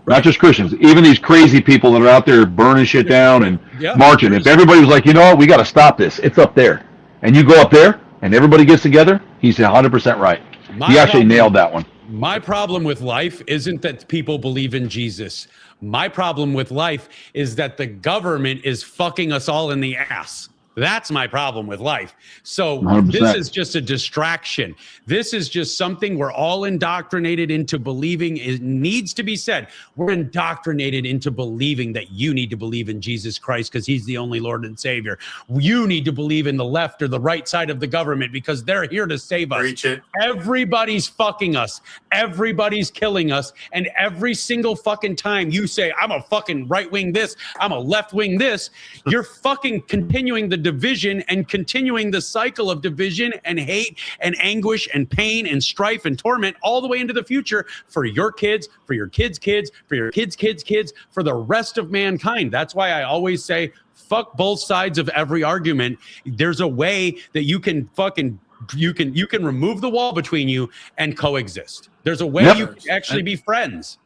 not just Christians, even these crazy people that are out there burning shit down and marching. If everybody was like, you know what, we got to stop this. It's up there. And you go up there and everybody gets together, he's 100% right. He actually nailed that one. My problem with life isn't that people believe in Jesus. My problem with life is that the government is fucking us all in the ass. That's my problem with life. So 100%. This is just a distraction. This is just something we're all indoctrinated into believing. It needs to be said. We're indoctrinated into believing that you need to believe in Jesus Christ because he's the only Lord and Savior. You need to believe in the left or the right side of the government because they're here to save us. Preach it. Everybody's fucking us. Everybody's killing us. And every single fucking time you say, I'm a fucking right wing this, I'm a left wing this, you're fucking continuing the division and continuing the cycle of division and hate and anguish and pain and strife and torment all the way into the future for your kids, for your kids' kids, for your kids' kids' kids, for the rest of mankind. That's why I always say, fuck both sides of every argument. There's a way that you can fucking you can remove the wall between you and coexist. There's a way you can actually be friends.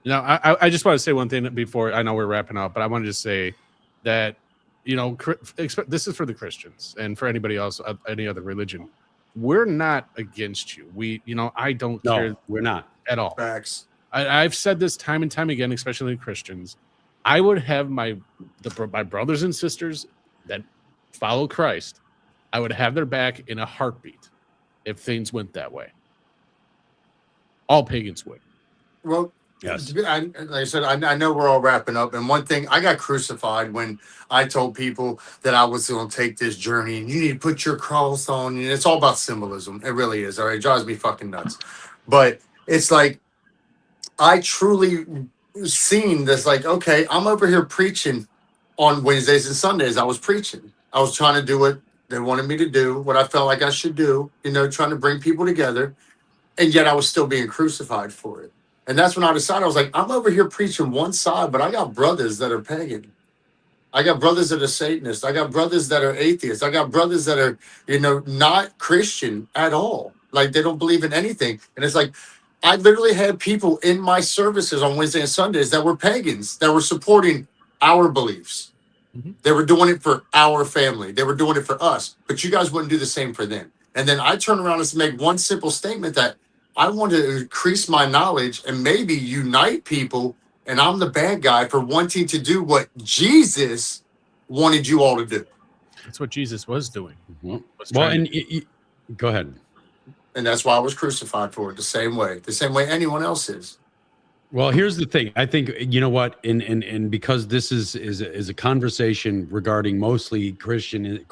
I just want to say one thing before I know we're wrapping up, but I wanted to say that this is for the Christians and for anybody else, any other religion. we're not against you. I don't care. We're not at all. Facts. I've said this time and time again, especially Christians. I would have my brothers and sisters that follow Christ. I would have their back in a heartbeat if things went that way. All pagans would. Well, yes. Like I said, I know we're all wrapping up. And one thing, I got crucified when I told people that I was going to take this journey and you need to put your cross on. And it's all about symbolism. It really is. All right. It drives me fucking nuts. But it's like, I truly seen this, like, okay, I'm over here preaching on Wednesdays and Sundays. I was preaching. I was trying to do what they wanted me to do, what I felt like I should do, trying to bring people together. And yet I was still being crucified for it. And that's when I decided, I was like, I'm over here preaching one side, but I got brothers that are pagan. I got brothers that are Satanists. I got brothers that are atheists. I got brothers that are, not Christian at all. Like, they don't believe in anything. And it's like, I literally had people in my services on Wednesday and Sundays that were pagans, that were supporting our beliefs. Mm-hmm. They were doing it for our family. They were doing it for us. But you guys wouldn't do the same for them. And then I turn around and make one simple statement that I want to increase my knowledge and maybe unite people. And I'm the bad guy for wanting to do what Jesus wanted you all to do. That's what Jesus was doing. Mm-hmm. Go ahead. And that's why I was crucified for it the same way anyone else is. Well, here's the thing. I think, you know what, and because this is a conversation regarding mostly Christians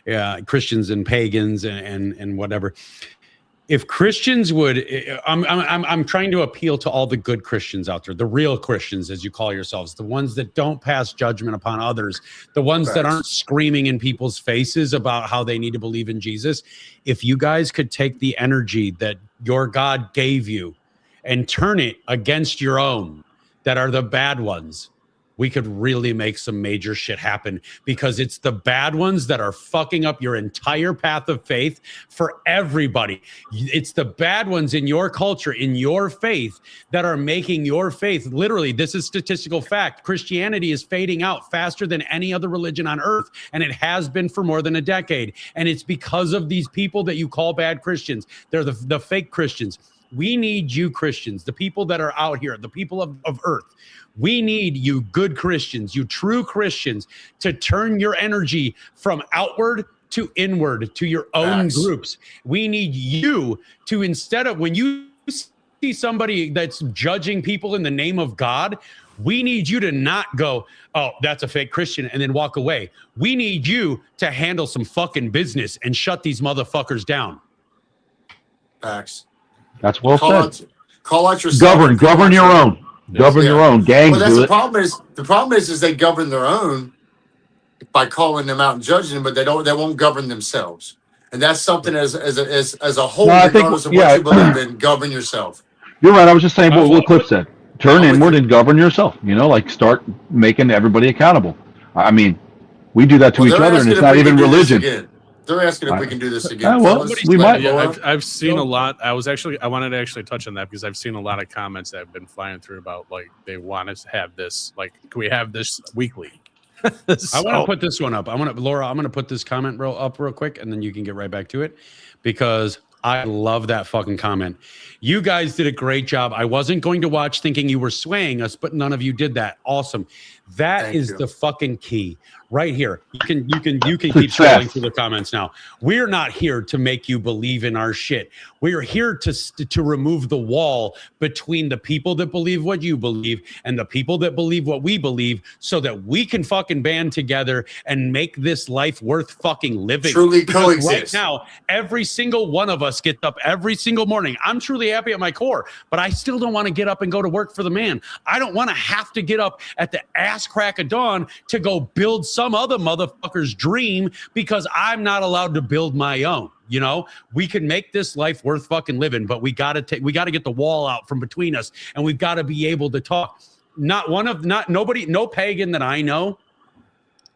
and pagans and whatever. If Christians would, I'm trying to appeal to all the good Christians out there, the real Christians, as you call yourselves, the ones that don't pass judgment upon others, the ones that aren't screaming in people's faces about how they need to believe in Jesus. If you guys could take the energy that your God gave you and turn it against your own that are the bad ones, we could really make some major shit happen, because it's the bad ones that are fucking up your entire path of faith for everybody. It's the bad ones in your culture, in your faith, that are making your faith, literally, this is statistical fact. Christianity is fading out faster than any other religion on earth, and it has been for more than a decade. And it's because of these people that you call bad Christians. They're the fake Christians. We need you Christians, the people that are out here, the people of earth. We need you good Christians, you true Christians, to turn your energy from outward to inward to your own groups. We need you to, instead of, when you see somebody that's judging people in the name of God, we need you to not go, oh, that's a fake Christian, and then walk away. We need you to handle some fucking business and shut these motherfuckers down. Facts. That's well said. Call out yourself. Govern your own. Govern your own. Gangs well, that's do the it. problem is they govern their own by calling them out and judging them, but they won't govern themselves. And that's something as a whole, regardless of what you believe in, govern yourself. You're right. I was just saying what Cliff said. Turn inward and govern yourself. Like start making everybody accountable. I mean, we do that to each other, and it's not even religion. They're asking if we can do this again. Well, we might. Yeah, I've seen a lot. I wanted to actually touch on that because I've seen a lot of comments that have been flying through about, like, they want us to have this. Like, can we have this weekly? I want to put this one up. Laura, I'm going to put this comment up real quick, and then you can get right back to it, because I love that fucking comment. You guys did a great job. I wasn't going to watch thinking you were swaying us, but none of you did that. Awesome. That is the fucking key right here. You can keep scrolling through the comments now. We're not here to make you believe in our shit. We're here to remove the wall between the people that believe what you believe and the people that believe what we believe, so that we can fucking band together and make this life worth fucking living. Truly coexist. Right now, every single one of us gets up every single morning. I'm truly happy at my core, but I still don't want to get up and go to work for the man. I don't want to have to get up at the ass crack of dawn to go build some other motherfucker's dream because I'm not allowed to build my own. We can make this life worth fucking living, but we got to get the wall out from between us, and we've got to be able to talk. No pagan that I know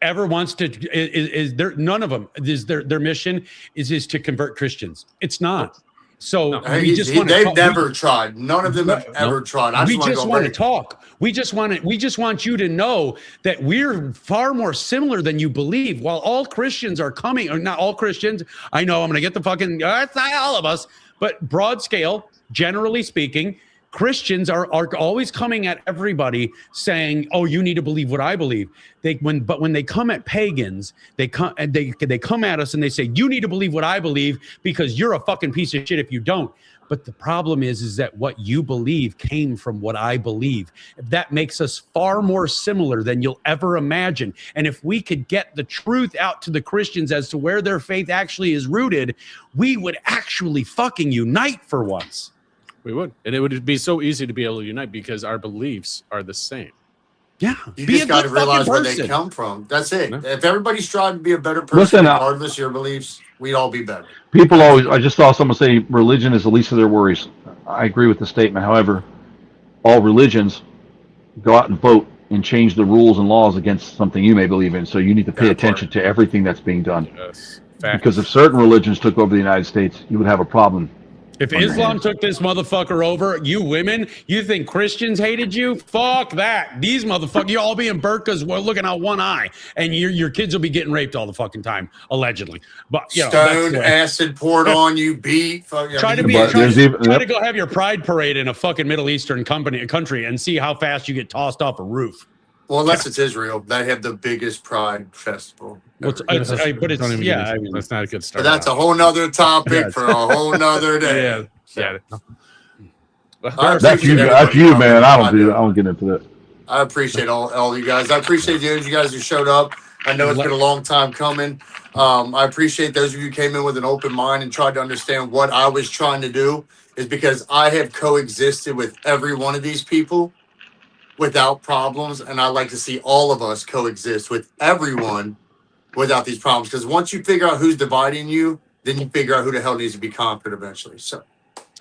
ever wants to, none of them is their mission is to convert Christians. It's not. So No. we just want they've never tried. None of them have ever tried. I we just just want to talk. We just want you to know that we're far more similar than you believe. While all Christians are coming, or not all Christians, I know I'm going to get the fucking, it's not all of us, but broad scale, generally speaking, Christians are always coming at everybody saying, "Oh, you need to believe what I believe." But when they come at pagans, they come at us and they say, "You need to believe what I believe because you're a fucking piece of shit if you don't." But the problem is that what you believe came from what I believe. That makes us far more similar than you'll ever imagine. And if we could get the truth out to the Christians as to where their faith actually is rooted, we would actually fucking unite for once. We would. And it would be so easy to be able to unite because our beliefs are the same. Yeah. You just got to realize where they come from. That's it. No. If everybody strived to be a better person, regardless of your beliefs, we'd all be better. People always, I just saw someone say religion is the least of their worries. I agree with the statement. However, all religions go out and vote and change the rules and laws against something you may believe in. So you need to pay attention to everything that's being done. Yes. Because if certain religions took over the United States, you would have a problem. If Islam took this motherfucker over, you women, you think Christians hated you? Fuck that. These motherfuckers, you all be in burqas, we're looking out one eye, and your kids will be getting raped all the fucking time, allegedly. But you know, stoned, acid poured on you, beat. Try to go have your pride parade in a fucking Middle Eastern country and see how fast you get tossed off a roof. Well, unless it's Israel, they have the biggest pride festival. That's not a good start. But that's a whole nother topic for a whole nother day. Yeah. That's you, man. I don't get into that. I appreciate all you guys. I appreciate you guys who showed up. I know it's been a long time coming. I appreciate those of you who came in with an open mind and tried to understand what I was trying to do. Is because I have coexisted with every one of these people without problems, and I like to see all of us coexist with everyone without these problems. Because once you figure out who's dividing you, then you figure out who the hell needs to be conquered eventually. So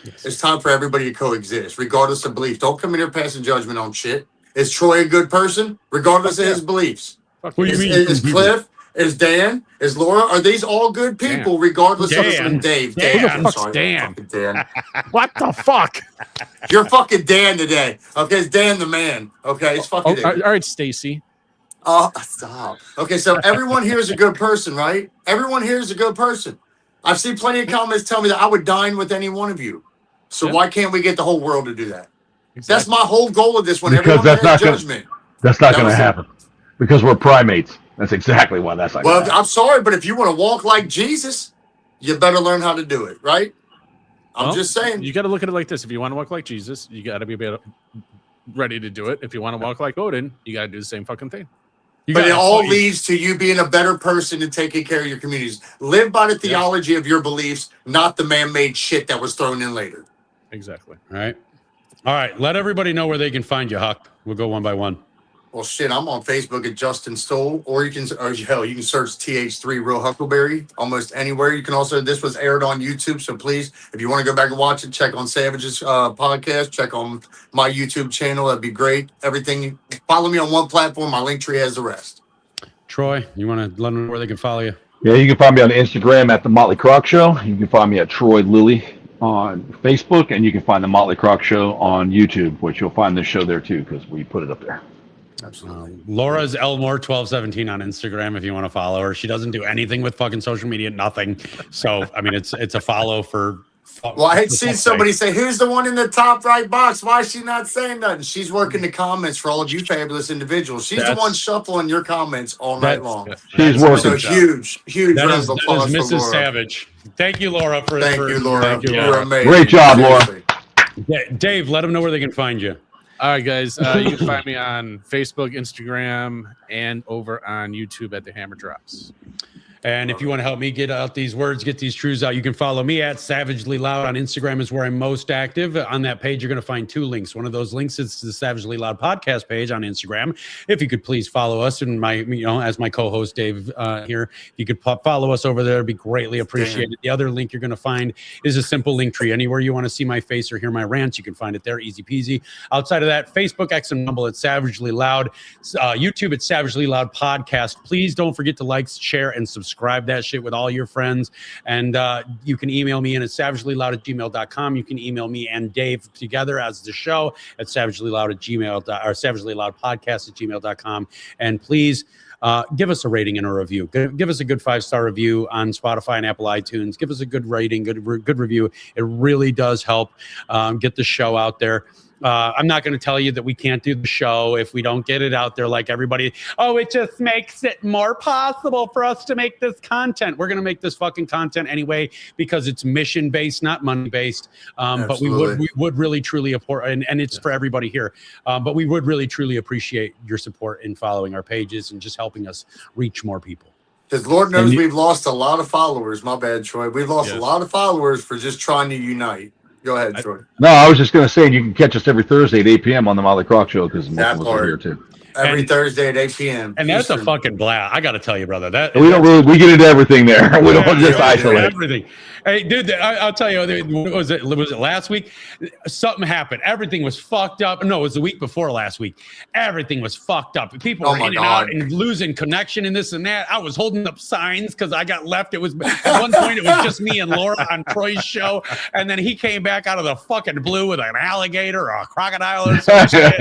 it's time for everybody to coexist, regardless of belief. Don't come in here passing judgment on shit. Is Troy a good person, regardless of his beliefs? What do you mean? Is Cliff? Is Dan? Is Laura? Are these all good people, regardless of Dave? Dan. I'm sorry. Dan. Dan. What the fuck? You're fucking Dan today. Okay, it's Dan the man. Okay, it's fucking all right, Stacy. Oh, stop. Okay, so everyone here is a good person, right? Everyone here is a good person. I've seen plenty of comments tell me that I would dine with any one of you. So why can't we get the whole world to do that? Exactly. That's my whole goal of this one. Because everyone has judgment. That's not going to happen. Because we're primates. That's exactly why that's not going to happen. I'm sorry, but if you want to walk like Jesus, you better learn how to do it, right? I'm just saying. You got to look at it like this. If you want to walk like Jesus, you got to be ready to do it. If you want to walk like Odin, you got to do the same fucking thing. But it all leads to you being a better person and taking care of your communities. Live by the theology of your beliefs, not the man-made shit that was thrown in later. Exactly. All right. Let everybody know where they can find you, Huck. We'll go one by one. Well, shit, I'm on Facebook at Justin Stoll, or you can search TH3 Real Huckleberry almost anywhere. You can also, this was aired on YouTube, so please, if you want to go back and watch it, check on Savage's podcast, check on my YouTube channel. That'd be great. Everything, follow me on one platform. My link tree has the rest. Troy, you want to let them know where they can follow you? Yeah, you can find me on Instagram at The Motley Croc Show. You can find me at Troy Lilly on Facebook, and you can find The Motley Croc Show on YouTube, which you'll find this show there too, because we put it up there. Absolutely. Laura's Elmore1217 on Instagram if you want to follow her. She doesn't do anything with fucking social media, nothing. So, I mean, it's a follow for. Well, I had seen somebody say, who's the one in the top right box? Why is she not saying nothing? She's working the comments for all of you fabulous individuals. She's the one shuffling your comments all night long. She's working. So huge round of applause for Mrs. Laura. Savage. Thank you, Laura. Thank you, Laura. You're amazing. Great job, Laura. Dave, let them know where they can find you. All right, guys. You can find me on Facebook, Instagram, and over on YouTube at The Hammer Drops. And if you want to help me get out these words, get these truths out, you can follow me at Savagely Loud on Instagram is where I'm most active. On that page, you're going to find two links. One of those links is the Savagely Loud podcast page on Instagram. If you could please follow us and as my co-host Dave here, if you could follow us over there, it'd be greatly appreciated. The other link you're going to find is a simple link tree. Anywhere you want to see my face or hear my rants, you can find it there, easy peasy. Outside of that, Facebook, X and Rumble at Savagely Loud, YouTube at Savagely Loud Podcast. Please don't forget to like, share, and subscribe. subscribe that shit with all your friends. And you can email me in at savagelyloud@gmail.com. You can email me and Dave together as the show at savagelyloud@gmail.com. And please give us a rating and a review. Give us a good 5-star review on Spotify and Apple iTunes. Give us a good rating, good review. It really does help get the show out there. I'm not going to tell you that we can't do the show if we don't get it out there like everybody. Oh, it just makes it more possible for us to make this content. We're going to make this fucking content anyway because it's mission-based, not money-based. But we would really, truly, and it's for everybody here. But we would really, truly appreciate your support in following our pages and just helping us reach more people. Because Lord knows we've lost a lot of followers. My bad, Troy. We've lost a lot of followers for just trying to unite. Go ahead, Troy. No, I was just going to say you can catch us every Thursday at 8 p.m. on the Molly Croc Show because most of us are here too. Every Thursday at 8 p.m. And that's a fucking blast. I got to tell you, brother. We get into everything there. We don't just isolate everything. Hey, dude, I'll tell you, was it last week? Something happened. Everything was fucked up. No, it was the week before last week. Everything was fucked up. People were in and out and losing connection and this and that. I was holding up signs because I got left. It was at one point it was just me and Laura on Troy's show, and then he came back out of the fucking blue with an alligator or a crocodile or some shit.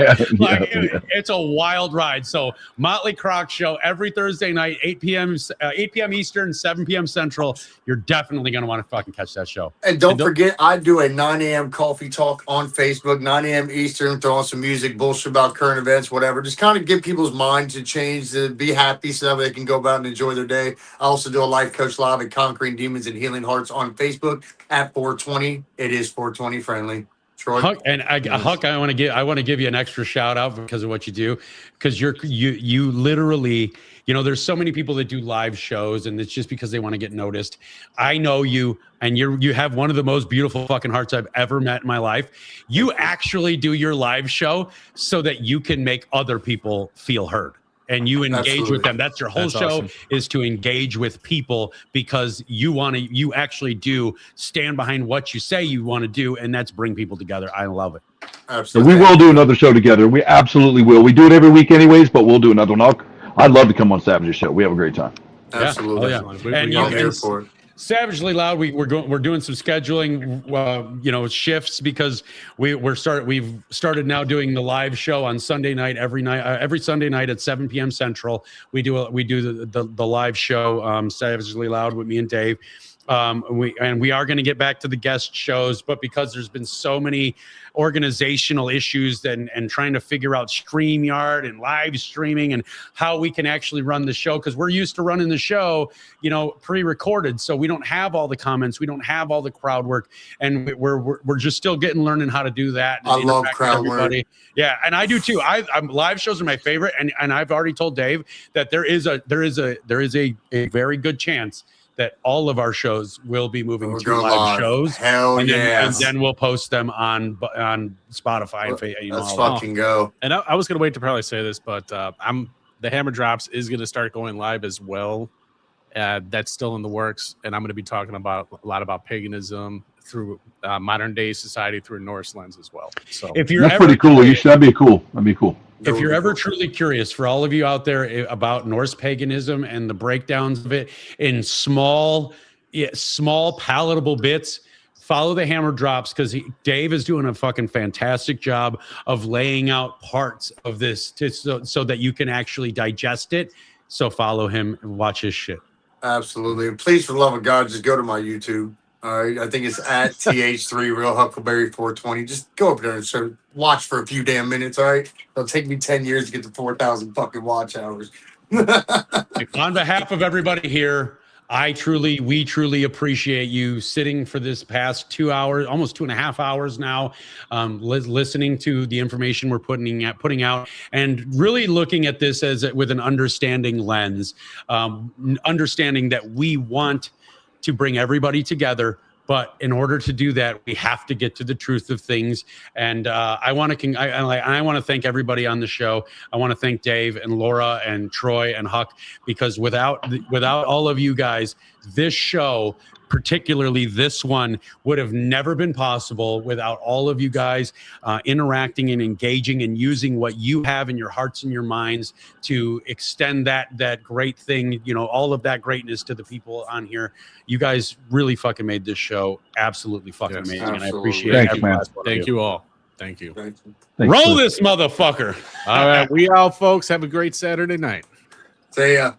It's a wild ride. So Motley Croc Show every Thursday night, 8 p.m. Eastern, 7 p.m. Central. You're definitely going to want to fucking catch that show. And don't forget, I do a 9 a.m. coffee talk on Facebook, 9 a.m. Eastern, throw on some music, bullshit about current events, whatever. Just kind of get people's minds to change, to be happy so that they can go about and enjoy their day. I also do a life coach live at Conquering Demons and Healing Hearts on Facebook at 420. It is 420 friendly. Troy. Huck, Huck, I want to give you an extra shout out because of what you do, because you literally, there's so many people that do live shows and it's just because they want to get noticed. I know you, and you have one of the most beautiful fucking hearts I've ever met in my life. You actually do your live show so that you can make other people feel heard. And you engage with them. That's your whole show, awesome. Is to engage with people because you actually do stand behind what you say you want to do, and that's bring people together. I love it. Absolutely. So we will do another show together. We absolutely will. We do it every week anyways, but we'll do another one. I'd love to come on Savage's show. We have a great time. Absolutely. Yeah. Oh, yeah. I'm here for it. Savagely Loud. We're doing some scheduling, shifts because we've started now doing the live show on Sunday night every Sunday night at 7 p.m. Central. We do the live show Savagely Loud with me and Dave. We are going to get back to the guest shows, but because there's been so many organizational issues and trying to figure out StreamYard and live streaming and how we can actually run the show, because we're used to running the show, pre-recorded, so we don't have all the comments, we don't have all the crowd work, and we're just still learning how to do that. I love crowd work. Yeah, and I do too. I'm live shows are my favorite, and I've already told Dave that there is a very good chance that all of our shows will be moving to live shows. Hell yeah! And then we'll post them on Spotify. Let's fucking go. And I was gonna wait to probably say this, but the Hammer Drops is gonna start going live as well. That's still in the works, and I'm gonna be talking a lot about paganism through modern day society through a Norse lens as well. So if you're that's pretty cool. That'd be cool. If you're ever truly curious, for all of you out there about Norse paganism and the breakdowns of it in small palatable bits, follow the Hammer Drops, because Dave is doing a fucking fantastic job of laying out parts of this so that you can actually digest it. So follow him and watch his shit. Absolutely. And please, for the love of God, just go to my YouTube. All right, I think it's at TH3 Real Huckleberry 420. Just go up there and watch for a few damn minutes. All right, it'll take me 10 years to get to 4,000 fucking watch hours. On behalf of everybody here, we truly appreciate you sitting for this past 2 hours, almost 2.5 hours now, listening to the information we're putting out, and really looking at this with an understanding lens, understanding that we want to bring everybody together, but in order to do that, we have to get to the truth of things. And I want to thank everybody on the show. I want to thank Dave and Laura and Troy and Huck, because without all of you guys, this show particularly this one, would have never been possible without all of you guys interacting and engaging and using what you have in your hearts and your minds to extend that great thing, all of that greatness to the people on here. You guys really fucking made this show absolutely fucking amazing. Absolutely. And I appreciate Thanks, every man. last one of Thank you all. Thank you. Thank you. Thanks, Roll Cliff. this motherfucker. All right. We out, folks. Have a great Saturday night. See ya.